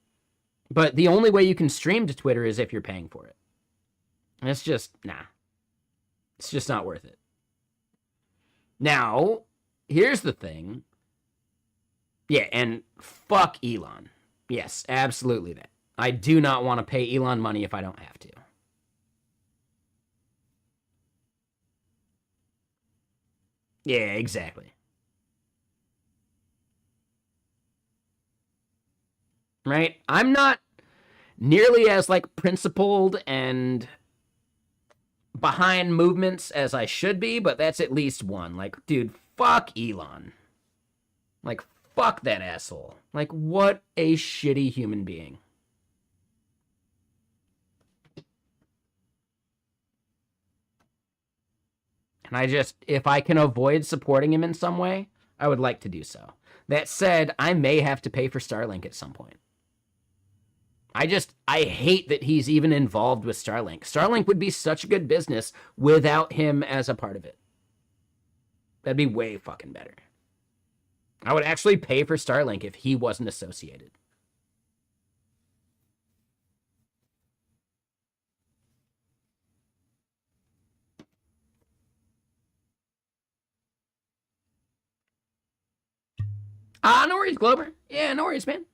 But the only way you can stream to Twitter is if you're paying for it. And it's just, nah. It's just not worth it. Now, here's the thing. Yeah, and fuck Elon. Yes, absolutely that. I do not want to pay Elon money if I don't have to. Yeah, exactly. Right? I'm not nearly as like principled and behind movements as I should be, but that's at least one. Like, dude, fuck Elon. Like, fuck that asshole. Like, what a shitty human being. And I just, if I can avoid supporting him in some way, I would like to do so. That said, I may have to pay for Starlink at some point. I hate that he's even involved with Starlink. Starlink would be such a good business without him as a part of it. That'd be way fucking better. I would actually pay for Starlink if he wasn't associated. No worries, Glober. Yeah, no worries, man.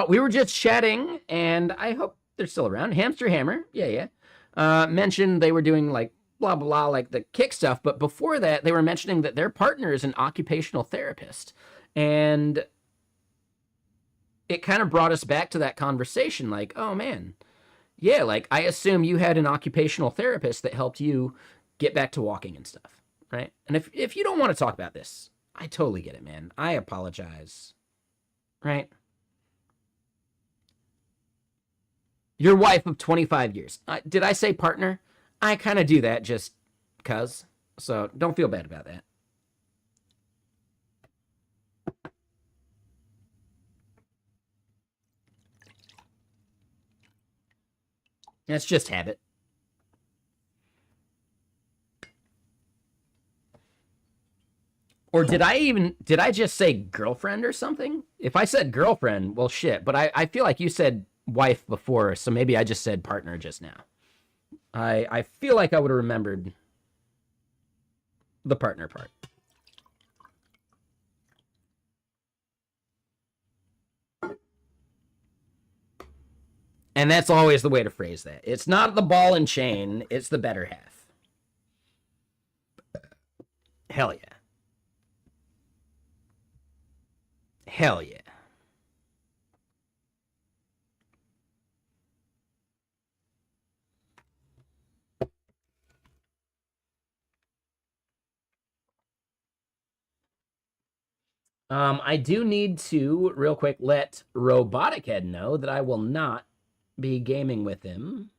We were just chatting, and I hope they're still around. Hamster Hammer, yeah. Mentioned they were doing like blah blah blah, like the kick stuff, but before that, they were mentioning that their partner is an occupational therapist, and it kind of brought us back to that conversation. Like, oh man, yeah, like I assume you had an occupational therapist that helped you get back to walking and stuff, right? And if you don't want to talk about this, I totally get it, man. I apologize, right? Your wife of 25 years. Did I say partner? I kind of do that just cuz. So don't feel bad about that. That's just habit. Or did I just say girlfriend or something? If I said girlfriend, well, shit. But I feel like you said wife before, so maybe I just said partner just now. I feel like I would have remembered the partner part. And that's always the way to phrase that. It's not the ball and chain, it's the better half. Hell yeah. Hell yeah. I do need to, real quick, let Robotic Head know that I will not be gaming with him.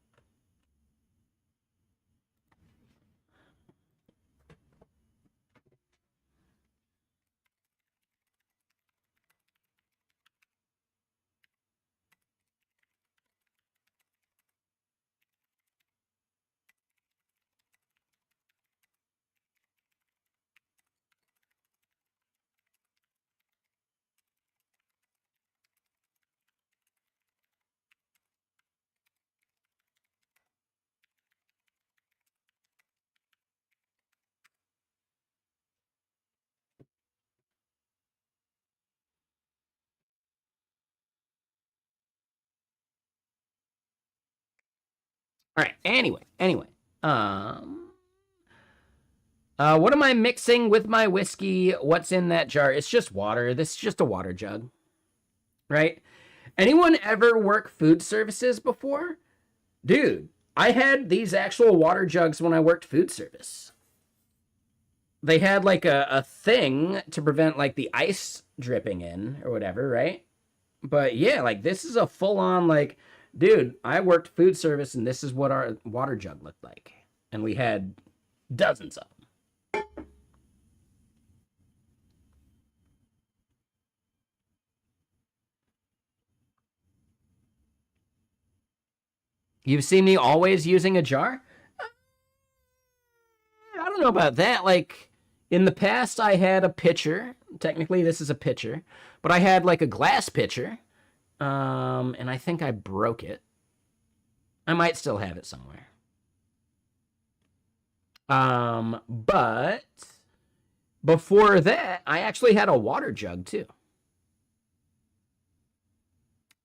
All right. Anyway. What am I mixing with my whiskey? What's in that jar? It's just water. This is just a water jug, right? Anyone ever work food services before? Dude, I had these actual water jugs when I worked food service. They had like a thing to prevent like the ice dripping in or whatever, right? But yeah, like this is a full on like, dude, I worked food service and this is what our water jug looked like. And we had dozens of them. You've seen me always using a jar? I don't know about that. Like in the past, I had a pitcher. Technically, this is a pitcher, but I had like a glass pitcher, and I think I broke it. I might still have it somewhere. But Before that, I actually had a water jug too.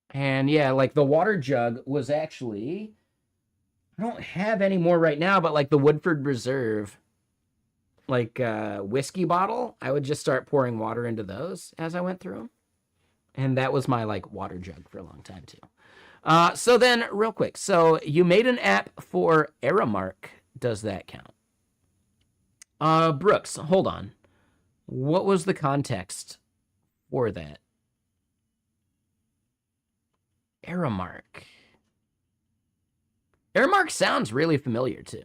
And yeah, like the water jug was actually, I don't have any more right now, but like the Woodford Reserve, like whiskey bottle, I would just start pouring water into those as I went through them. And that was my like water jug for a long time too. So then, real quick, so you made an app for Aramark. Does that count? Brooks, hold on. What was the context for that? Aramark. Aramark sounds really familiar too.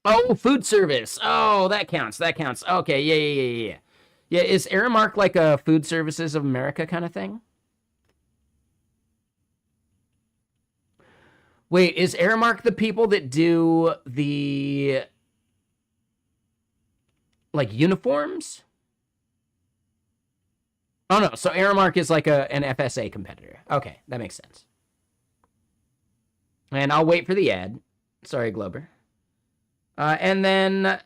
Oh, food service. Oh, that counts. That counts. Okay, yeah. Yeah, is Aramark like a Food Services of America kind of thing? Wait, is Aramark the people that do the like uniforms? Oh no, so Aramark is like an FSA competitor. Okay, that makes sense. And I'll wait for the ad. Sorry, Glober. And then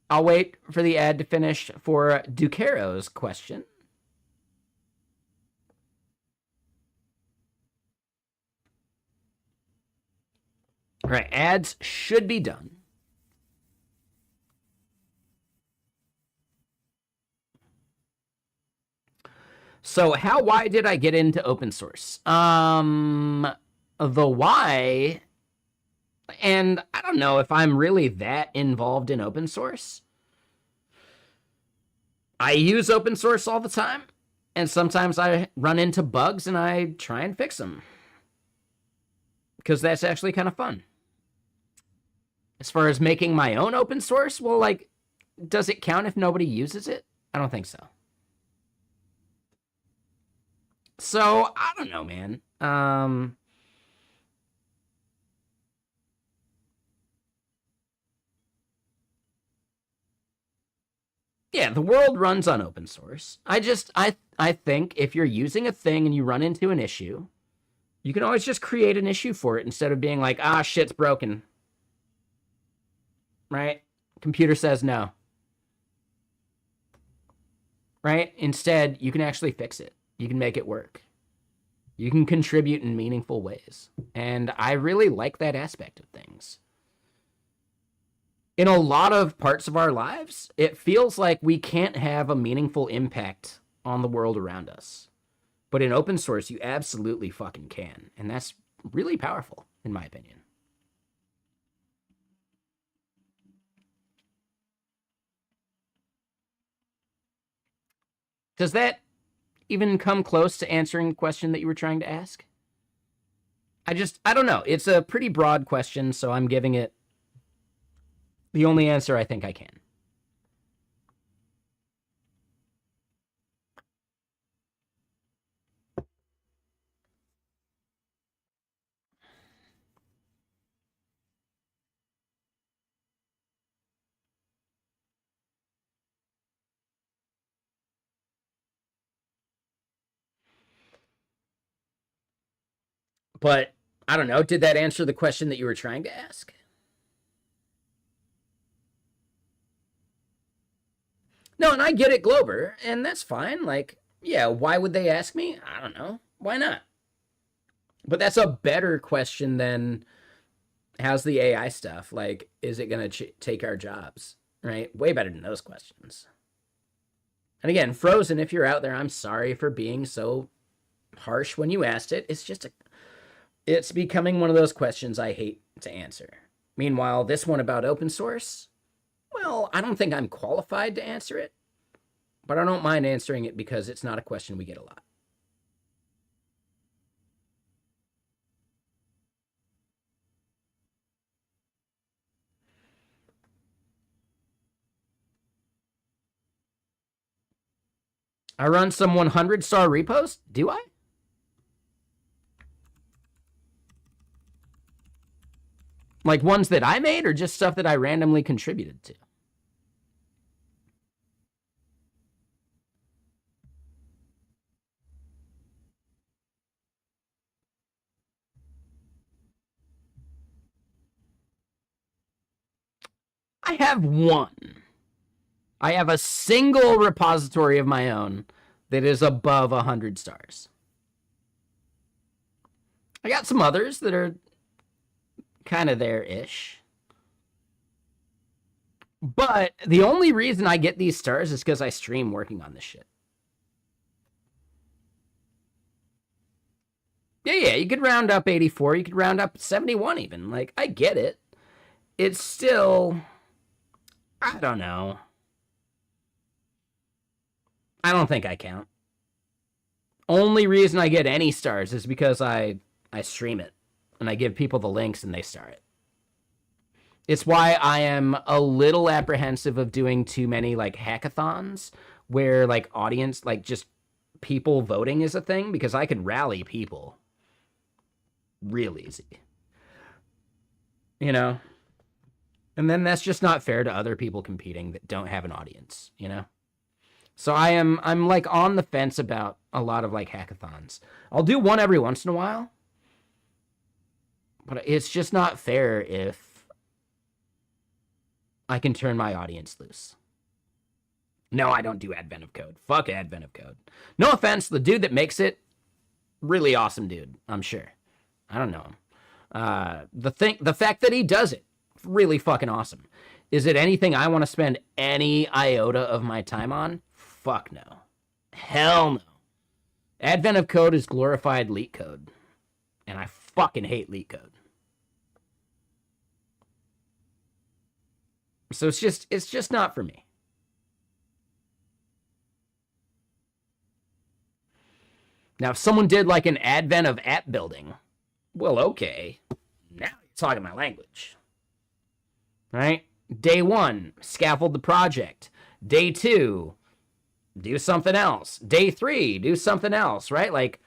I'll wait for the ad to finish for Ducaro's question. All right, ads should be done. So why did I get into open source? The why, and I don't know if I'm really that involved in open source. I use open source all the time, and sometimes I run into bugs and I try and fix them. Because that's actually kind of fun. As far as making my own open source, well, like, does it count if nobody uses it? I don't think so. So, I don't know, man. Yeah, the world runs on open source. I think if you're using a thing and you run into an issue, you can always just create an issue for it instead of being like, ah, shit's broken. Right? Computer says no. Right? Instead, you can actually fix it. You can make it work. You can contribute in meaningful ways. And I really like that aspect of things. In a lot of parts of our lives, it feels like we can't have a meaningful impact on the world around us. But in open source, you absolutely fucking can. And that's really powerful, in my opinion. Does that even come close to answering the question that you were trying to ask? I don't know. It's a pretty broad question, so I'm giving it the only answer I think I can. But I don't know. Did that answer the question that you were trying to ask? No, and I get it, Glober, and that's fine. Like, yeah, why would they ask me? I don't know. Why not? But that's a better question than how's the AI stuff? Like, is it going to take our jobs? Right? Way better than those questions. And again, Frozen, if you're out there, I'm sorry for being so harsh when you asked it. It's becoming one of those questions I hate to answer. Meanwhile, this one about open source, well, I don't think I'm qualified to answer it, but I don't mind answering it because it's not a question we get a lot. I run some 100-star repos? Do I? Like ones that I made or just stuff that I randomly contributed to? I have one. I have a single repository of my own that is above 100 stars. I got some others that are kind of there-ish. But the only reason I get these stars is because I stream working on this shit. Yeah, you could round up 84. You could round up 71 even. Like, I get it. It's still... I don't know. I don't think I count. Only reason I get any stars is because I stream it. And I give people the links and they star it. It's why I am a little apprehensive of doing too many, like, hackathons where, like, audience, like, just people voting is a thing, because I could rally people real easy. You know? And then that's just not fair to other people competing that don't have an audience, you know? So I'm like on the fence about a lot of like hackathons. I'll do one every once in a while, but it's just not fair if I can turn my audience loose. No, I don't do Advent of Code. Fuck Advent of Code. No offense, the dude that makes it, really awesome dude, I'm sure. I don't know him. The fact that he does it, really fucking awesome. Is it anything I want to spend any iota of my time on? Fuck no. Hell no. Advent of Code is glorified leak code. And I fucking hate leak code. So it's just not for me. Now, if someone did like an Advent of app building, well, okay. Now you're talking my language. Right? Day 1, scaffold the project. Day 2, do something else. Day 3, do something else, right? Like,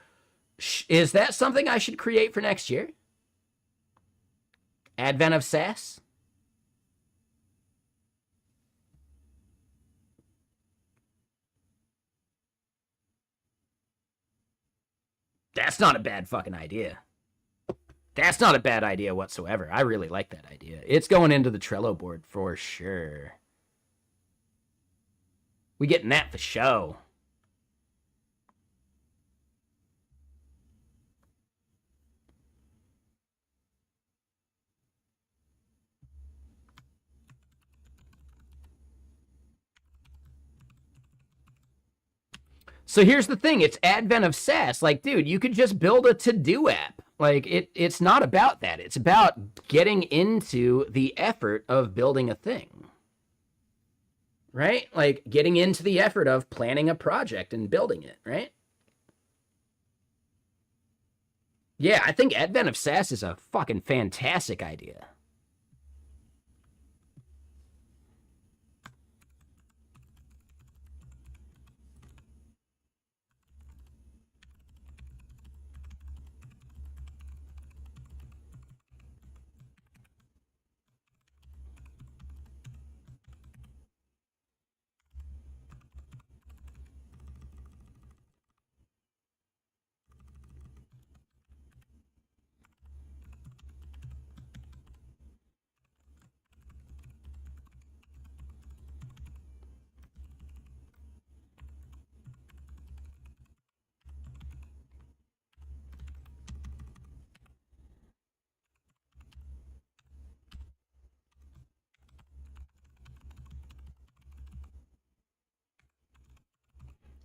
is that something I should create for next year? Advent of SaaS? That's not a bad fucking idea. That's not a bad idea whatsoever. I really like that idea. It's going into the Trello board for sure. We getting that for show. So here's the thing. It's Advent of SaaS. Like, dude, you could just build a to-do app. Like, it's not about that. It's about getting into the effort of building a thing. Right? Like, getting into the effort of planning a project and building it, right? Yeah, I think Advent of SaaS is a fucking fantastic idea.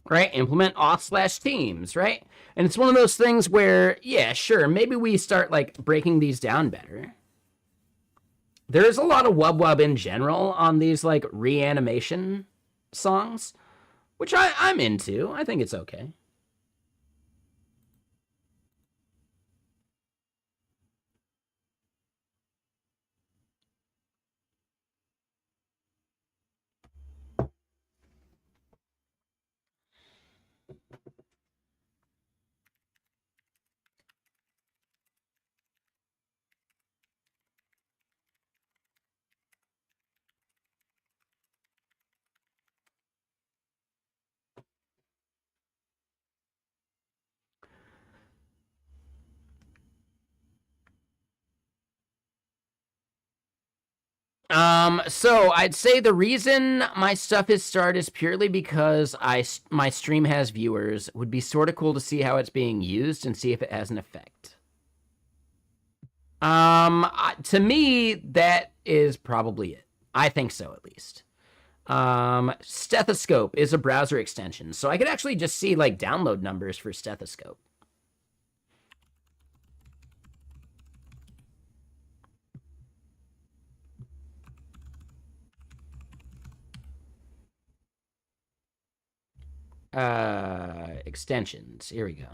Right? Implement auth/teams, right? And it's one of those things where, yeah, sure, maybe we start like breaking these down better. There is a lot of wub in general on these like reanimation songs, which I'm into. I think it's okay. So I'd say the reason my stuff is starred is purely because my stream has viewers. It would be sort of cool to see how it's being used and see if it has an effect. To me, that is probably it. I think so, at least. Stethoscope is a browser extension, so I could actually just see like download numbers for Stethoscope. Extensions. Here we go.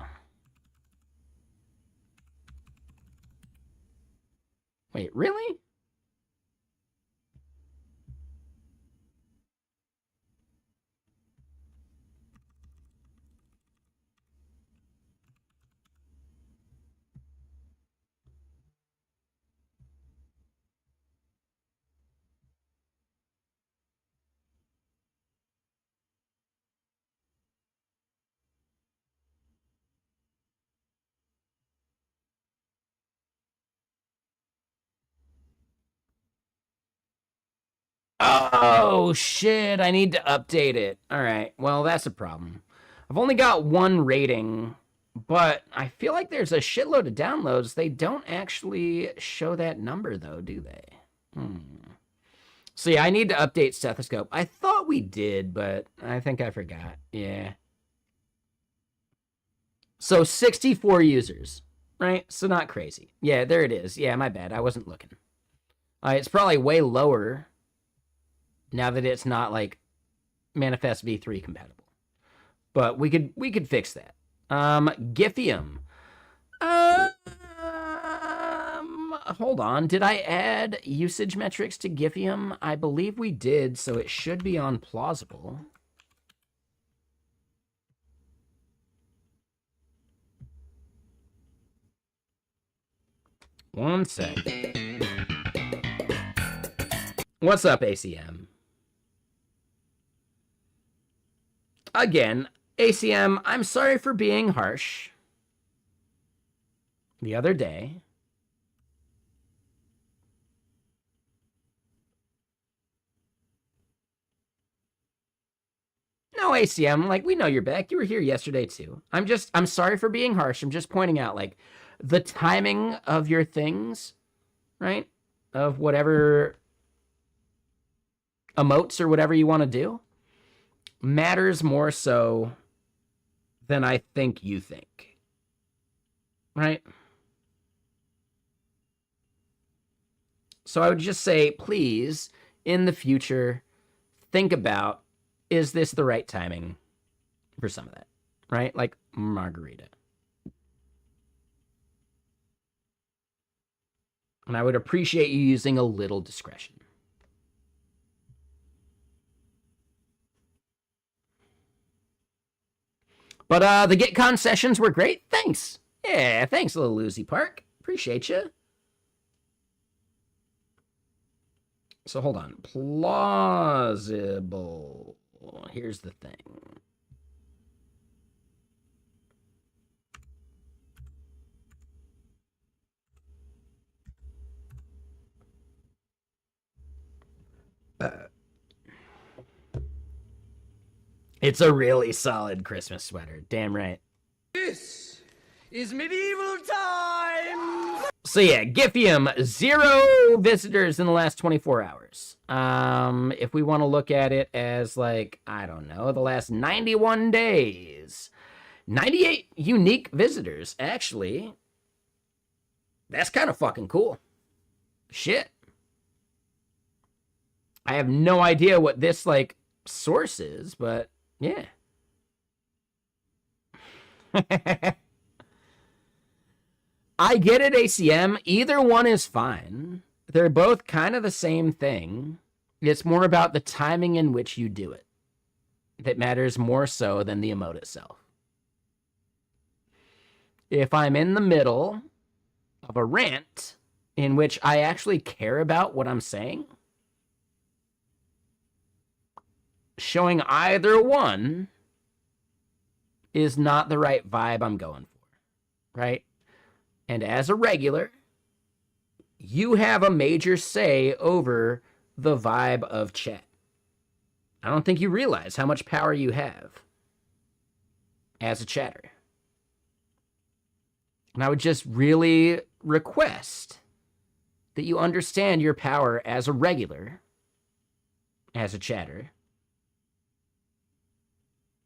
Wait, really? Oh, shit. I need to update it. All right. Well, that's a problem. I've only got one rating, but I feel like there's a shitload of downloads. They don't actually show that number, though, do they? So, yeah, I need to update Stethoscope. I thought we did, but I think I forgot. Yeah. So, 64 users, right? So, not crazy. Yeah, there it is. Yeah, my bad. I wasn't looking. It's probably way lower now that it's not like Manifest v3 compatible, but we could fix that. Giphium. Hold on. Did I add usage metrics to Giphium? I believe we did, so it should be on plausible. One sec. What's up, ACM? Again, ACM, I'm sorry for being harsh. The other day, no, ACM, like, we know you're back. You were here yesterday, too. I'm sorry for being harsh. I'm just pointing out, like, the timing of your things, right? Of whatever emotes or whatever you want to do matters more so than I think you think, right? So I would just say, please, in the future, think about, is this the right timing for some of that, right? Like margarita. And I would appreciate you using a little discretion. But the GitCon sessions were great. Thanks. Yeah, thanks, little Lucy Park. Appreciate you. So hold on. Plausible. Here's the thing. It's a really solid Christmas sweater. Damn right. This is medieval times! So yeah, Giphium, 0 visitors in the last 24 hours. If we want to look at it as like, I don't know, the last 91 days. 98 unique visitors, actually. That's kind of fucking cool. Shit. I have no idea what this, like, source is, but yeah. I get it, ACM. Either one is fine. They're both kind of the same thing. It's more about the timing in which you do it that matters more so than the emote itself. If I'm in the middle of a rant in which I actually care about what I'm saying, showing either one is not the right vibe I'm going for, right? And as a regular, you have a major say over the vibe of chat. I don't think you realize how much power you have as a chatter. And I would just really request that you understand your power as a regular, as a chatter,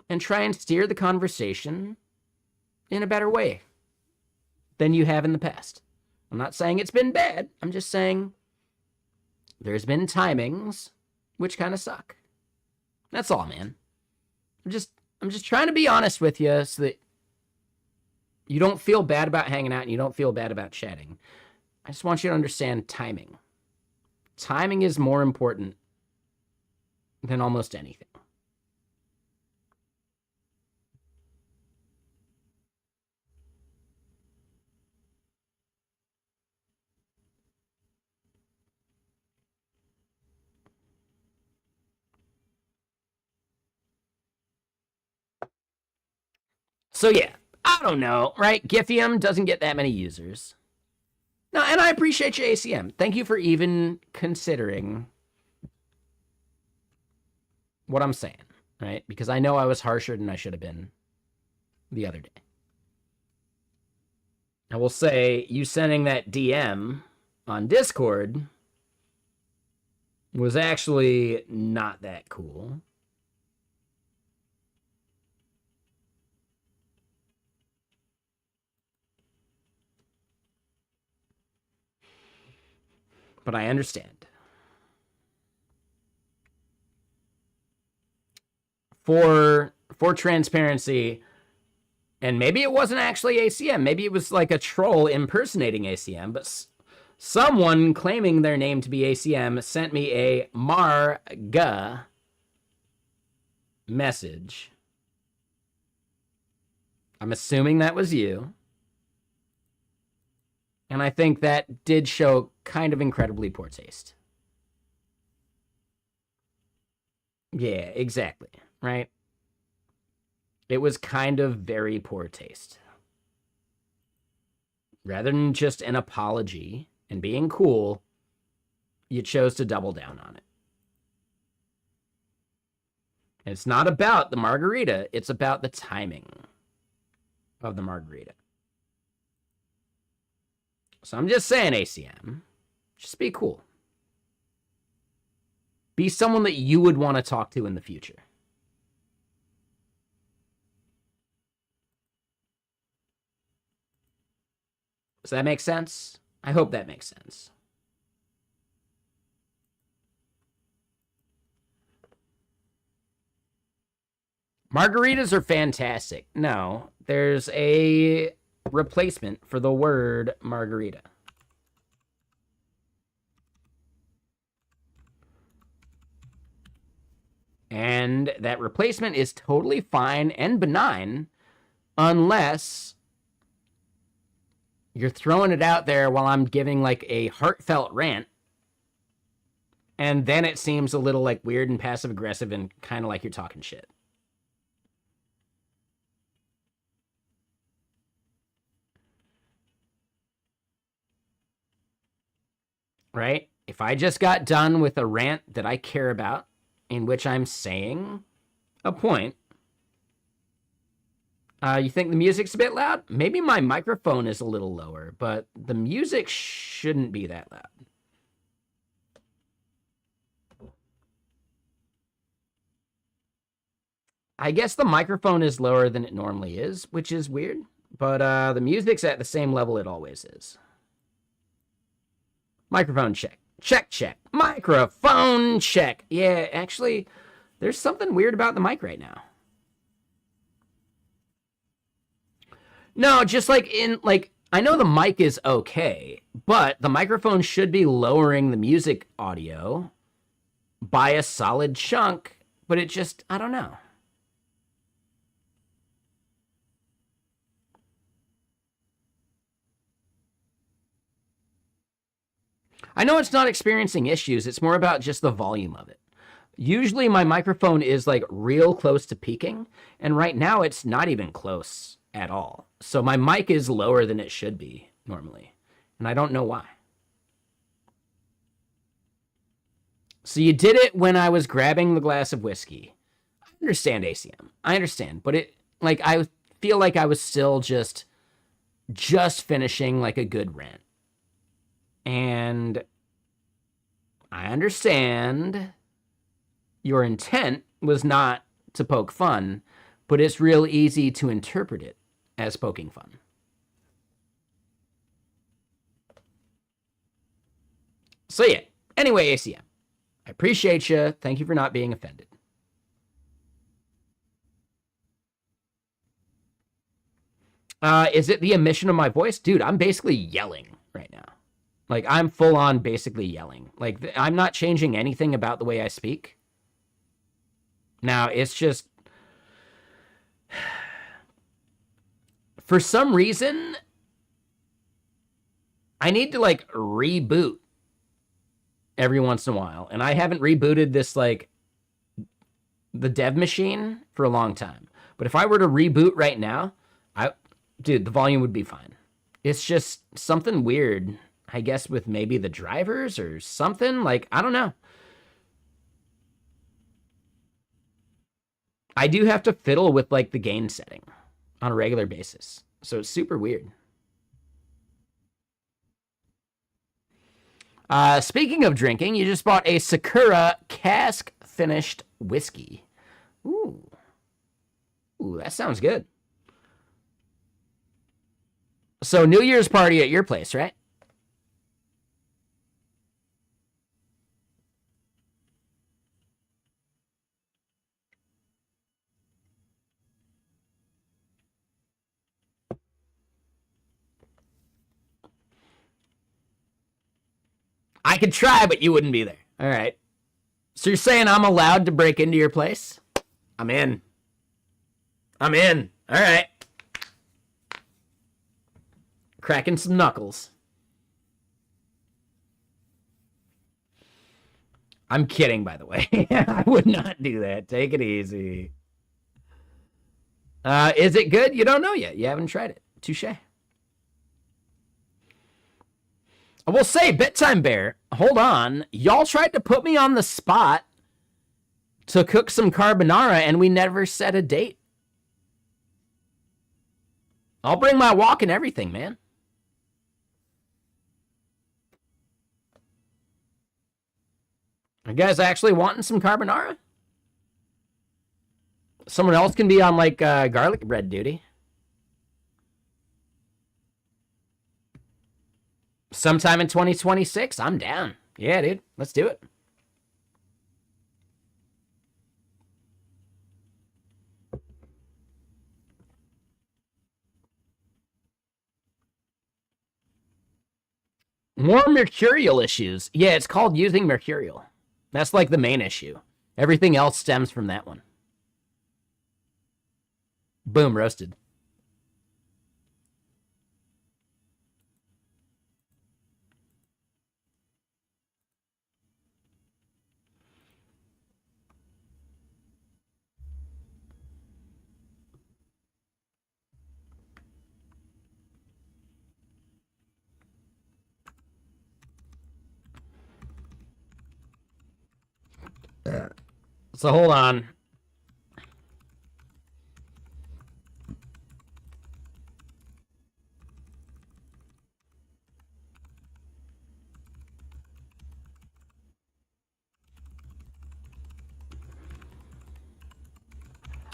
and try and steer the conversation in a better way than you have in the past. I'm not saying it's been bad. I'm just saying there's been timings which kind of suck. That's all, man. I'm just trying to be honest with you so that you don't feel bad about hanging out and you don't feel bad about chatting. I just want you to understand timing. Timing is more important than almost anything. So yeah, I don't know, right? Giphium doesn't get that many users. No, and I appreciate you, ACM. Thank you for even considering what I'm saying, right? Because I know I was harsher than I should have been the other day. I will say, you sending that DM on Discord was actually not that cool. But I understand. For transparency, and maybe it wasn't actually ACM. Maybe it was like a troll impersonating ACM, but someone claiming their name to be ACM sent me a Marga message. I'm assuming that was you. And I think that did show kind of incredibly poor taste. Yeah, exactly, right? It was kind of very poor taste. Rather than just an apology and being cool, you chose to double down on it. It's not about the margarita, it's about the timing of the margarita. So I'm just saying, ACM, just be cool. Be someone that you would want to talk to in the future. Does that make sense? I hope that makes sense. Margaritas are fantastic. No, there's a replacement for the word margarita. And that replacement is totally fine and benign unless you're throwing it out there while I'm giving like a heartfelt rant. And then it seems a little like weird and passive aggressive and kind of like you're talking shit. Right? If I just got done with a rant that I care about, in which I'm saying a point, you think the music's a bit loud? Maybe my microphone is a little lower, but the music shouldn't be that loud. I guess the microphone is lower than it normally is, which is weird, but the music's at the same level it always is. Microphone check. Check, check. Microphone check. Yeah, actually, there's something weird about the mic right now. No, just like I know the mic is okay, but the microphone should be lowering the music audio by a solid chunk, but it just, I don't know. I know it's not experiencing issues. It's more about just the volume of it. Usually my microphone is like real close to peaking, and right now it's not even close at all. So my mic is lower than it should be normally, and I don't know why. So you did it when I was grabbing the glass of whiskey. I understand ACM. I understand, but I feel like I was still just finishing like a good rant. And I understand your intent was not to poke fun, but it's real easy to interpret it as poking fun. So yeah, anyway, ACM, I appreciate you. Thank you for not being offended. Is it the emission of my voice? Dude, I'm basically yelling right now. Like, I'm full on basically yelling. Like, I'm not changing anything about the way I speak. Now, it's just... For some reason, I need to, like, reboot every once in a while. And I haven't rebooted this, like, the dev machine for a long time. But if I were to reboot right now, dude, the volume would be fine. It's just something weird, I guess, with maybe the drivers or something. Like, I don't know. I do have to fiddle with, like, the gain setting on a regular basis. So it's super weird. Speaking of drinking, you just bought a Sakura cask-finished whiskey. Ooh. Ooh, that sounds good. So New Year's party at your place, right? I could try, but you wouldn't be there. All right. So you're saying I'm allowed to break into your place? I'm in. I'm in. All right. Cracking some knuckles. I'm kidding, by the way. I would not do that. Take it easy. Is it good? You don't know yet. You haven't tried it. Touche. I will say, Bedtime Bear, hold on. Y'all tried to put me on the spot to cook some carbonara, and we never set a date. I'll bring my wok and everything, man. Are you guys actually wanting some carbonara? Someone else can be on, like, garlic bread duty. Sometime in 2026, I'm down. Yeah, dude, let's do it. More mercurial issues. Yeah, it's called using mercurial. That's like the main issue. Everything else stems from that one. Boom, roasted. So hold on.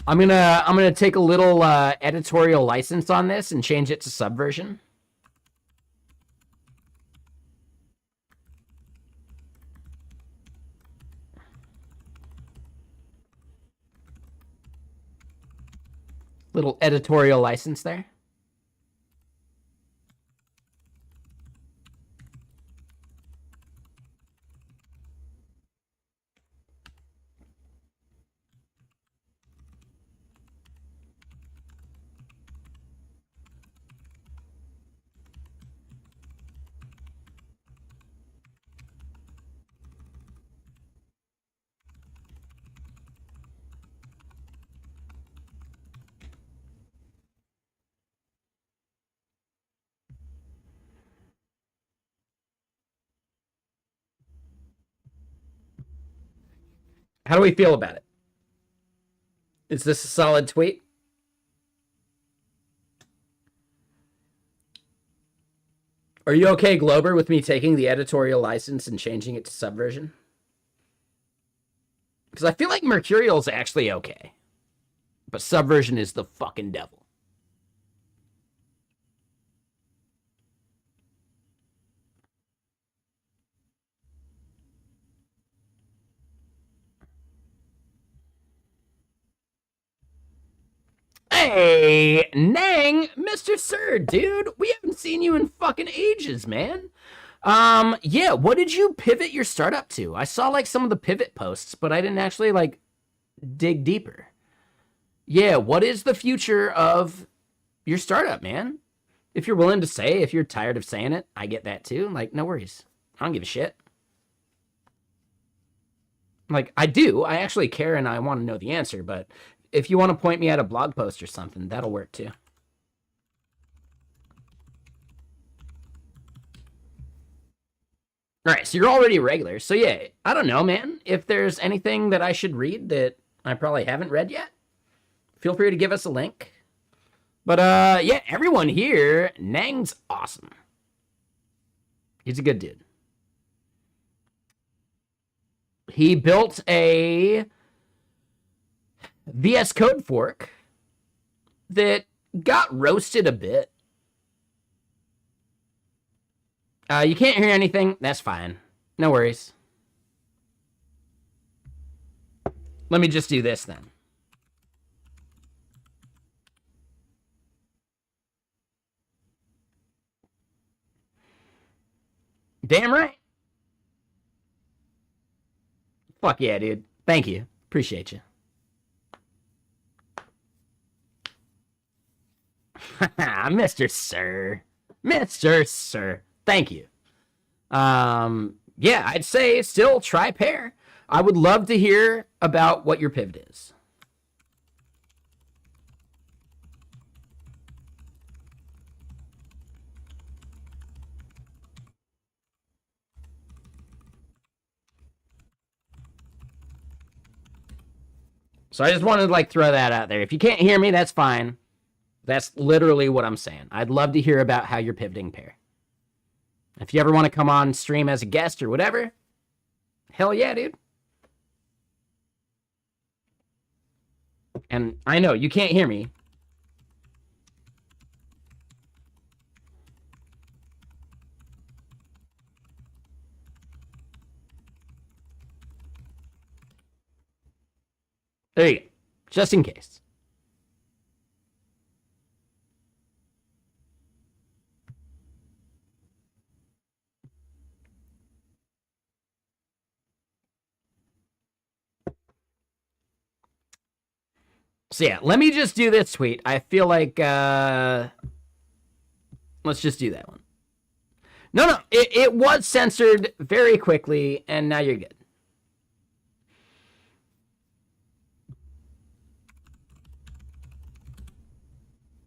I'm gonna take a little editorial license on this and change it to Subversion. Little editorial license there. How do we feel about it? Is this a solid tweet? Are you okay, Glober, with me taking the editorial license and changing it to Subversion? Because I feel like Mercurial's actually okay. But Subversion is the fucking devil. Hey, Nang, Mr. Sir, dude, we haven't seen you in fucking ages, man. Yeah, what did you pivot your startup to? I saw like some of the pivot posts, but I didn't actually like dig deeper. Yeah, what is the future of your startup, man? If you're willing to say, if you're tired of saying it, I get that too. Like, no worries. I don't give a shit. Like, I do. I actually care and I want to know the answer, but if you want to point me at a blog post or something, that'll work too. All right, so you're already a regular. So yeah, I don't know, man. If there's anything that I should read that I probably haven't read yet, feel free to give us a link. But yeah, everyone here, Nang's awesome. He's a good dude. He built a VS Code fork that got roasted a bit. You can't hear anything. That's fine. No worries. Let me just do this then. Damn right. Fuck yeah, dude. Thank you. Appreciate you. Mr. Sir. Mr. Sir. Thank you. Yeah, I'd say still try pair. I would love to hear about what your pivot is. So I just wanted to like throw that out there. If you can't hear me, that's fine. That's literally what I'm saying. I'd love to hear about how you're pivoting pair. If you ever want to come on stream as a guest or whatever, hell yeah, dude. And I know you can't hear me. There you go. Just in case. So yeah, let me just do this tweet. I feel like let's just do that one. No, it was censored very quickly, and now you're good.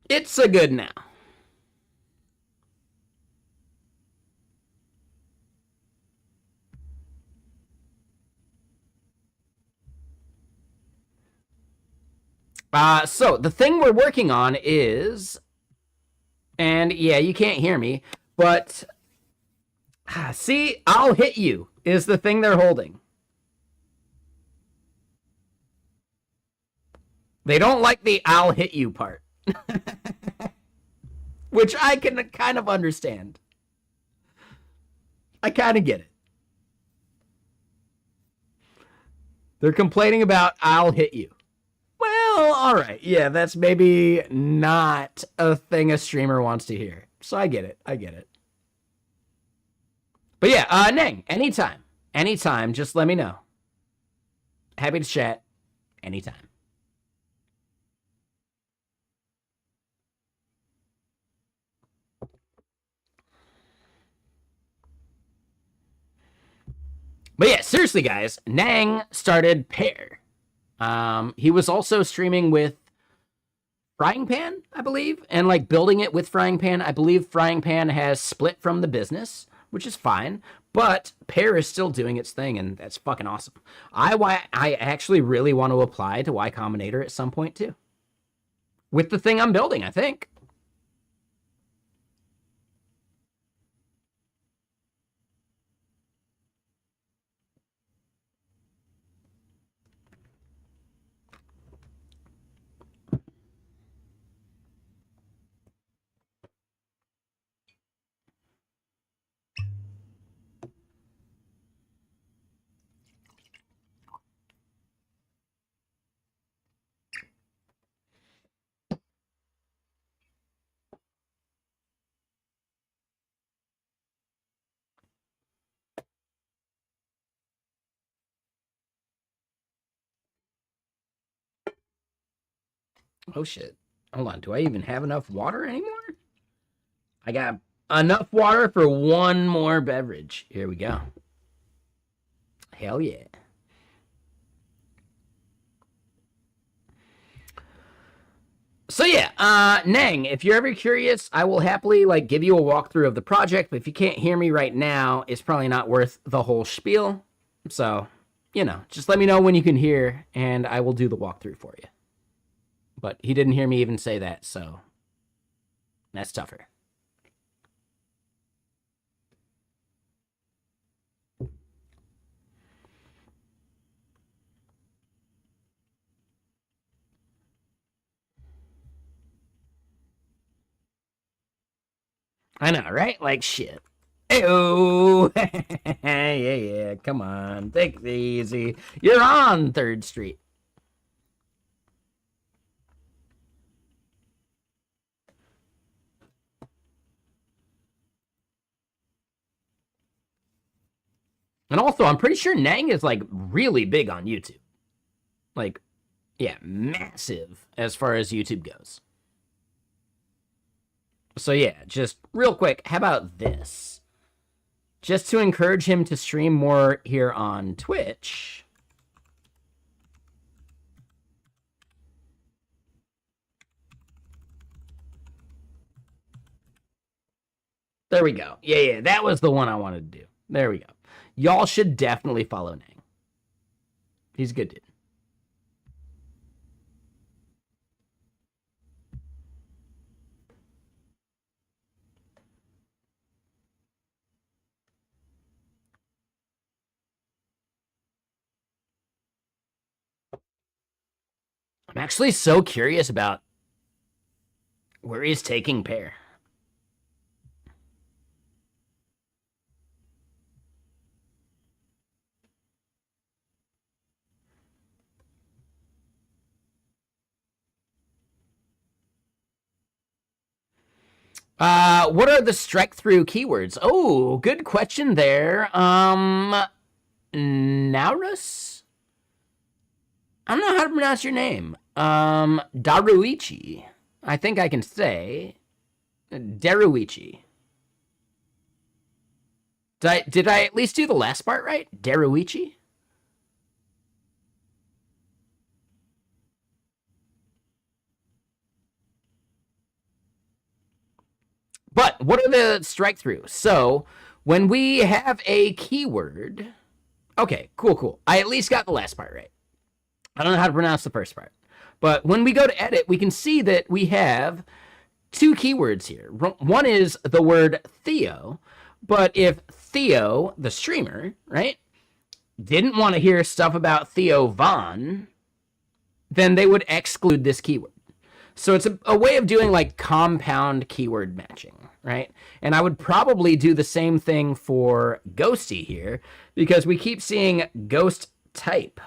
It's a good now. So the thing we're working on is, and yeah, you can't hear me, but see, I'll hit you is the thing they're holding. They don't like the I'll hit you part, which I can kind of understand. I kind of get it. They're complaining about I'll hit you. Well, all right. Yeah, that's maybe not a thing a streamer wants to hear. So I get it. I get it. But yeah, Nang, anytime. Anytime, just let me know. Happy to chat anytime. But yeah, seriously, guys, Nang started Pair. He was also streaming with Frying Pan, I believe, and like building it with Frying Pan. I believe Frying Pan has split from the business, which is fine. But Pair is still doing its thing, and that's fucking awesome. I actually really want to apply to Y Combinator at some point, too. With the thing I'm building, I think. Oh, shit. Hold on. Do I even have enough water anymore? I got enough water for one more beverage. Here we go. Hell yeah. So yeah, Nang, if you're ever curious, I will happily like give you a walkthrough of the project, but if you can't hear me right now, it's probably not worth the whole spiel. So, you know, just let me know when you can hear, and I will do the walkthrough for you. But he didn't hear me even say that, so that's tougher. I know, right? Like shit. Hey-oh! Yeah, come on. Take it easy. You're on 3rd Street. And also, I'm pretty sure Nang is, like, really big on YouTube. Like, yeah, massive as far as YouTube goes. So yeah, just real quick, how about this? Just to encourage him to stream more here on Twitch. There we go. Yeah, that was the one I wanted to do. There we go. Y'all should definitely follow Nang. He's a good dude. I'm actually so curious about where he's taking Pear. What are the strike through keywords? Oh, good question there. Naurus? I don't know how to pronounce your name. Daruichi. I think I can say Daruichi. Did I at least do the last part right? Daruichi? But what are the strike throughs? So when we have a keyword, okay, cool. I at least got the last part right. I don't know how to pronounce the first part. But when we go to edit, we can see that we have 2 keywords here. One is the word Theo, but if Theo, the streamer, right, didn't want to hear stuff about Theo Von, then they would exclude this keyword. So it's a way of doing like compound keyword matching, right? And I would probably do the same thing for Ghosty here because we keep seeing ghost type,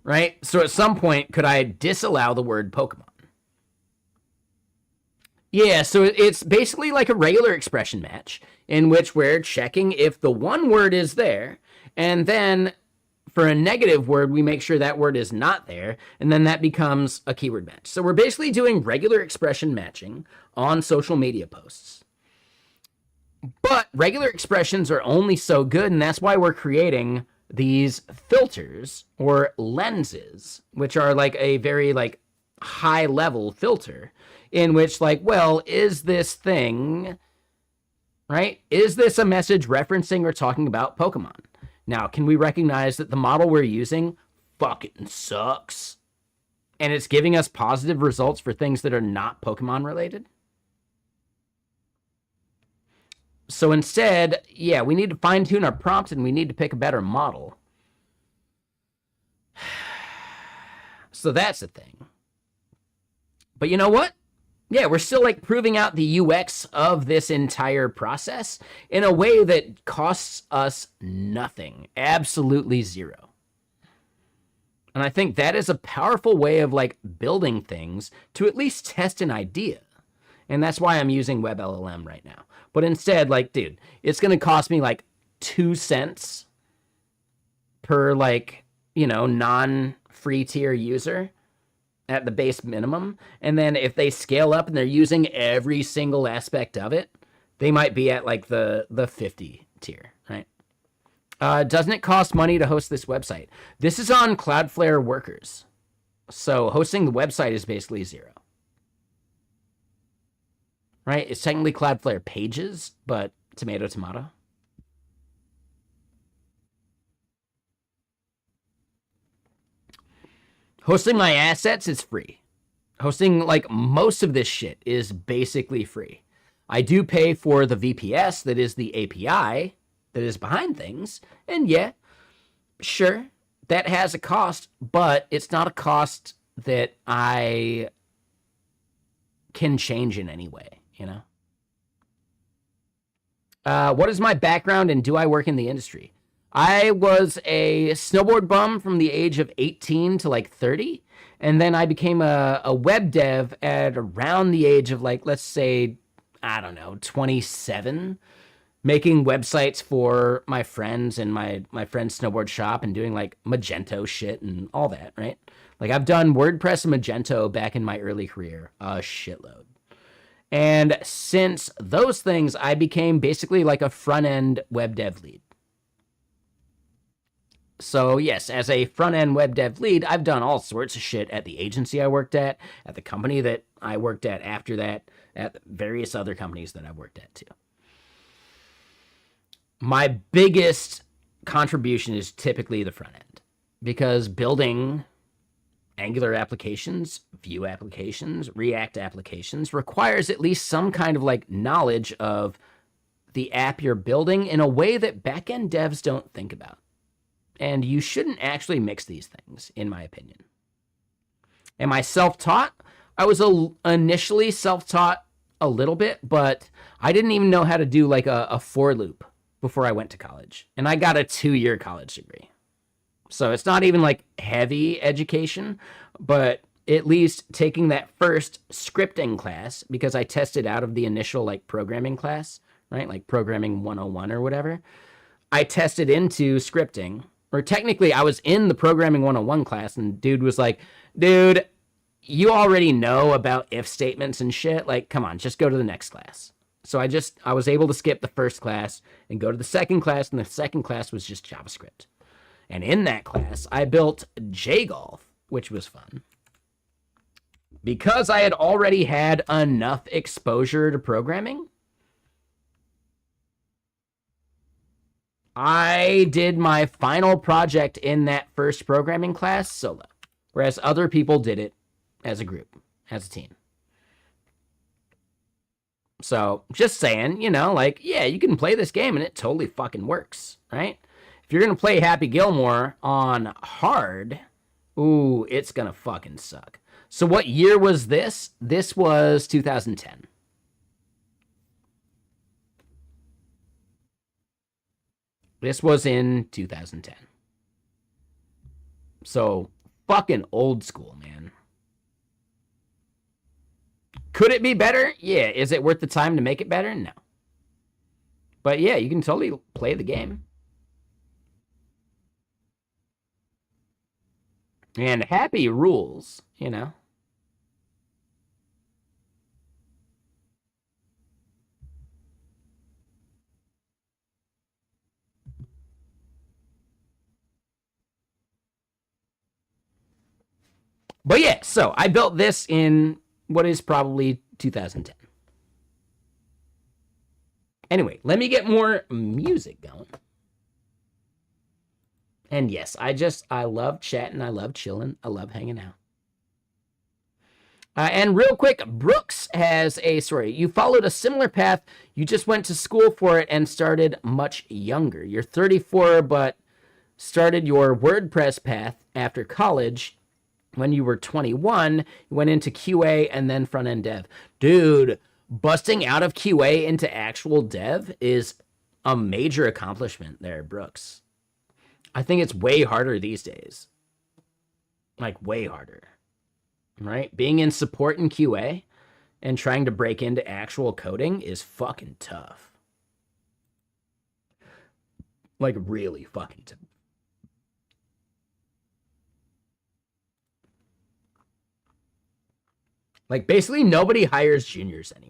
right? So at some point, could I disallow the word Pokemon? Yeah, so it's basically like a regular expression match in which we're checking if the one word is there, and then for a negative word, we make sure that word is not there, and then that becomes a keyword match. So we're basically doing regular expression matching on social media posts. But regular expressions are only so good, and that's why we're creating these filters or lenses, which are like a very like high level filter in which like, well, is this thing right? Is this a message referencing or talking about Pokemon? Now, can we recognize that the model we're using fucking sucks? And it's giving us positive results for things that are not Pokemon related? So instead, yeah, we need to fine tune our prompt and we need to pick a better model. So that's the thing. But you know what? Yeah, we're still like proving out the UX of this entire process in a way that costs us nothing, absolutely zero. And I think that is a powerful way of like building things to at least test an idea. And that's why I'm using WebLLM right now. But instead, like, dude, it's going to cost me like 2 cents per like, you know, non-free tier user at the base minimum. And then if they scale up and they're using every single aspect of it, they might be at like the 50 tier, right? Doesn't it cost money to host this website? This is on Cloudflare Workers. So hosting the website is basically zero. Right? It's technically Cloudflare Pages, but tomato, tomato. Hosting my assets is free. Hosting like most of this shit is basically free. I do pay for the VPS, that is the API that is behind things. And yeah, sure, that has a cost, but it's not a cost that I can change in any way, you know? What is my background and do I work in the industry? I was a snowboard bum from the age of 18 to like 30. And then I became a web dev at around the age of like, let's say, I don't know, 27, making websites for my friends and my friend's snowboard shop and doing like Magento shit and all that, right? Like I've done WordPress and Magento back in my early career, a shitload. And since those things, I became basically like a front-end web dev lead. So yes, as a front-end web dev lead, I've done all sorts of shit at the agency I worked at the company that I worked at after that, at various other companies that I've worked at too. My biggest contribution is typically the front end, because building Angular applications, Vue applications, React applications requires at least some kind of like knowledge of the app you're building in a way that backend devs don't think about. And you shouldn't actually mix these things, in my opinion. Am I self-taught? I was initially self-taught a little bit, but I didn't even know how to do like a for loop before I went to college. And I got a 2-year college degree. So it's not even like heavy education, but at least taking that first scripting class, because I tested out of the initial like programming class, right? Like programming 101 or whatever. I tested into scripting, or technically I was in the programming 101 class, and dude was like, dude, you already know about if statements and shit. Like, come on, just go to the next class. So I was able to skip the first class and go to the second class, and the second class was just JavaScript. And in that class, I built JGolf, which was fun. Because I had already had enough exposure to programming, I did my final project in that first programming class solo, whereas other people did it as a group, as a team. So just saying, you know, like, yeah, you can play this game and it totally fucking works, right? If you're going to play Happy Gilmore on hard, ooh, it's going to fucking suck. So what year was this? This was 2010. This was in 2010. So fucking old school, man. Could it be better? Yeah. Is it worth the time to make it better? No. But yeah, you can totally play the game. And happy rules, you know. But yeah, so I built this in what is probably 2010. Anyway, let me get more music going. And yes, I love chatting. I love chilling. I love hanging out. And real quick, Brooks has a story. You followed a similar path. You just went to school for it and started much younger. You're 34, but started your WordPress path after college. When you were 21, you went into QA and then front-end dev. Dude, busting out of QA into actual dev is a major accomplishment there, Brooks. I think it's way harder these days. Like, way harder. Right? Being in support in QA and trying to break into actual coding is fucking tough. Like, really fucking tough. Like, basically, nobody hires juniors anymore.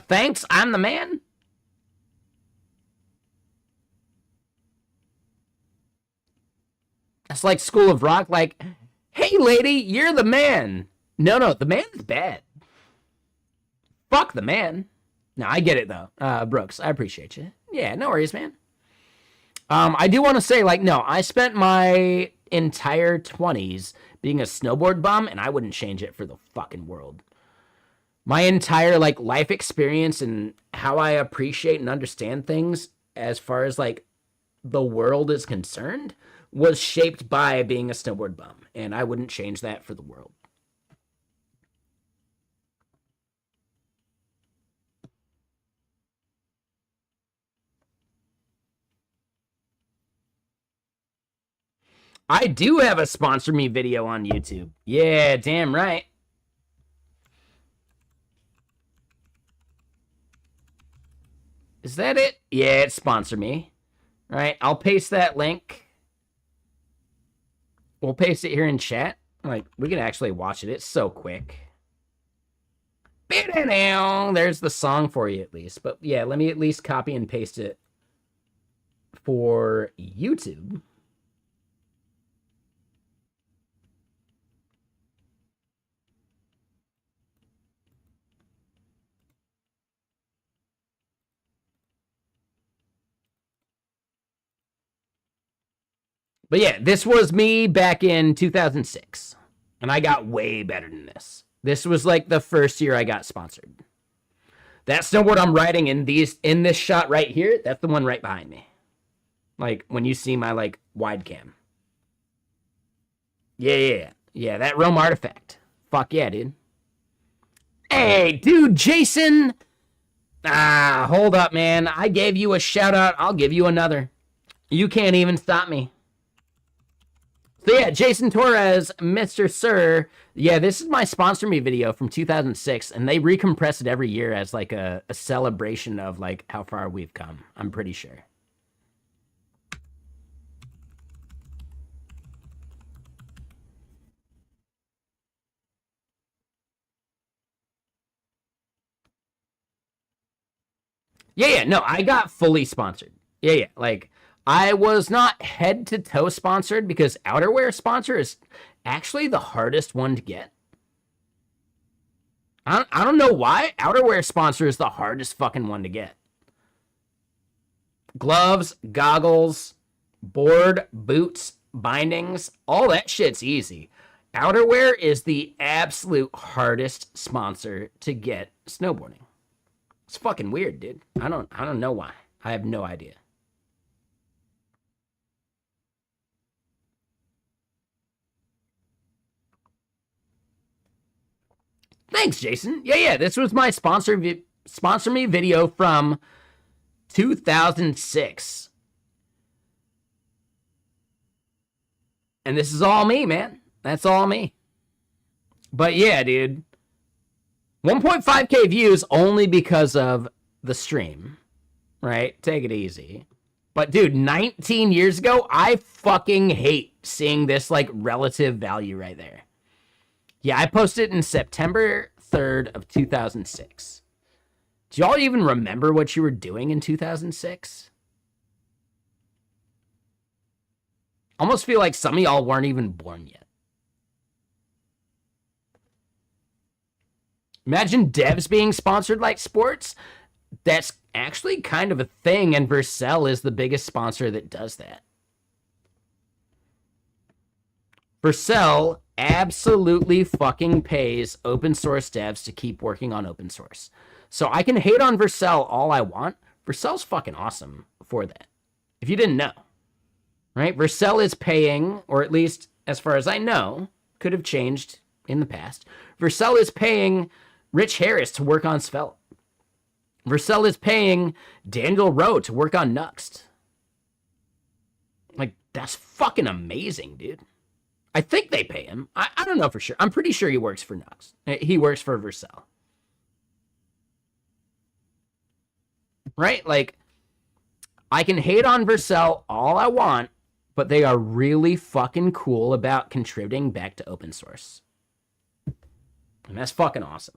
Thanks, I'm the man. That's like School of Rock, like, hey, lady, you're the man. No, the man's bad. Fuck the man. No, I get it, though. Brooks, I appreciate you. Yeah, no worries, man. I do want to say, like, no, I spent my entire 20s being a snowboard bum, and I wouldn't change it for the fucking world. My entire, like, life experience and how I appreciate and understand things as far as, like, the world is concerned was shaped by being a snowboard bum, and I wouldn't change that for the world. I do have a sponsor me video on YouTube. Yeah, damn right. Is that it? Yeah, it's sponsor me. All right, I'll paste that link. We'll paste it here in chat. Like, we can actually watch it. It's so quick. There's the song for you at least. But yeah, let me at least copy and paste it for YouTube. But yeah, this was me back in 2006. And I got way better than this. This was like the first year I got sponsored. That snowboard I'm riding in this shot right here, that's the one right behind me. Like when you see my like wide cam. Yeah, that Rome artifact. Fuck yeah, dude. Hey, dude, Jason. Hold up, man. I gave you a shout out. I'll give you another. You can't even stop me. So yeah, Jason Torres, Mr. Sir. Yeah, this is my sponsor me video from 2006, and they recompress it every year as like a celebration of like how far we've come. I'm pretty sure. Yeah, no, I got fully sponsored. Yeah, like I was not head to toe sponsored because outerwear sponsor is actually the hardest one to get. I don't know why. Outerwear sponsor is the hardest fucking one to get. Gloves, goggles, board, boots, bindings, all that shit's easy. Outerwear is the absolute hardest sponsor to get snowboarding. It's fucking weird, dude. I don't know why. I have no idea. Thanks, Jason. Yeah, this was my sponsor me video from 2006. And this is all me, man. That's all me. But yeah, dude. 1.5K views only because of the stream. Right? Take it easy. But dude, 19 years ago, I fucking hate seeing this like relative value right there. Yeah, I posted in September 3rd of 2006. Do y'all even remember what you were doing in 2006? Almost feel like some of y'all weren't even born yet. Imagine devs being sponsored like sports. That's actually kind of a thing, and Vercel is the biggest sponsor that does that. Vercel absolutely fucking pays open source devs to keep working on open source. So I can hate on Vercel all I want. Vercel's fucking awesome for that. If you didn't know, right? Vercel is paying, or at least as far as I know, could have changed in the past. Vercel is paying Rich Harris to work on Svelte. Vercel is paying Daniel Rowe to work on Nuxt. Like, that's fucking amazing, dude. I think they pay him. I don't know for sure. I'm pretty sure he works for Nuxt. He works for Vercel. Right? Like, I can hate on Vercel all I want, but they are really fucking cool about contributing back to open source. And that's fucking awesome.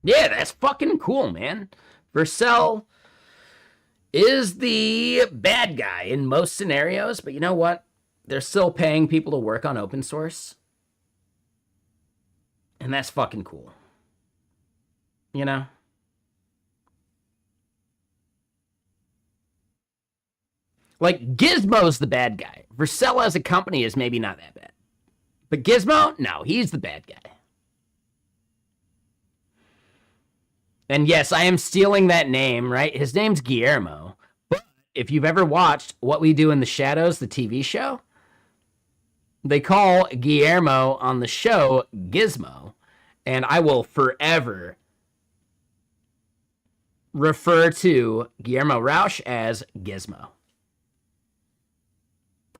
Yeah, that's fucking cool, man. Vercel is the bad guy in most scenarios, but you know what? They're still paying people to work on open source. And that's fucking cool. You know? Like, Gizmo's the bad guy. Vercel as a company is maybe not that bad. But Gizmo? No, he's the bad guy. And yes, I am stealing that name, right? His name's Guillermo. But if you've ever watched What We Do in the Shadows, the TV show, they call Guillermo on the show Gizmo. And I will forever refer to Guillermo Rauch as Gizmo.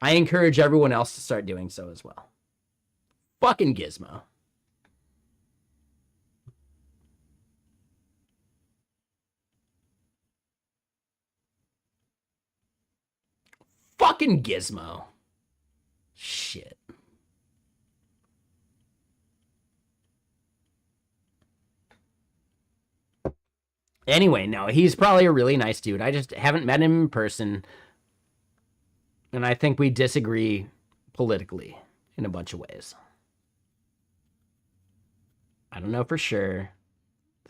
I encourage everyone else to start doing so as well. Fucking Gizmo. Fucking Gizmo. Shit. Anyway, no, he's probably a really nice dude. I just haven't met him in person. And I think we disagree politically in a bunch of ways. I don't know for sure.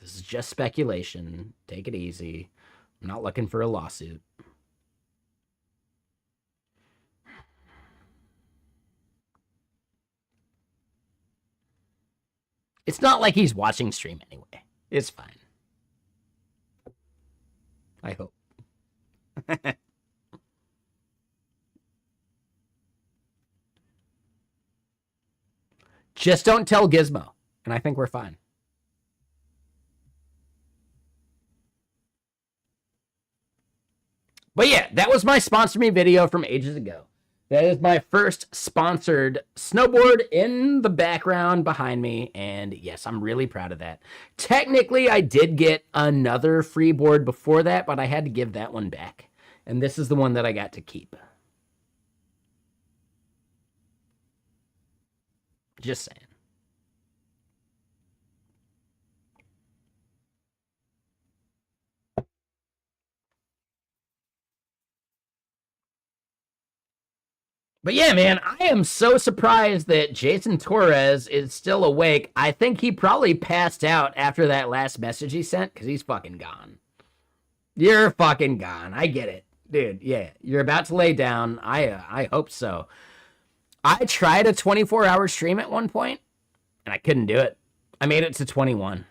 This is just speculation. Take it easy. I'm not looking for a lawsuit. It's not like he's watching stream anyway. It's fine. I hope. Just don't tell Gizmo, and I think we're fine. But yeah, that was my sponsor me video from ages ago. That is my first sponsored snowboard in the background behind me. And yes, I'm really proud of that. Technically, I did get another free board before that, but I had to give that one back. And this is the one that I got to keep. Just saying. But yeah, man, I am so surprised that Jason Torres is still awake. I think he probably passed out after that last message he sent, because he's fucking gone. You're fucking gone. I get it. Dude, yeah, you're about to lay down. I hope so. I tried a 24-hour stream at one point, and I couldn't do it. I made it to 21.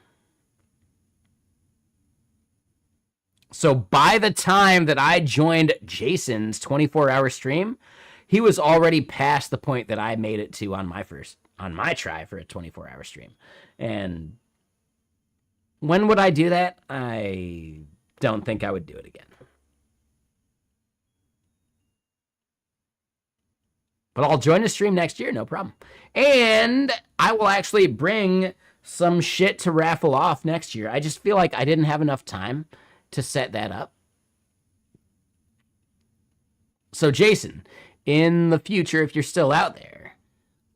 So by the time that I joined Jason's 24-hour stream, he was already past the point that I made it to on my try for a 24-hour stream. And when would I do that? I don't think I would do it again. But I'll join the stream next year, no problem. And I will actually bring some shit to raffle off next year. I just feel like I didn't have enough time to set that up. So Jason, in the future, if you're still out there,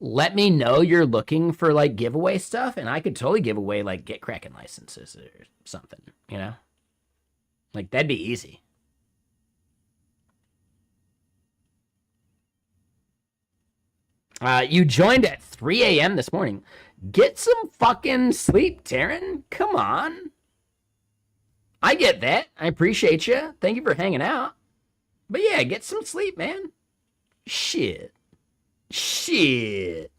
let me know you're looking for like giveaway stuff, and I could totally give away like Get Kraken licenses or something, you know? Like that'd be easy. You joined at 3 a.m. this morning. Get some fucking sleep, Taryn. Come on. I get that. I appreciate you. Thank you for hanging out. But yeah, get some sleep, man. Shit. Shit.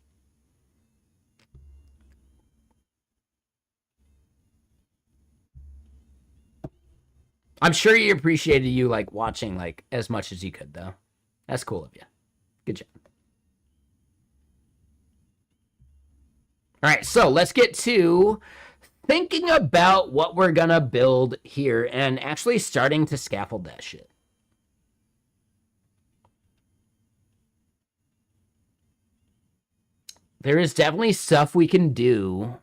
I'm sure he appreciated you like watching like as much as you could though. That's cool of you. Good job. All right, so let's get to thinking about what we're gonna build here and actually starting to scaffold that shit. There is definitely stuff we can do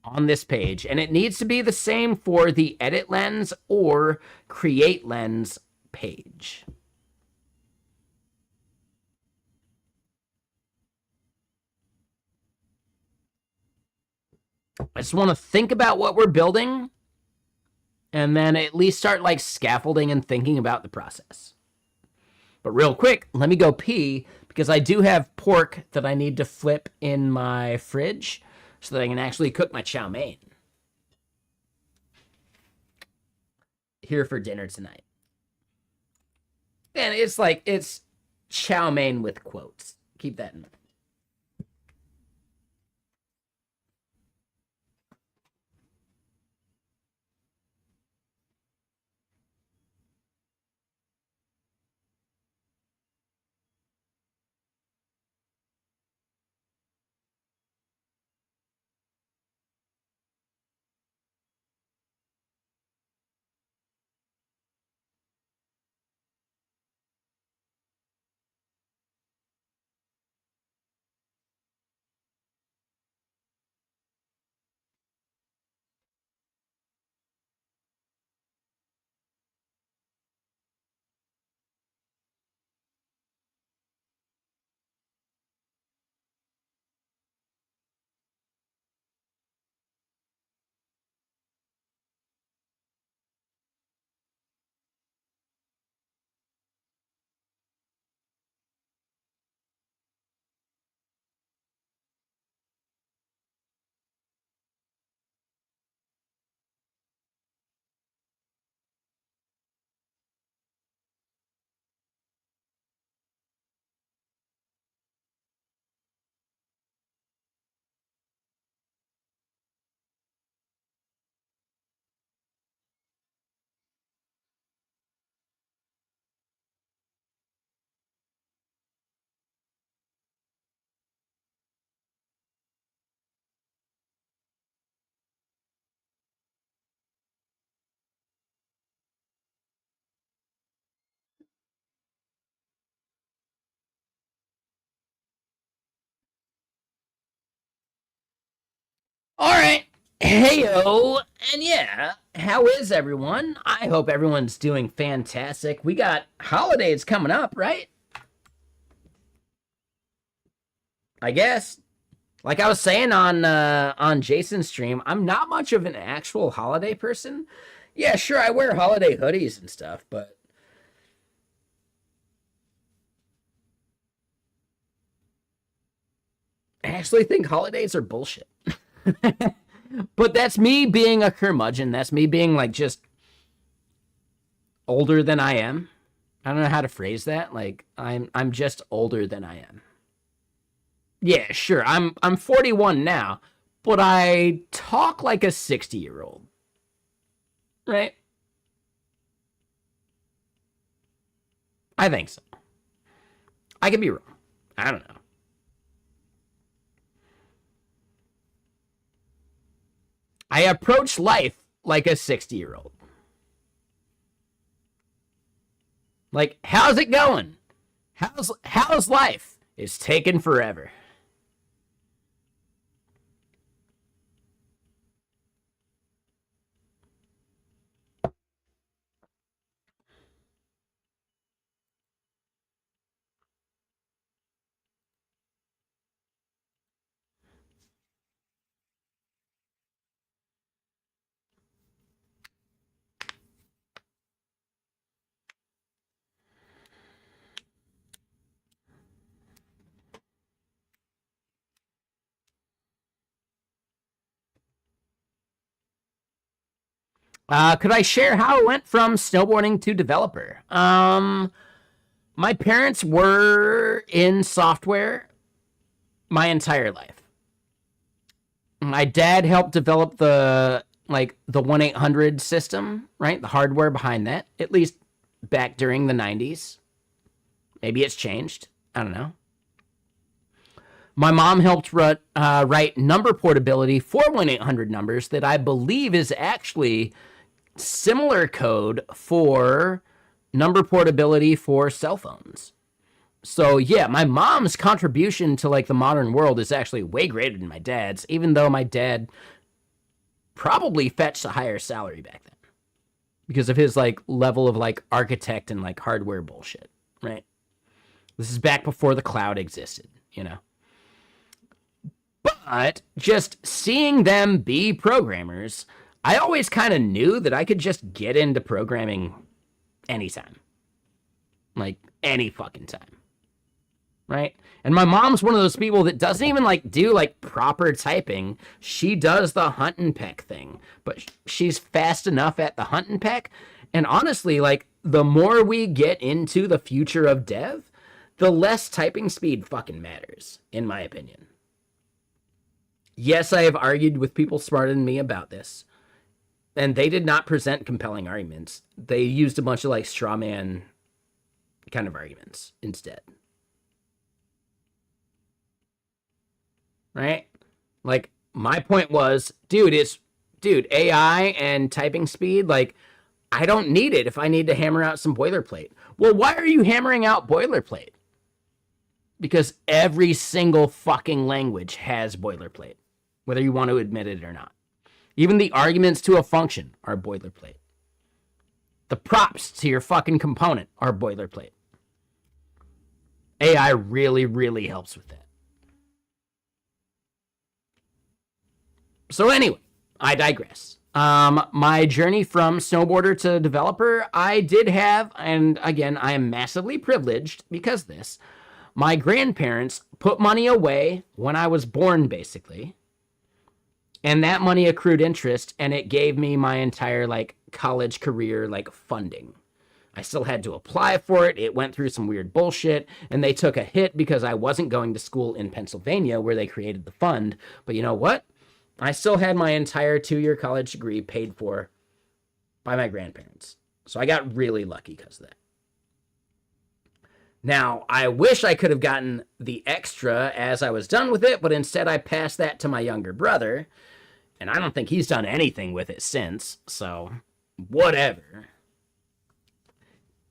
on this page, and it needs to be the same for the edit lens or create lens page. I just want to think about what we're building and then at least start like scaffolding and thinking about the process. But real quick, let me go pee because I do have pork that I need to flip in my fridge so that I can actually cook my chow mein here for dinner tonight. And it's like, it's chow mein with quotes. Keep that in mind. All right. Heyo. And yeah, how is everyone? I hope everyone's doing fantastic. We got holidays coming up, right? I guess. Like I was saying on Jason's stream, I'm not much of an actual holiday person. Yeah, sure, I wear holiday hoodies and stuff, but I actually think holidays are bullshit. But that's me being a curmudgeon. That's me being like just older than I am. I don't know how to phrase that. Like I'm just older than I am. Yeah, sure. I'm 41 now, but I talk like a 60-year-old. Right? I think so. I could be wrong. I don't know. I approach life like a 60-year-old. Like, how's it going? How's life? It's taking forever. Could I share how it went from snowboarding to developer? My parents were in software my entire life. My dad helped develop the 1-800 system, right? The hardware behind that, at least back during the 90s. Maybe it's changed. I don't know. My mom helped write number portability for 1-800 numbers that I believe is actually similar code for number portability for cell phones. So yeah, my mom's contribution to like the modern world is actually way greater than my dad's, even though my dad probably fetched a higher salary back then because of his like level of like architect and like hardware bullshit, right? This is back before the cloud existed, you know? But just seeing them be programmers, I always kind of knew that I could just get into programming anytime. Like, any fucking time. Right? And my mom's one of those people that doesn't even, like, do, like, proper typing. She does the hunt and peck thing. But she's fast enough at the hunt and peck. And honestly, like, the more we get into the future of dev, the less typing speed fucking matters, in my opinion. Yes, I have argued with people smarter than me about this. And they did not present compelling arguments. They used a bunch of like straw man kind of arguments instead. Right? Like my point was, dude, AI and typing speed, like I don't need it if I need to hammer out some boilerplate. Well, why are you hammering out boilerplate? Because every single fucking language has boilerplate, whether you want to admit it or not. Even the arguments to a function are boilerplate. The props to your fucking component are boilerplate. AI really, really helps with that. So anyway, I digress. My journey from snowboarder to developer, I did have, and again, I am massively privileged because of this. My grandparents put money away when I was born, basically. And that money accrued interest, and it gave me my entire, like, college career, like, funding. I still had to apply for it. It went through some weird bullshit, and they took a hit because I wasn't going to school in Pennsylvania where they created the fund. But you know what? I still had my entire 2-year college degree paid for by my grandparents. So I got really lucky because of that. Now, I wish I could have gotten the extra as I was done with it, but instead I passed that to my younger brother, and I don't think he's done anything with it since, so whatever.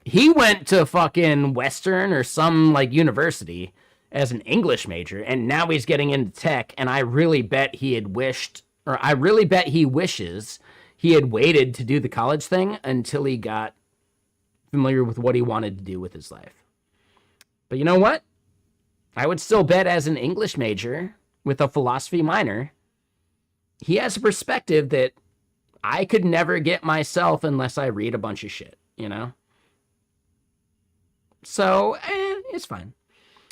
He went to fucking Western or some, like, university as an English major, and now he's getting into tech, and I really bet he had wished, or I really bet he wishes he had waited to do the college thing until he got familiar with what he wanted to do with his life. But you know what? I would still bet as an English major with a philosophy minor, he has a perspective that I could never get myself unless I read a bunch of shit, you know? So, it's fine.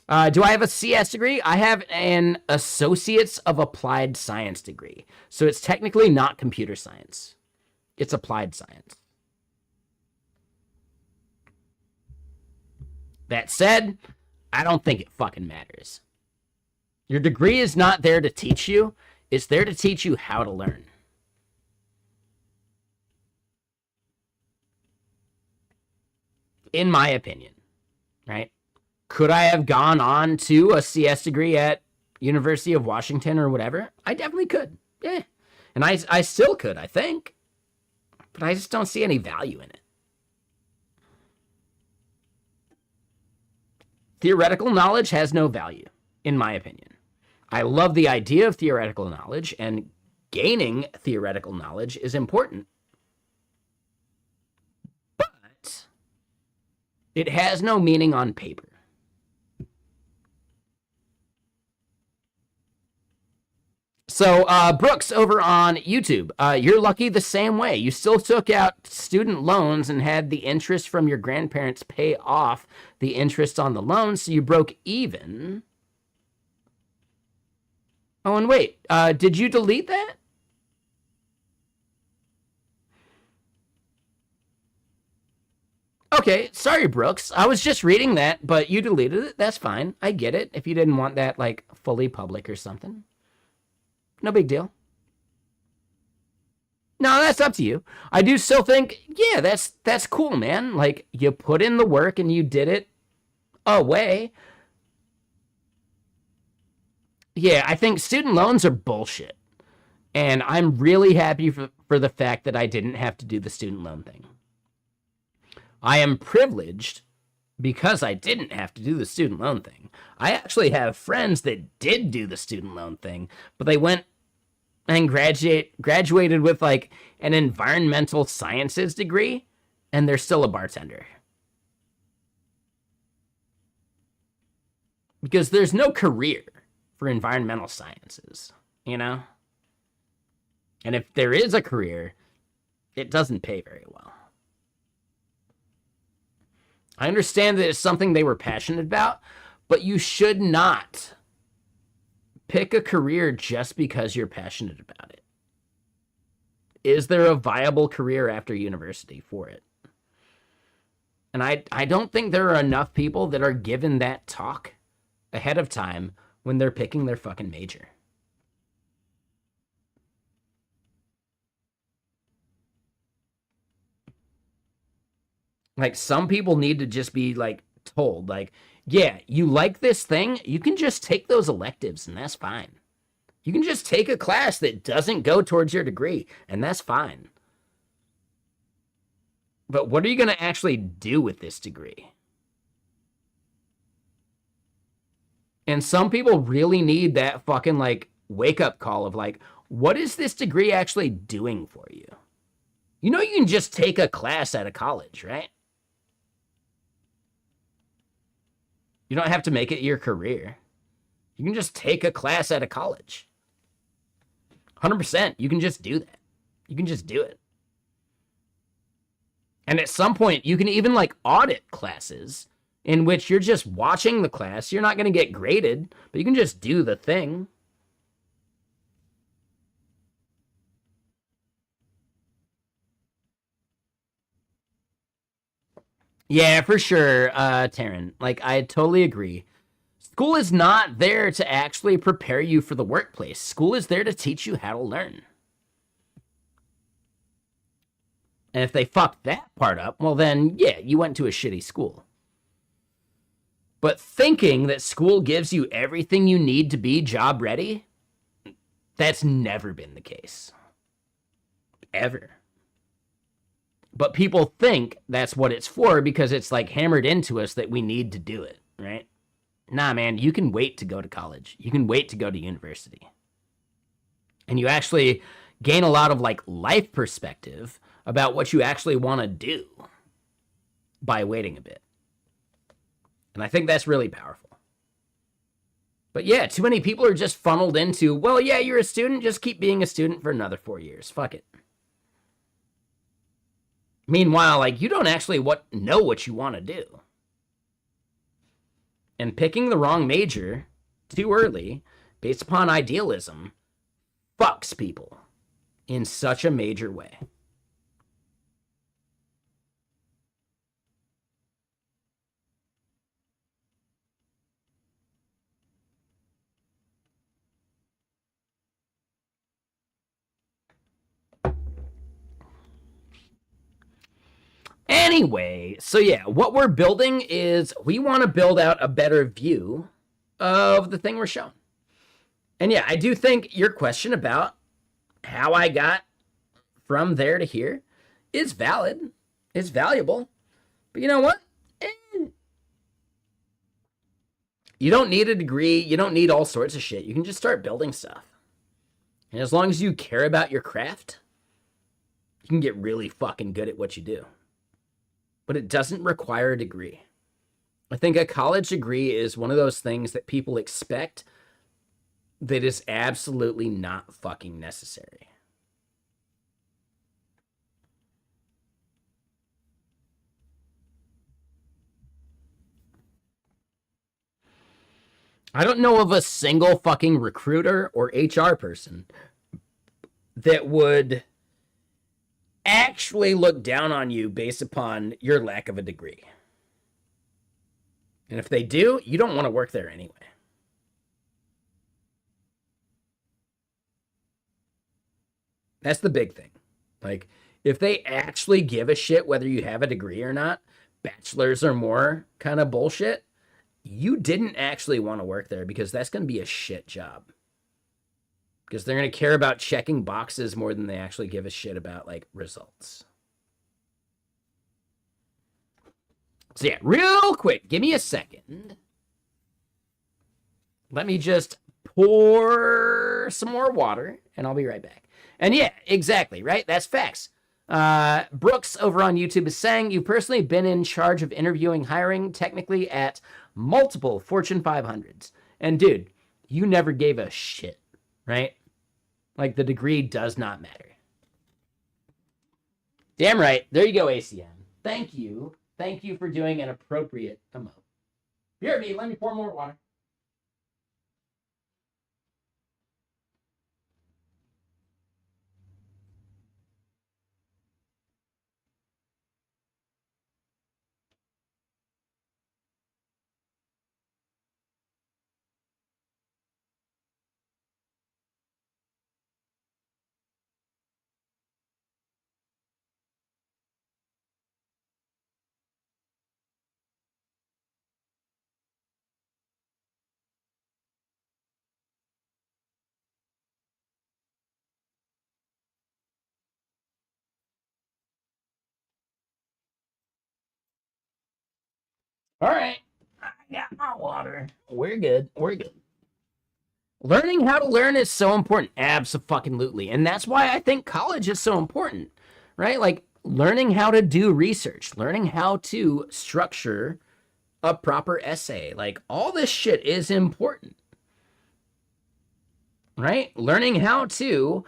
Do I have a CS degree? I have an Associates of Applied Science degree. So it's technically not computer science. It's applied science. That said, I don't think it fucking matters. Your degree is not there to teach you. It's there to teach you how to learn. In my opinion, right? Could I have gone on to a CS degree at University of Washington or whatever? I definitely could. Yeah. And I still could, I think. But I just don't see any value in it. Theoretical knowledge has no value, in my opinion. I love the idea of theoretical knowledge, and gaining theoretical knowledge is important. But it has no meaning on paper. So, Brooks over on YouTube, you're lucky the same way. You still took out student loans and had the interest from your grandparents pay off the interest on the loan, so you broke even. Oh, and wait, did you delete that? Okay, sorry, Brooks. I was just reading that, but you deleted it. That's fine. I get it. If you didn't want that, like, fully public or something. No big deal. No, that's up to you. I do still think, yeah, that's cool, man. Like, you put in the work and you did it away. Yeah, I think student loans are bullshit. And I'm really happy for the fact that I didn't have to do the student loan thing. I am privileged because I didn't have to do the student loan thing. I actually have friends that did do the student loan thing, but they went and graduated with like an environmental sciences degree, and they're still a bartender. Because there's no career for environmental sciences, you know? And if there is a career, it doesn't pay very well. I understand that it's something they were passionate about, but you should not pick a career just because you're passionate about it. Is there a viable career after university for it? And I don't think there are enough people that are given that talk ahead of time when they're picking their fucking major. Like, some people need to just be, like, told, like, yeah, you like this thing, you can just take those electives, and that's fine. You can just take a class that doesn't go towards your degree, and that's fine. But what are you going to actually do with this degree? And some people really need that fucking, like, wake-up call of, like, what is this degree actually doing for you? You know, you can just take a class out of college, right? You don't have to make it your career. You can just take a class out of college. 100%. You can just do that. You can just do it. And at some point, you can even like audit classes in which you're just watching the class. You're not going to get graded, but you can just do the thing. Yeah, for sure, Taryn. Like, I totally agree. School is not there to actually prepare you for the workplace. School is there to teach you how to learn. And if they fucked that part up, well then, yeah, you went to a shitty school. But thinking that school gives you everything you need to be job ready, that's never been the case. Ever. But people think that's what it's for because it's like hammered into us that we need to do it, right? Nah, man, you can wait to go to college. You can wait to go to university. And you actually gain a lot of like life perspective about what you actually want to do by waiting a bit. And I think that's really powerful. But yeah, too many people are just funneled into, well, yeah, you're a student, just keep being a student for another 4 years. Fuck it. Meanwhile, like, you don't actually know what you want to do. And picking the wrong major too early, based upon idealism, fucks people in such a major way. Anyway, so yeah, what we're building is we want to build out a better view of the thing we're showing. And yeah, I do think your question about how I got from there to here is valid. It's valuable. But you know what? You don't need a degree. You don't need all sorts of shit. You can just start building stuff. And as long as you care about your craft, you can get really fucking good at what you do. But it doesn't require a degree. I think a college degree is one of those things that people expect that is absolutely not fucking necessary. I don't know of a single fucking recruiter or HR person that would actually look down on you based upon your lack of a degree. And if they do, you don't want to work there anyway. That's the big thing. Like, if they actually give a shit whether you have a degree or not, bachelor's or more kind of bullshit, you didn't actually want to work there because that's going to be a shit job. Because they're going to care about checking boxes more than they actually give a shit about, like, results. So yeah, real quick, give me a second. Let me just pour some more water, and I'll be right back. And yeah, exactly, right? That's facts. Brooks over on YouTube is saying, you've personally been in charge of interviewing, hiring, technically at multiple Fortune 500s. And dude, you never gave a shit, right? Like, the degree does not matter. Damn right. There you go, ACM. Thank you. Thank you for doing an appropriate emote. BRB, let me pour more water. All right. I got my water. We're good. We're good. Learning how to learn is so important. Abso-fucking-lutely. And that's why I think college is so important, right? Like, learning how to do research, learning how to structure a proper essay. Like, all this shit is important, right? Learning how to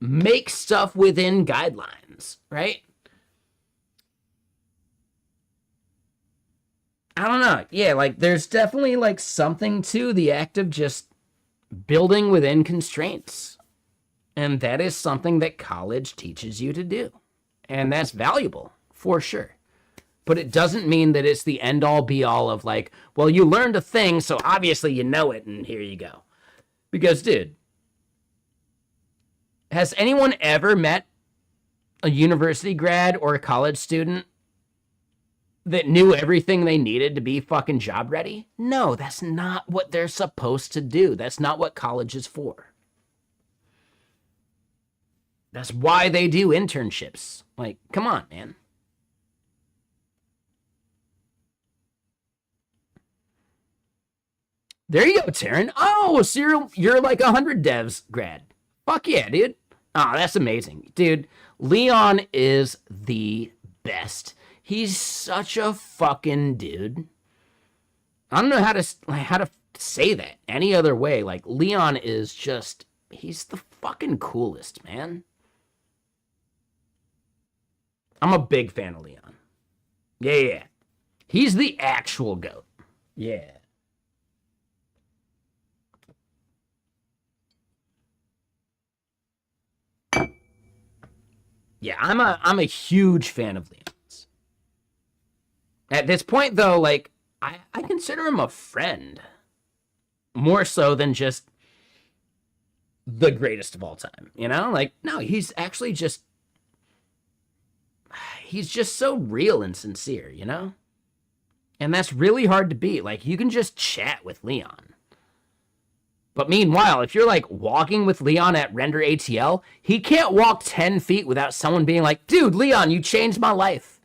make stuff within guidelines, right? I don't know. Yeah, like, there's definitely, like, something to the act of just building within constraints. And that is something that college teaches you to do. And that's valuable, for sure. But it doesn't mean that it's the end-all, be-all of, like, well, you learned a thing, so obviously you know it, and here you go. Because, dude, has anyone ever met a university grad or a college student that knew everything they needed to be fucking job ready? No, that's not what they're supposed to do. That's not what college is for. That's why they do internships. Like, come on, man. There you go, Taryn. Oh, so you're like 100 devs grad. Fuck yeah, dude. Oh, that's amazing. Dude, Leon is the best. He's such a fucking dude. I don't know how to say that any other way. Like, Leon is just, he's the fucking coolest, man. I'm a big fan of Leon. Yeah. He's the actual GOAT. Yeah. Yeah, I'm a huge fan of Leon's. At this point, though, like, I consider him a friend. More so than just the greatest of all time, you know? Like, no, he's actually just, he's just so real and sincere, you know? And that's really hard to beat. Like, you can just chat with Leon. But meanwhile, if you're like walking with Leon at Render ATL, he can't walk 10 feet without someone being like, dude, Leon, you changed my life.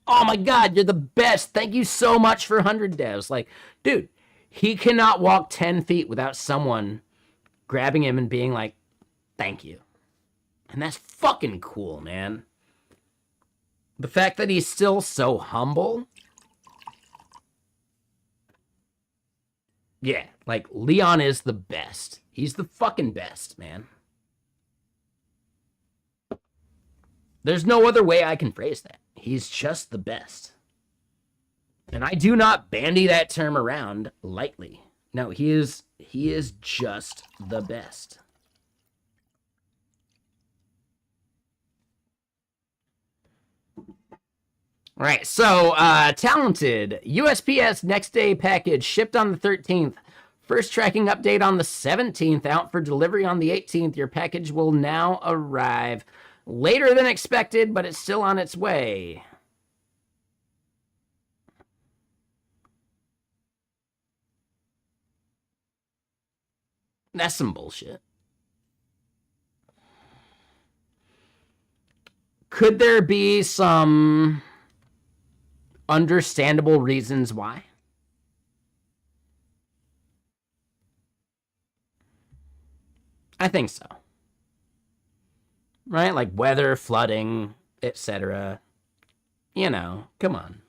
Oh my God, you're the best. Thank you so much for 100 devs. Like, dude, he cannot walk 10 feet without someone grabbing him and being like, thank you. And that's fucking cool, man. The fact that he's still so humble. Yeah, like, Leon is the best. He's the fucking best, man. There's no other way I can phrase that. He's just the best. And I do not bandy that term around lightly. No, he is just the best. All right, so talented USPS next day package shipped on the 13th. First tracking update on the 17th, out for delivery on the 18th. Your package will now arrive later than expected, but it's still on its way. That's some bullshit. Could there be some understandable reasons why? I think so. Right? Like weather, flooding, etc. You know, come on.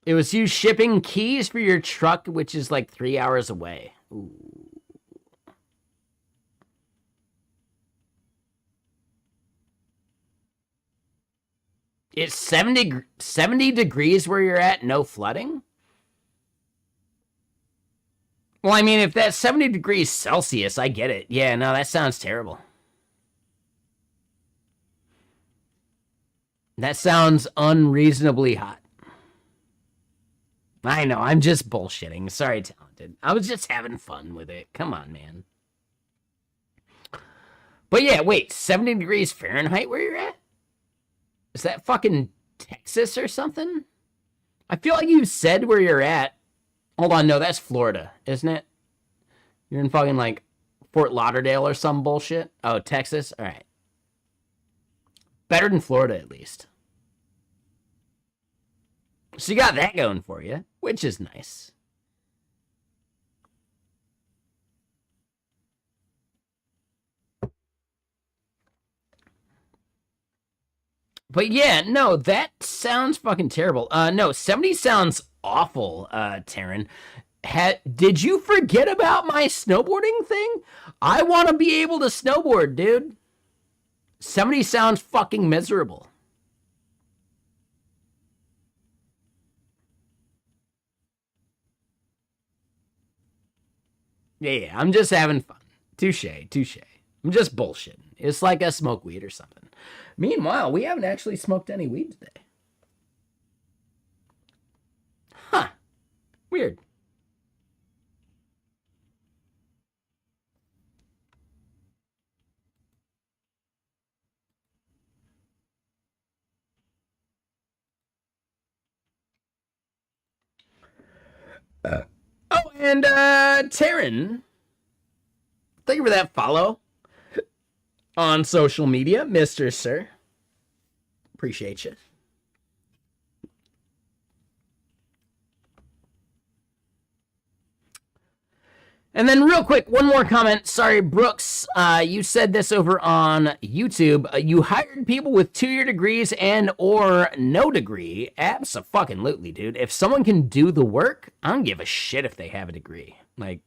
It was you shipping keys for your truck, which is like 3 hours away. Ooh. It's 70 degrees where you're at, no flooding? Well, I mean, if that's 70 degrees Celsius, I get it. Yeah, no, that sounds terrible. That sounds unreasonably hot. I know, I'm just bullshitting. Sorry, talented. I was just having fun with it. Come on, man. But yeah, wait, 70 degrees Fahrenheit where you're at? Is that fucking Texas or something? I feel like you said where you're at. Hold on, no, that's Florida, isn't it? You're in fucking like Fort Lauderdale or some bullshit. Oh, Texas? All right. Better than Florida, at least. So you got that going for you, which is nice. But yeah, no, that sounds fucking terrible. No, 70 sounds awful, Taryn. Did you forget about my snowboarding thing? I want to be able to snowboard, dude. 70 sounds fucking miserable. Yeah, I'm just having fun. Touche, touche. I'm just bullshitting. It's like I smoke weed or something. Meanwhile, we haven't actually smoked any weed today. Huh. Weird. Oh, and Taryn, thank you for that follow on social media, Mr. Sir. Appreciate you. And then real quick, one more comment. Sorry, Brooks, you said this over on YouTube. You hired people with 2-year degrees and or no degree. Abso-fucking-lutely, dude. If someone can do the work, I don't give a shit if they have a degree. Like,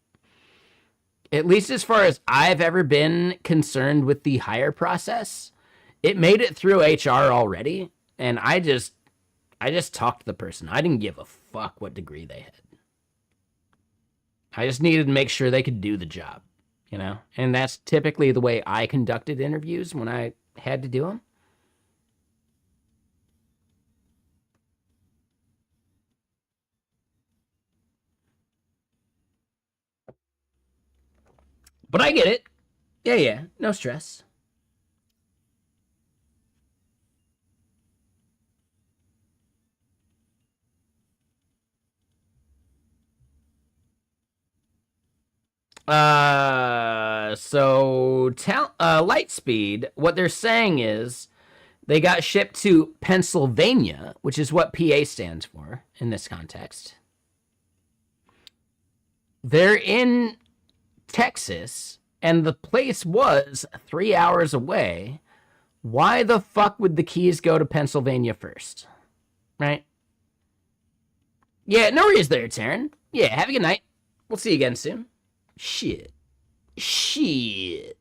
at least as far as I've ever been concerned with the hire process, it made it through HR already, and I just talked to the person. I didn't give a fuck what degree they had. I just needed to make sure they could do the job, you know? And that's typically the way I conducted interviews when I had to do them. But I get it. Yeah, no stress. So Lightspeed, what they're saying is they got shipped to Pennsylvania, which is what PA stands for in this context. They're in Texas, and the place was 3 hours away. Why the fuck would the keys go to Pennsylvania first? Right? Yeah, no worries there, Taryn. Yeah, have a good night. We'll see you again soon. Shit. Shit.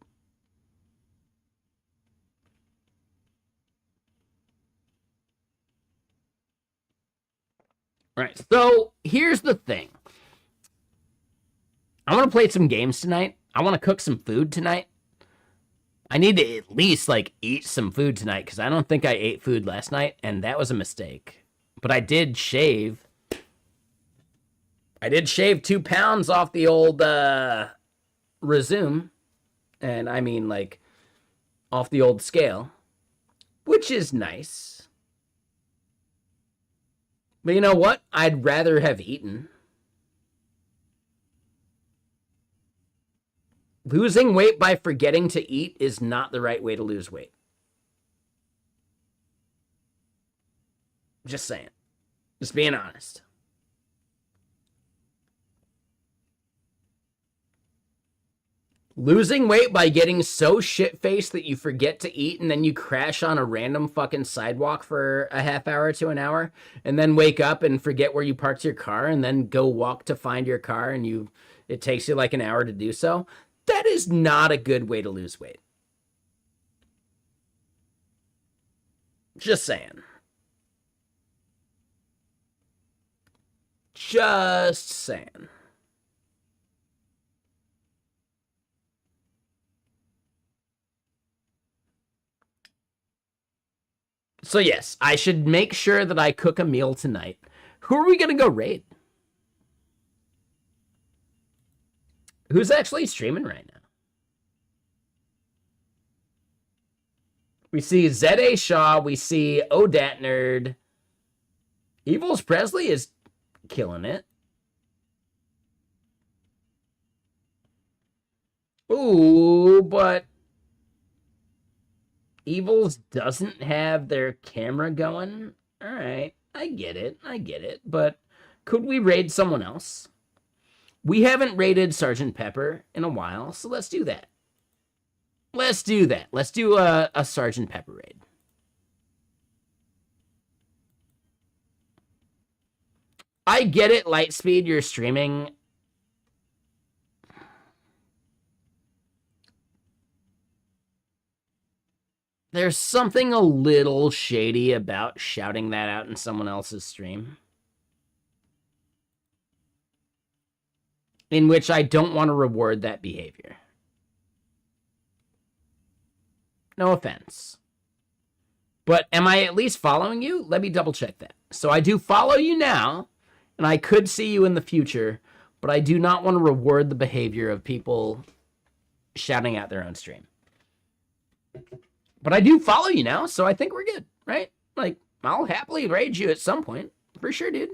All right, so here's the thing. I want to play some games tonight. I want to cook some food tonight. I need to at least like eat some food tonight because I don't think I ate food last night, and that was a mistake. But I did shave. I did shave 2 pounds off the old resume, and I mean like off the old scale, which is nice. But you know what? I'd rather have eaten. Losing weight by forgetting to eat is not the right way to lose weight. Just saying. Just being honest. Losing weight by getting so shit-faced that you forget to eat and then you crash on a random fucking sidewalk for a half hour to an hour and then wake up and forget where you parked your car and then go walk to find your car and it takes you like an hour to do so. That is not a good way to lose weight. Just saying. Just saying. So yes, I should make sure that I cook a meal tonight. Who are we going to go raid? Who's actually streaming right now? We see Z.A. Shaw. We see Odat Nerd. Evils Presley is killing it. Ooh, but Evils doesn't have their camera going. All right, I get it. But could we raid someone else? We haven't raided Sergeant Pepper in a while, so let's do that. Let's do a Sergeant Pepper raid. I get it, Lightspeed, you're streaming. There's something a little shady about shouting that out in someone else's stream. In which I don't want to reward that behavior. No offense. But am I at least following you? Let me double check that. So I do follow you now, and I could see you in the future, but I do not want to reward the behavior of people shouting out their own stream. But I do follow you now, so I think we're good, right? Like, I'll happily raid you at some point. For sure, dude.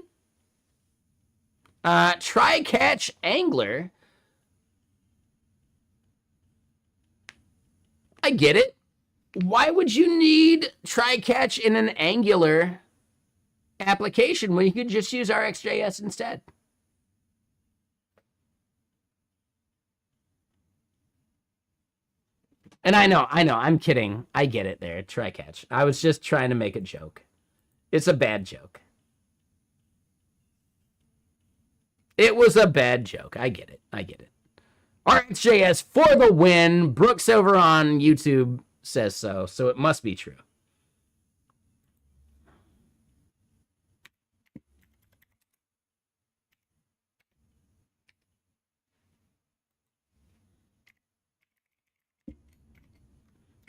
Try catch angler. I get it. Why would you need try catch in an Angular application when you could just use RxJS instead? And I know, I'm kidding. I get it there, try catch. I was just trying to make a joke. It's a bad joke. It was a bad joke. I get it. RxJS for the win. Brooks over on YouTube says so it must be true.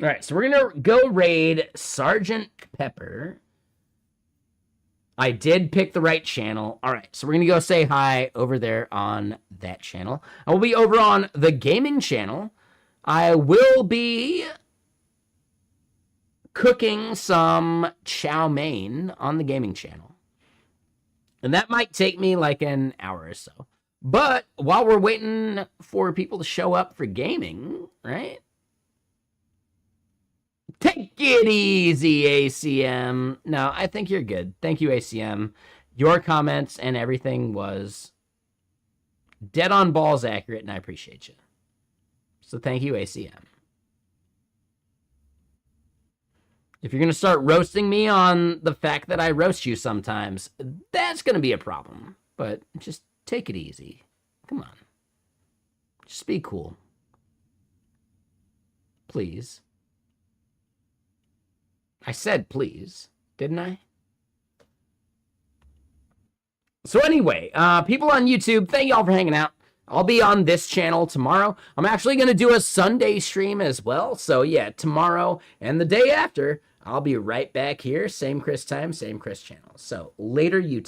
All right, so we're going to go raid Sergeant Pepper. I did pick the right channel. All right, so we're going to go say hi over there on that channel. I will be over on the gaming channel. I will be cooking some chow mein on the gaming channel. And that might take me like an hour or so. But while we're waiting for people to show up for gaming, right? Take it easy, ACM. No, I think you're good. Thank you, ACM. Your comments and everything was dead on balls accurate, and I appreciate you. So thank you, ACM. If you're going to start roasting me on the fact that I roast you sometimes, that's going to be a problem. But just take it easy. Come on. Just be cool. Please. I said please, didn't I? So anyway, people on YouTube, thank y'all for hanging out. I'll be on this channel tomorrow. I'm actually going to do a Sunday stream as well. So yeah, tomorrow and the day after, I'll be right back here. Same Chris time, same Chris channel. So later, YouTube.